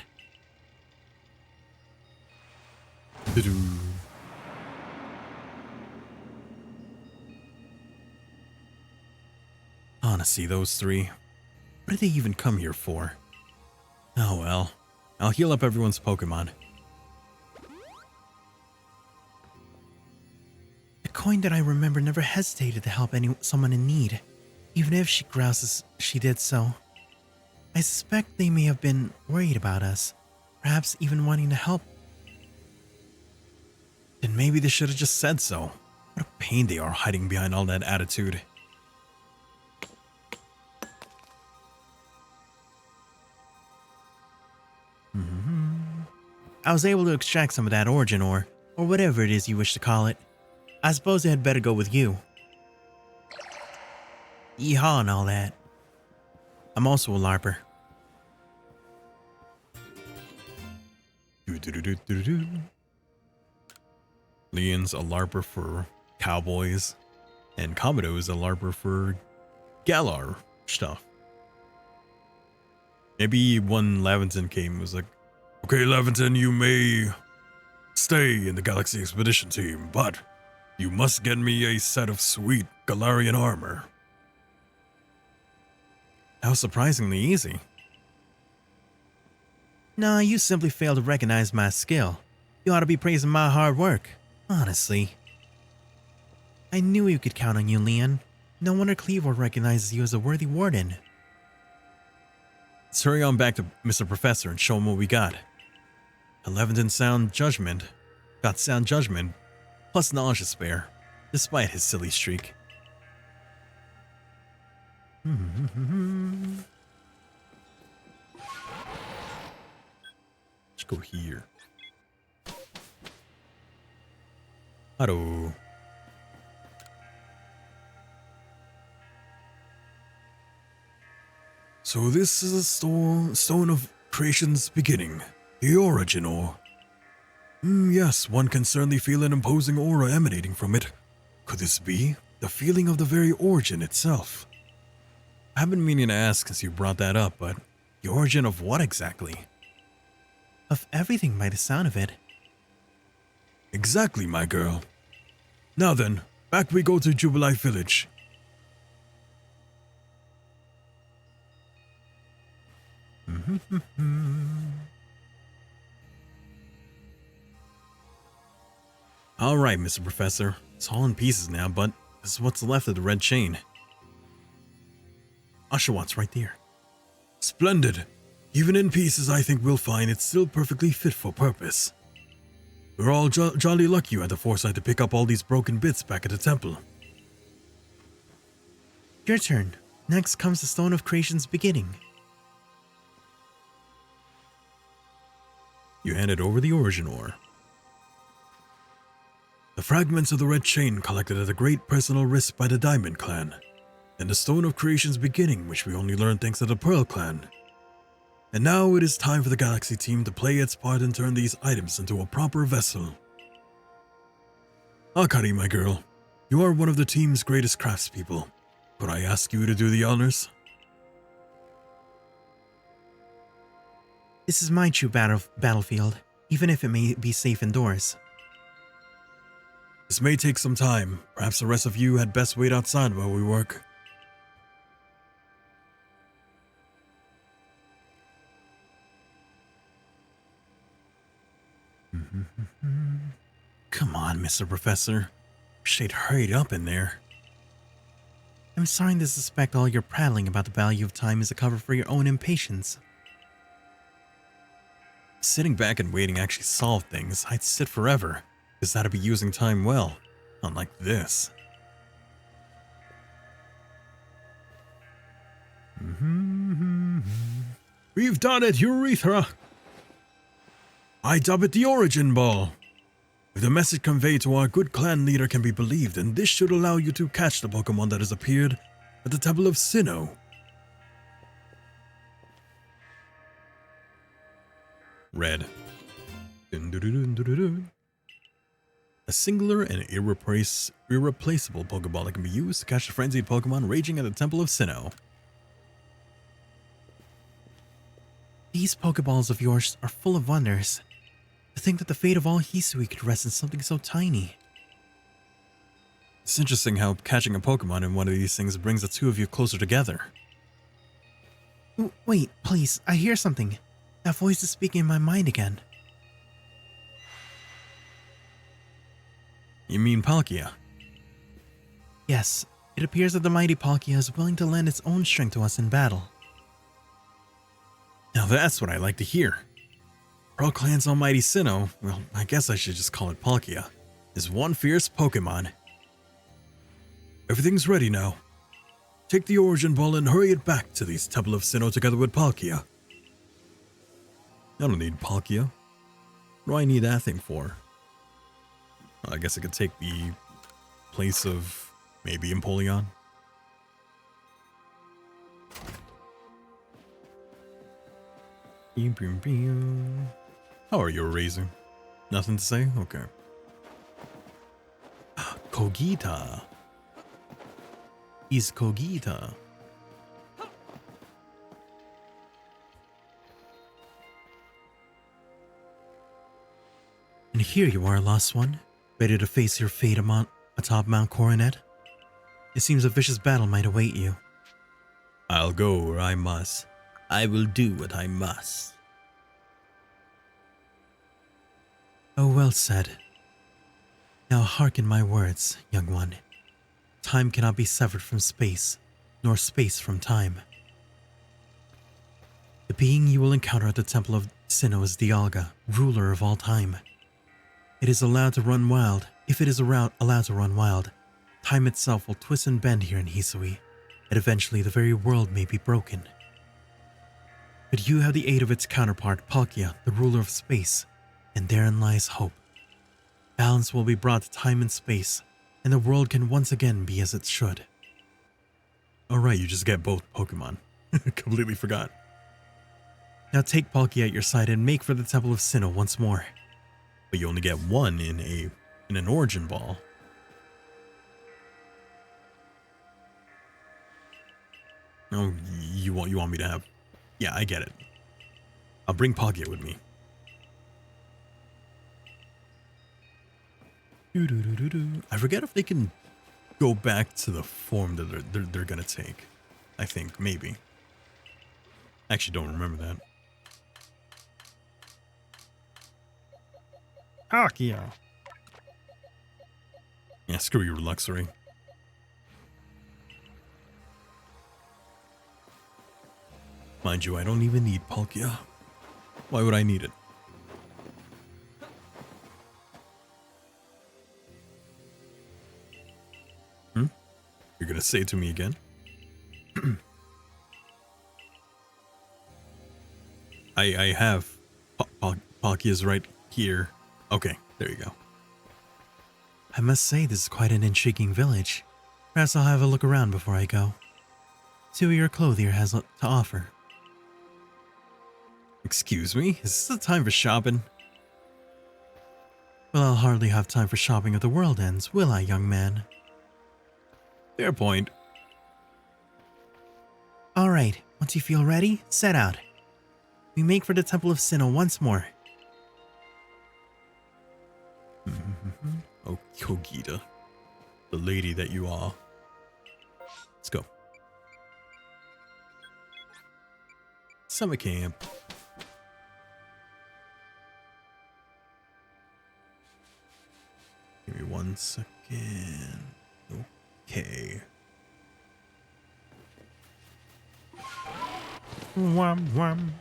Honestly, those 3. What did they even come here for? Oh well. I'll heal up everyone's Pokemon. The coin that I remember never hesitated to help someone in need, even if she grouses she did so. I suspect they may have been worried about us, perhaps even wanting to help. Then maybe they should have just said so. What a pain they are hiding behind all that attitude. I was able to extract some of that origin ore, or whatever it is you wish to call it. I suppose it had better go with you. Yeehaw and all that. I'm also a LARPer. Leon's a LARPer for cowboys, and Komodo is a LARPer for Galar stuff. Maybe when Laventon came, it was like, okay, Laventon, you may stay in the Galaxy Expedition team, but you must get me a set of sweet Galarian armor. That was surprisingly easy. Nah, you simply failed to recognize my skill. You ought to be praising my hard work, honestly. I knew you could count on you, Leon. No wonder Cleavor recognizes you as a worthy warden. Let's hurry on back to Mr. Professor and show him what we got. Leventon got sound judgment, plus knowledge to spare, despite his silly streak. Let's go here. Hello. So this is a stone of creation's beginning, the original. Yes, one can certainly feel an imposing aura emanating from it. Could this be the feeling of the very origin itself? I've been meaning to ask since you brought that up, but the origin of what exactly? Of everything by the sound of it. Exactly, my girl. Now then, back we go to Jubilee Village. All right, Mr. Professor. It's all in pieces now, but this is what's left of the red chain. Oshawott right there. Splendid. Even in pieces, I think we'll find it's still perfectly fit for purpose. We're all jolly lucky you had the foresight to pick up all these broken bits back at the temple. Your turn. Next comes the Stone of Creation's beginning. You handed over the origin ore. The fragments of the red chain collected at a great personal risk by the Diamond Clan, and the Stone of Creation's beginning, which we only learned thanks to the Pearl Clan. And now it is time for the Galaxy team to play its part and turn these items into a proper vessel. Akari, my girl, you are one of the team's greatest craftspeople. Could I ask you to do the honors? This is my true battlefield, even if it may be safe indoors. This may take some time. Perhaps the rest of you had best wait outside while we work. Come on, Mr. Professor. Wish they'd hurried up in there. I'm starting to suspect all your prattling about the value of time is a cover for your own impatience. Sitting back and waiting actually solved things. I'd sit forever, because that'd be using time well, unlike this. We've done it, Urethra! I dub it the Origin Ball. If the message conveyed to our good clan leader can be believed, then this should allow you to catch the Pokemon that has appeared at the Temple of Sinnoh. Red. A singular and irreplaceable Pokeball that can be used to catch the frenzied Pokemon raging at the Temple of Sinnoh. These Pokeballs of yours are full of wonders. To think that the fate of all Hisui could rest in something so tiny. It's interesting how catching a Pokemon in one of these things brings the two of you closer together. Wait, please, I hear something. That voice is speaking in my mind again. You mean Palkia? Yes, it appears that the mighty Palkia is willing to lend its own strength to us in battle. Now that's what I like to hear. Pearl Clan's almighty Sinnoh, well, I guess I should just call it Palkia, is one fierce Pokemon. Everything's ready now. Take the Origin Ball and hurry it back to the Temple of Sinnoh together with Palkia. I don't need Palkia. What do I need that thing for? I guess it could take the place of maybe Empoleon. How are you, Razor? Nothing to say? Okay. Kogita. Is Kogita. And here you are, lost one, ready to face your fate atop Mount Coronet. It seems a vicious battle might await you. I'll go where I must. I will do what I must. Oh, well said. Now hearken my words, young one. Time cannot be severed from space, nor space from time. The being you will encounter at the Temple of Sinnoh is Dialga, ruler of all time. It is allowed to run wild. If it is allowed to run wild, time itself will twist and bend here in Hisui, and eventually the very world may be broken. But you have the aid of its counterpart, Palkia, the ruler of space, and therein lies hope. Balance will be brought to time and space, and the world can once again be as it should. Alright, you just get both Pokemon. Completely forgot. Now take Palkia at your side and make for the Temple of Sinnoh once more. but you only get one in an origin ball. Oh, you want me to have? Yeah, I get it. I'll bring Palkia with me. I forget if they can go back to the form that they're gonna take. I think maybe. I actually don't remember that. Palkia. Yeah, screw you, Luxury. Mind you, I don't even need Palkia. Why would I need it? You're gonna say it to me again? I have Palkia's right here. Okay, there you go. I must say this is quite an intriguing village. Perhaps I'll have a look around before I go. See what your clothier has to offer. Excuse me? Is this the time for shopping? Well, I'll hardly have time for shopping if the world ends, will I, young man? Fair point. Alright, once you feel ready, set out. We make for the Temple of Sinnoh once more. Oh, Kogita. The lady that you are. Let's go. Summer camp. Give me 1 second. Okay. Wham wham.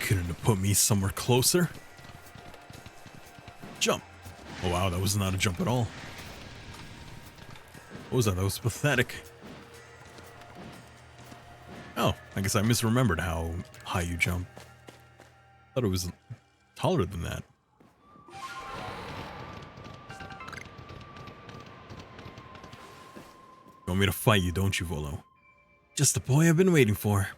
Couldn't have put me somewhere closer. Jump. Oh wow, that was not a jump at all. What was that? That was pathetic. Oh, I guess I misremembered how high you jump. Thought it was taller than that. You want me to fight you, don't you, Volo? Just the boy I've been waiting for.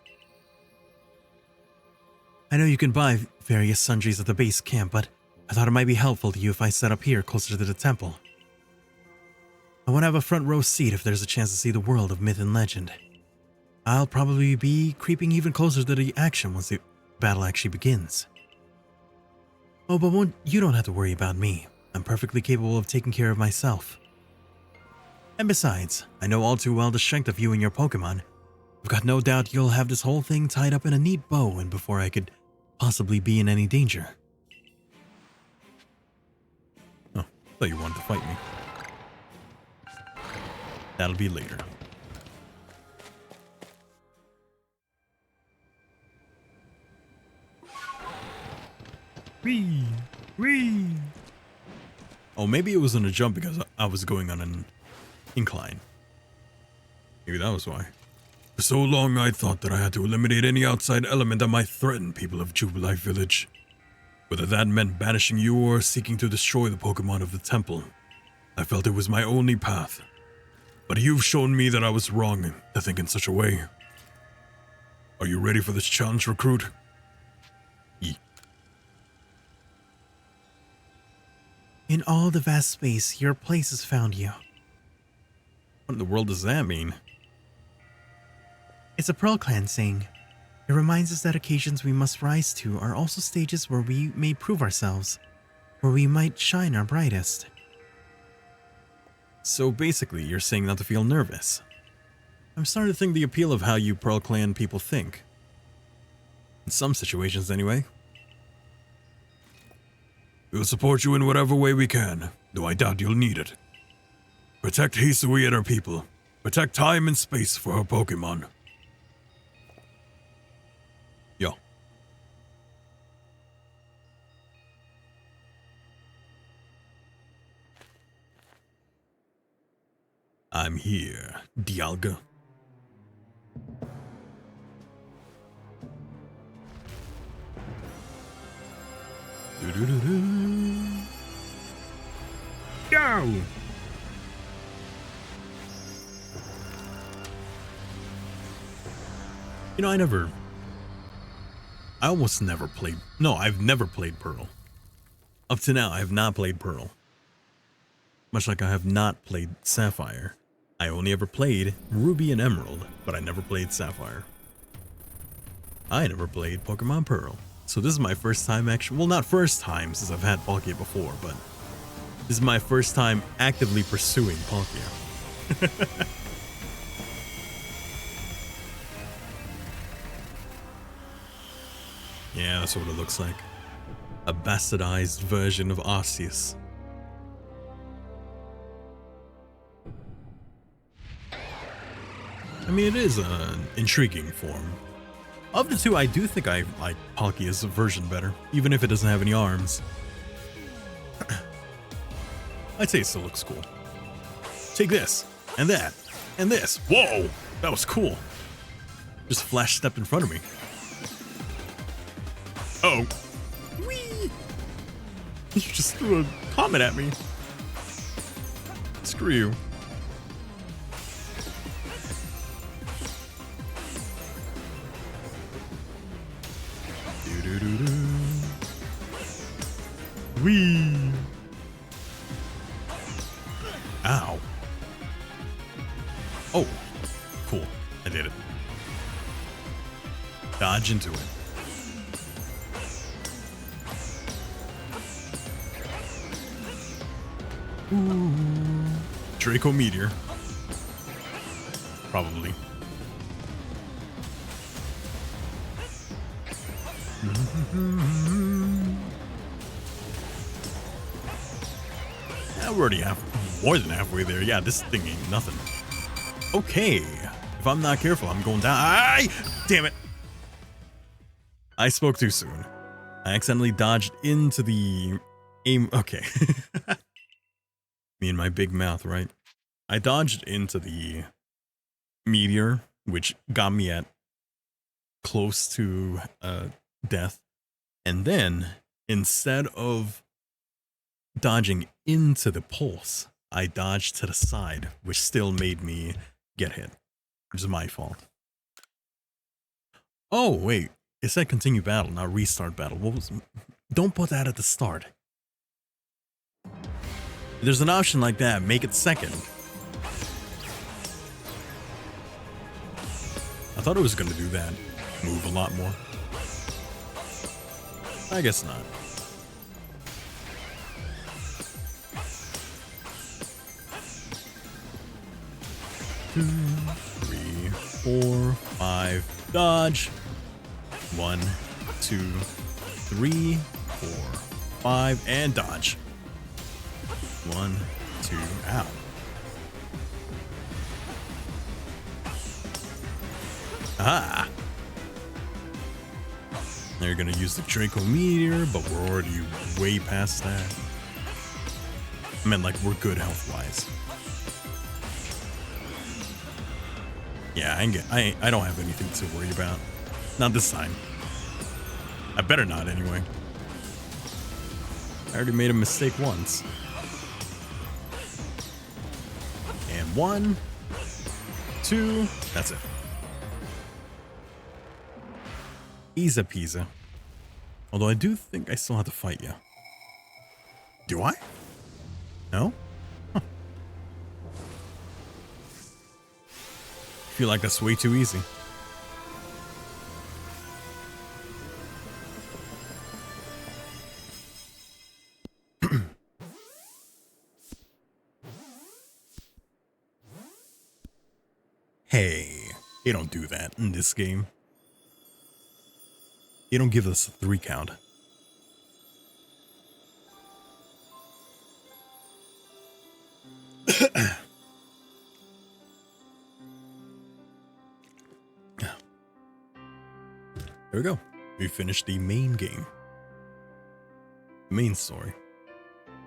I know you can buy various sundries at the base camp, but I thought it might be helpful to you if I set up here closer to the temple. I want to have a front row seat if there's a chance to see the world of myth and legend. I'll probably be creeping even closer to the action once the battle actually begins. Oh, but you don't have to worry about me. I'm perfectly capable of taking care of myself. And besides, I know all too well the strength of you and your Pokemon. I've got no doubt you'll have this whole thing tied up in a neat bow and before I could possibly be in any danger. Oh, thought you wanted to fight me. That'll be later. Wee. Wee. Oh, maybe it wasn't a jump because I was going on an incline. Maybe that was why. For so long I thought that I had to eliminate any outside element that might threaten people of Jubilife Village. Whether that meant banishing you or seeking to destroy the Pokemon of the temple. I felt it was my only path. But you've shown me that I was wrong to think in such a way. Are you ready for this challenge, recruit? In all the vast space, your place has found you. What in the world does that mean? It's a Pearl Clan saying. It reminds us that occasions we must rise to are also stages where we may prove ourselves, where we might shine our brightest. So basically, you're saying not to feel nervous. I'm starting to think the appeal of how you Pearl Clan people think. In some situations, anyway. We'll support you in whatever way we can, though I doubt you'll need it. Protect Hisui and her people. Protect time and space for her Pokemon. Yo. I'm here, Dialga. Go. You know, I never I almost never played. No, I've never played Pearl. Up to now, I have not played Pearl. Much like I have not played Sapphire. I only ever played Ruby and Emerald, but I never played Sapphire. I never played Pokemon Pearl. So this is my first time actually, well, not first time since I've had Palkia before, but this is my first time actively pursuing Palkia. Yeah, that's what it looks like. A bastardized version of Arceus. I mean, it is an intriguing form. Of the two, I do think I like Palkia's version better, even if it doesn't have any arms. I'd say it still looks cool. Take this, and that, and this. Whoa, that was cool. Just flash stepped in front of me. Oh. Whee! You just threw a comment at me. Screw you. Do-do-do-do. Whee! Ow. Oh. Cool. I did it. Dodge into it. Ooh. Draco Meteor. Probably. Yeah, we're already more than halfway there. Yeah, this thing ain't nothing. Okay. If I'm not careful, I'm going down. Ay! Damn it. I spoke too soon. I accidentally dodged into the aim. Okay. Me and my big mouth, right? I dodged into the meteor, which got me at close to death. And then, instead of dodging into the pulse, I dodged to the side, which still made me get hit, which is my fault. Oh, wait. It said continue battle, not restart battle. What was? Don't put that at the start. There's an option like that, make it second. I thought it was gonna do that. Move a lot more. I guess not. Two, 3, 4, 5, dodge. 1, 2, 3, 4, 5, and dodge. 1, 2, ow. Ah! They're gonna use the Draco Meteor, but we're already way past that. I mean, like, we're good health-wise. Yeah, I don't have anything to worry about. Not this time. I better not, anyway. I already made a mistake once. And 1, 2, that's it. Easy peasy. Although I do think I still have to fight you. Do I? No? Huh. Feel like that's way too easy. Hey, they don't do that in this game. They don't give us a 3 count. There we go. We finished the main game. The main story.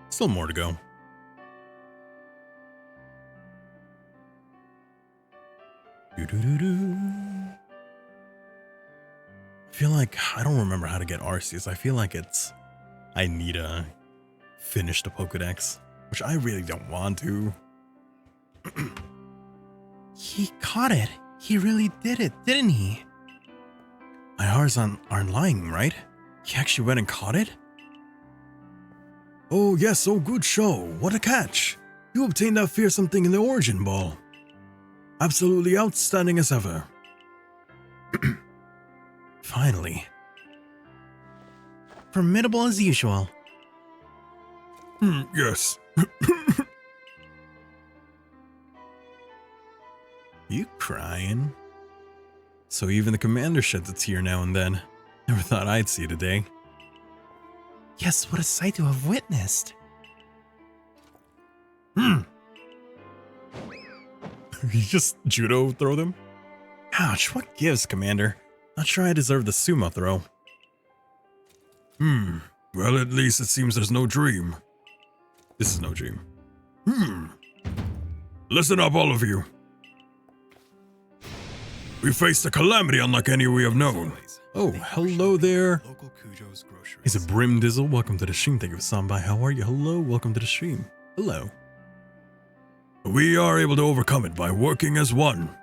Still more to go. Doo-doo-doo-doo. I feel like I don't remember how to get Arceus. I feel like I need to finish the Pokédex, which I really don't want to. He caught it. He really did it, didn't he? My hearts aren't lying, right? He actually went and caught it? Oh yes, oh good show. What a catch. You obtained that fearsome thing in the Origin Ball. Absolutely outstanding as ever. Finally. Formidable as usual. Yes. You crying? So even the commander sheds a tear now and then. Never thought I'd see today. Yes, what a sight to have witnessed. You just judo throw them? Ouch, what gives, Commander? Not sure I deserve the sumo throw. Well, at least it seems there's no dream. This is no dream. Listen up, all of you. We faced a calamity unlike any we have known. Oh, hello there. Is it Brim Dizzle? Welcome to the stream. Thank you for stopping by. How are you? Hello, welcome to the stream. Hello. We are able to overcome it by working as one.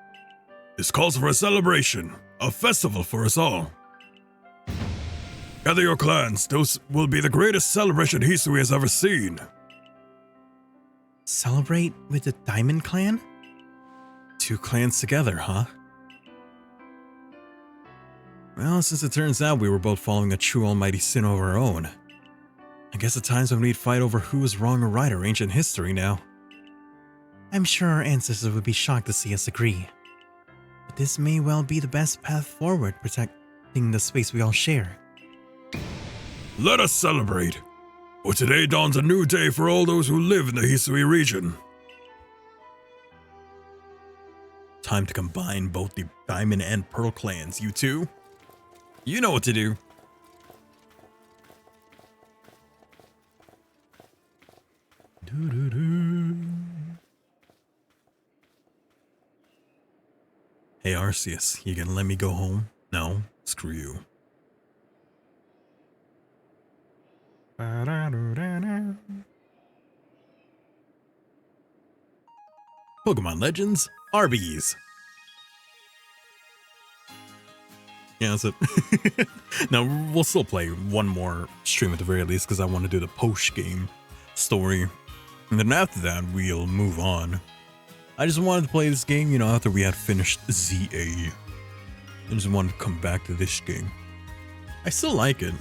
This calls for a celebration, a festival for us all. Gather your clans. This will be the greatest celebration Hisui has ever seen. Celebrate with the Diamond Clan? 2 clans together, huh? Well, since it turns out we were both following a true almighty sin of our own, I guess at times when we'd fight over who was wrong or right are ancient history now. I'm sure our ancestors would be shocked to see us agree. But this may well be the best path forward, protecting the space we all share. Let us celebrate, for today dawns a new day for all those who live in the Hisui region. Time to combine both the Diamond and Pearl clans, you two. You know what to do. Hey Arceus, you gonna let me go home? No? Screw you. Pokemon Legends, Arby's. Yeah, that's it. Now, we'll still play one more stream at the very least because I want to do the post-game story. And then after that, we'll move on. I just wanted to play this game, you know, after we had finished ZA. I just wanted to come back to this game. I still like it.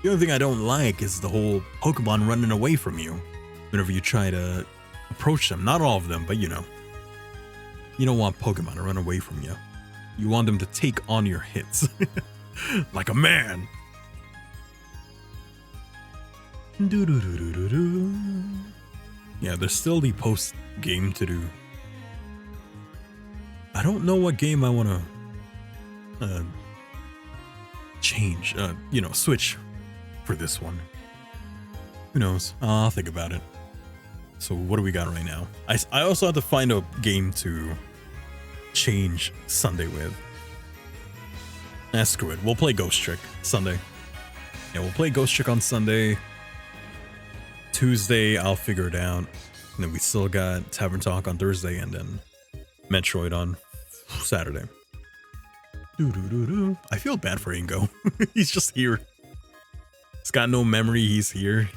The only thing I don't like is the whole Pokemon running away from you whenever you try to approach them. Not all of them, but you know. You don't want Pokemon to run away from you. You want them to take on your hits. Like a man. Yeah, there's still the post game to do. I don't know what game I want to change, you know, switch for this one. Who knows? I'll think about it. So what do we got right now? I also have to find a game to change Sunday with. Screw it. We'll play Ghost Trick Sunday. Yeah, we'll play Ghost Trick on Sunday. Tuesday, I'll figure it out. And then we still got Tavern Talk on Thursday and then Metroid on Saturday. I feel bad for Ingo. He's just here. He's got no memory. He's here.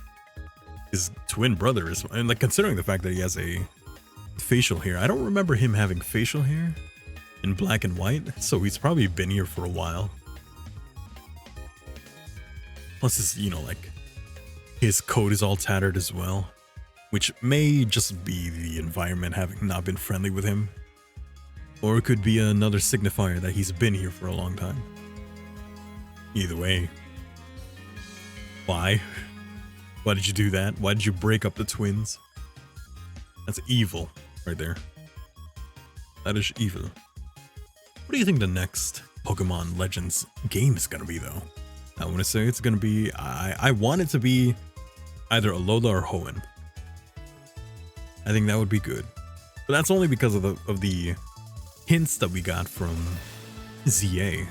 His twin brother is, and like considering the fact that he has a facial hair, I don't remember him having facial hair in black and white, so he's probably been here for a while. Plus his, you know, like his coat is all tattered as well, which may just be the environment having not been friendly with him, or it could be another signifier that he's been here for a long time. Either way, why? Why did you do that? Why did you break up the twins? That's evil right there. That is evil. What do you think the next Pokemon Legends game is gonna be though? I want to say it's gonna be, I want it to be either Alola or Hoenn. I think that would be good. But that's only because of the hints that we got from ZA.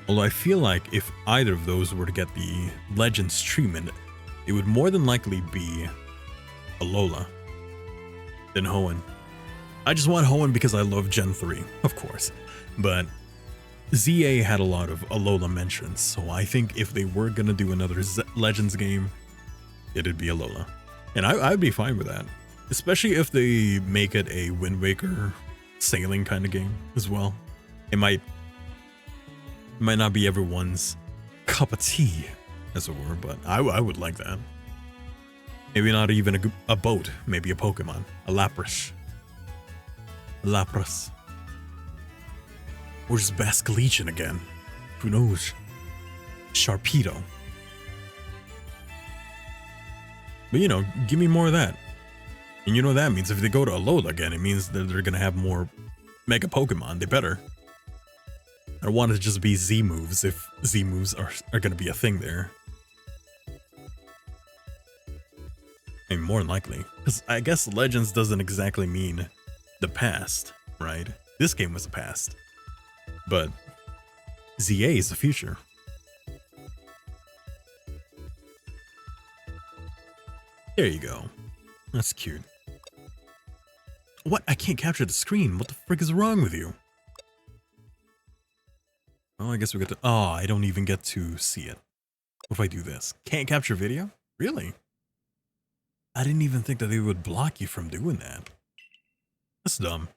Although I feel like if either of those were to get the Legends treatment, it would more than likely be Alola than Hoenn. I just want Hoenn because I love Gen 3, of course. But ZA had a lot of Alola mentions, so I think if they were gonna do another Legends game, it'd be Alola. And I'd be fine with that. Especially if they make it a Wind Waker sailing kind of game as well. It might not be everyone's cup of tea, as it were, but I would like that. Maybe not even a boat, maybe a Pokemon, a Lapras. Lapras. Or just Basculegion again. Who knows? Sharpedo. But you know, give me more of that. And you know what that means? If they go to Alola again, it means that they're gonna have more Mega Pokemon. They better. I don't want it to just be Z moves if Z moves are gonna be a thing there. I mean, more than likely. Because I guess Legends doesn't exactly mean the past, right? This game was the past. But ZA is the future. There you go. That's cute. What? I can't capture the screen. What the frick is wrong with you? Well, I guess we get to... Oh, I don't even get to see it. What if I do this? Can't capture video? Really? I didn't even think that they would block you from doing that. That's dumb.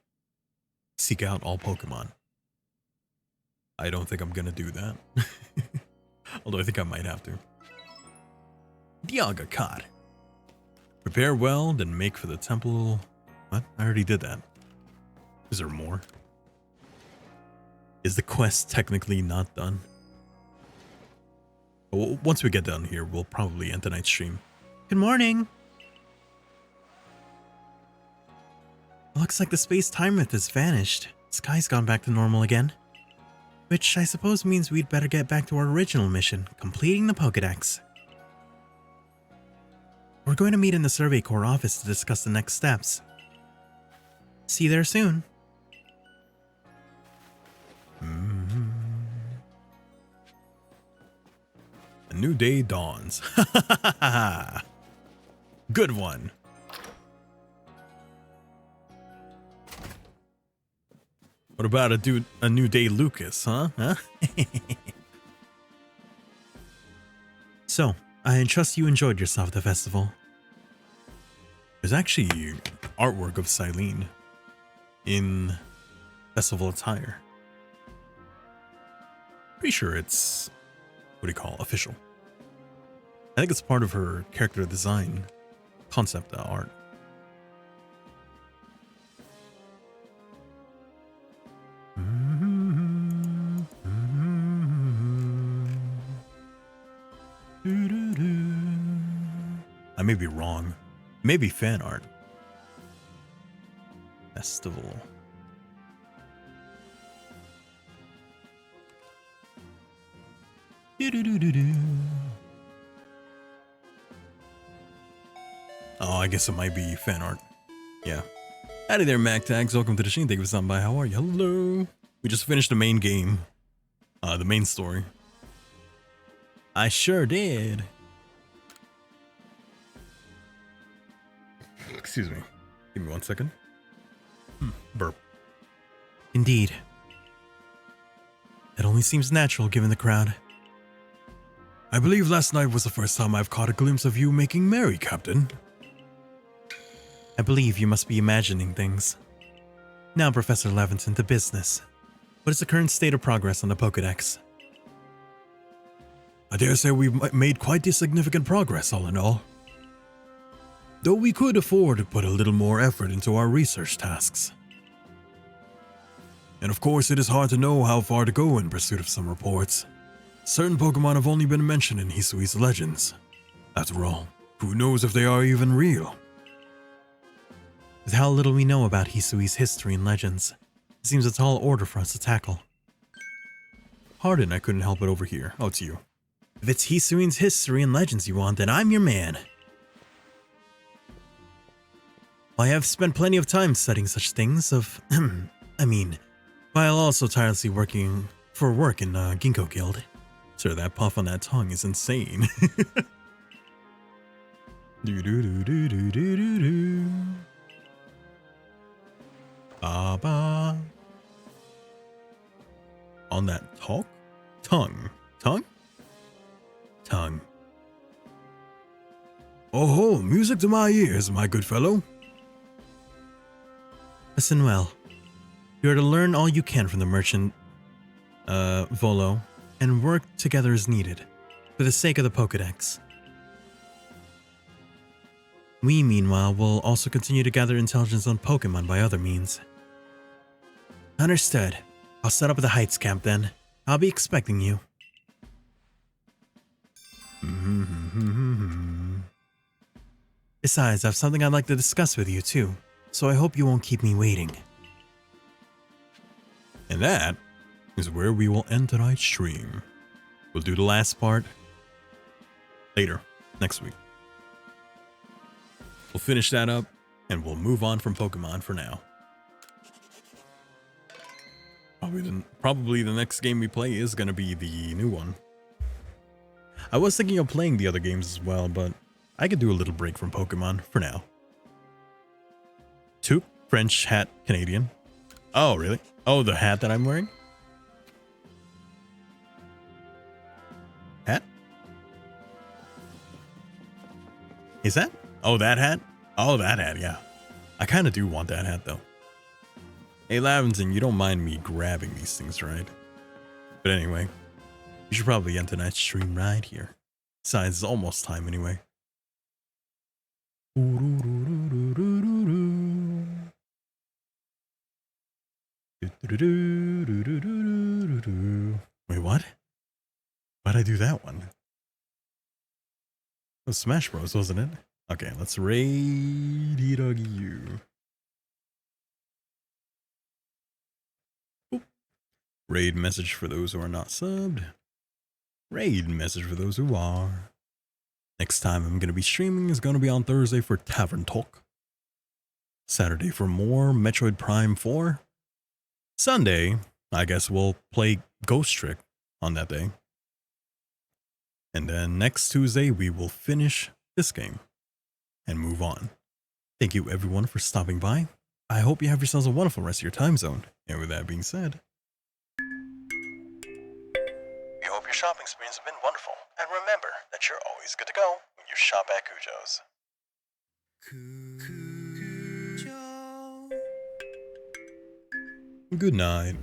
Seek out all Pokemon. I don't think I'm gonna do that. Although I think I might have to. Dialga caught. Prepare well, then make for the temple. What? I already did that. Is there more? Is the quest technically not done? Well, once we get down here, we'll probably end tonight's stream. Good morning! Looks like the space-time myth has vanished. Sky's gone back to normal again. Which I suppose means we'd better get back to our original mission, completing the Pokédex. We're going to meet in the Survey Corps office to discuss the next steps. See you there soon. A new day dawns. Good one. What about a new day Lucas, huh? So, I trust you enjoyed yourself at the festival. There's actually artwork of Silene in festival attire. Pretty sure it's, what do you call, official. I think it's part of her character design concept art. I may be wrong. Maybe fan art. Festival. Oh, I guess it might be fan art. Yeah. Howdy there, MacTags. Welcome to the stream. Thank you for stopping by. How are you? Hello. We just finished the main game. The main story. I sure did. Excuse me. Give me 1 second. Burp. Indeed. It only seems natural given the crowd. I believe last night was the first time I've caught a glimpse of you making merry, Captain. I believe you must be imagining things. Now, Professor Levinson, to business. What is the current state of progress on the Pokédex? I dare say we've made quite a significant progress, all in all. Though we could afford to put a little more effort into our research tasks. And of course, it is hard to know how far to go in pursuit of some reports. Certain Pokemon have only been mentioned in Hisui's legends. After all, who knows if they are even real? With how little we know about Hisui's history and legends, it seems a tall order for us to tackle. Pardon, I couldn't help it over here. Oh, it's you. If it's Hisui's history and legends you want, then I'm your man. I have spent plenty of time studying such things while also tirelessly working for work in Ginkgo Guild. Sir, that puff on that tongue is insane. on that talk? Tongue. Tongue? Tongue. Oh, music to my ears, my good fellow. Listen well. You are to learn all you can from the merchant, Volo, and work together as needed, for the sake of the Pokedex. We, meanwhile, will also continue to gather intelligence on Pokemon by other means. Understood. I'll set up at the Heights camp then. I'll be expecting you. Besides, I have something I'd like to discuss with you too, so I hope you won't keep me waiting. And that is where we will end tonight's stream. We'll do the last part later, next week. We'll finish that up, and we'll move on from Pokemon for now. Probably the next game we play is going to be the new one. I was thinking of playing the other games as well, but I could do a little break from Pokemon for now. 2 French hat Canadian. Oh, really? Oh, the hat that I'm wearing? Hat? Is that? Oh, that hat? Oh, that hat, yeah. I kind of do want that hat, though. Hey, Laventon, you don't mind me grabbing these things, right? But anyway, we should probably end tonight's stream right here. Besides, it's almost time anyway. Wait, what? Why'd I do that one? It was Smash Bros, wasn't it? Okay, let's raid you. Raid message for those who are not subbed. Raid message for those who are. Next time I'm going to be streaming is going to be on Thursday for Tavern Talk. Saturday for more Metroid Prime 4. Sunday, I guess we'll play Ghost Trick on that day. And then next Tuesday, we will finish this game and move on. Thank you everyone for stopping by. I hope you have yourselves a wonderful rest of your time zone. And with that being said, We hope your shopping experience has been wonderful, and remember that you're always good to go when you shop at Cujo's. good night.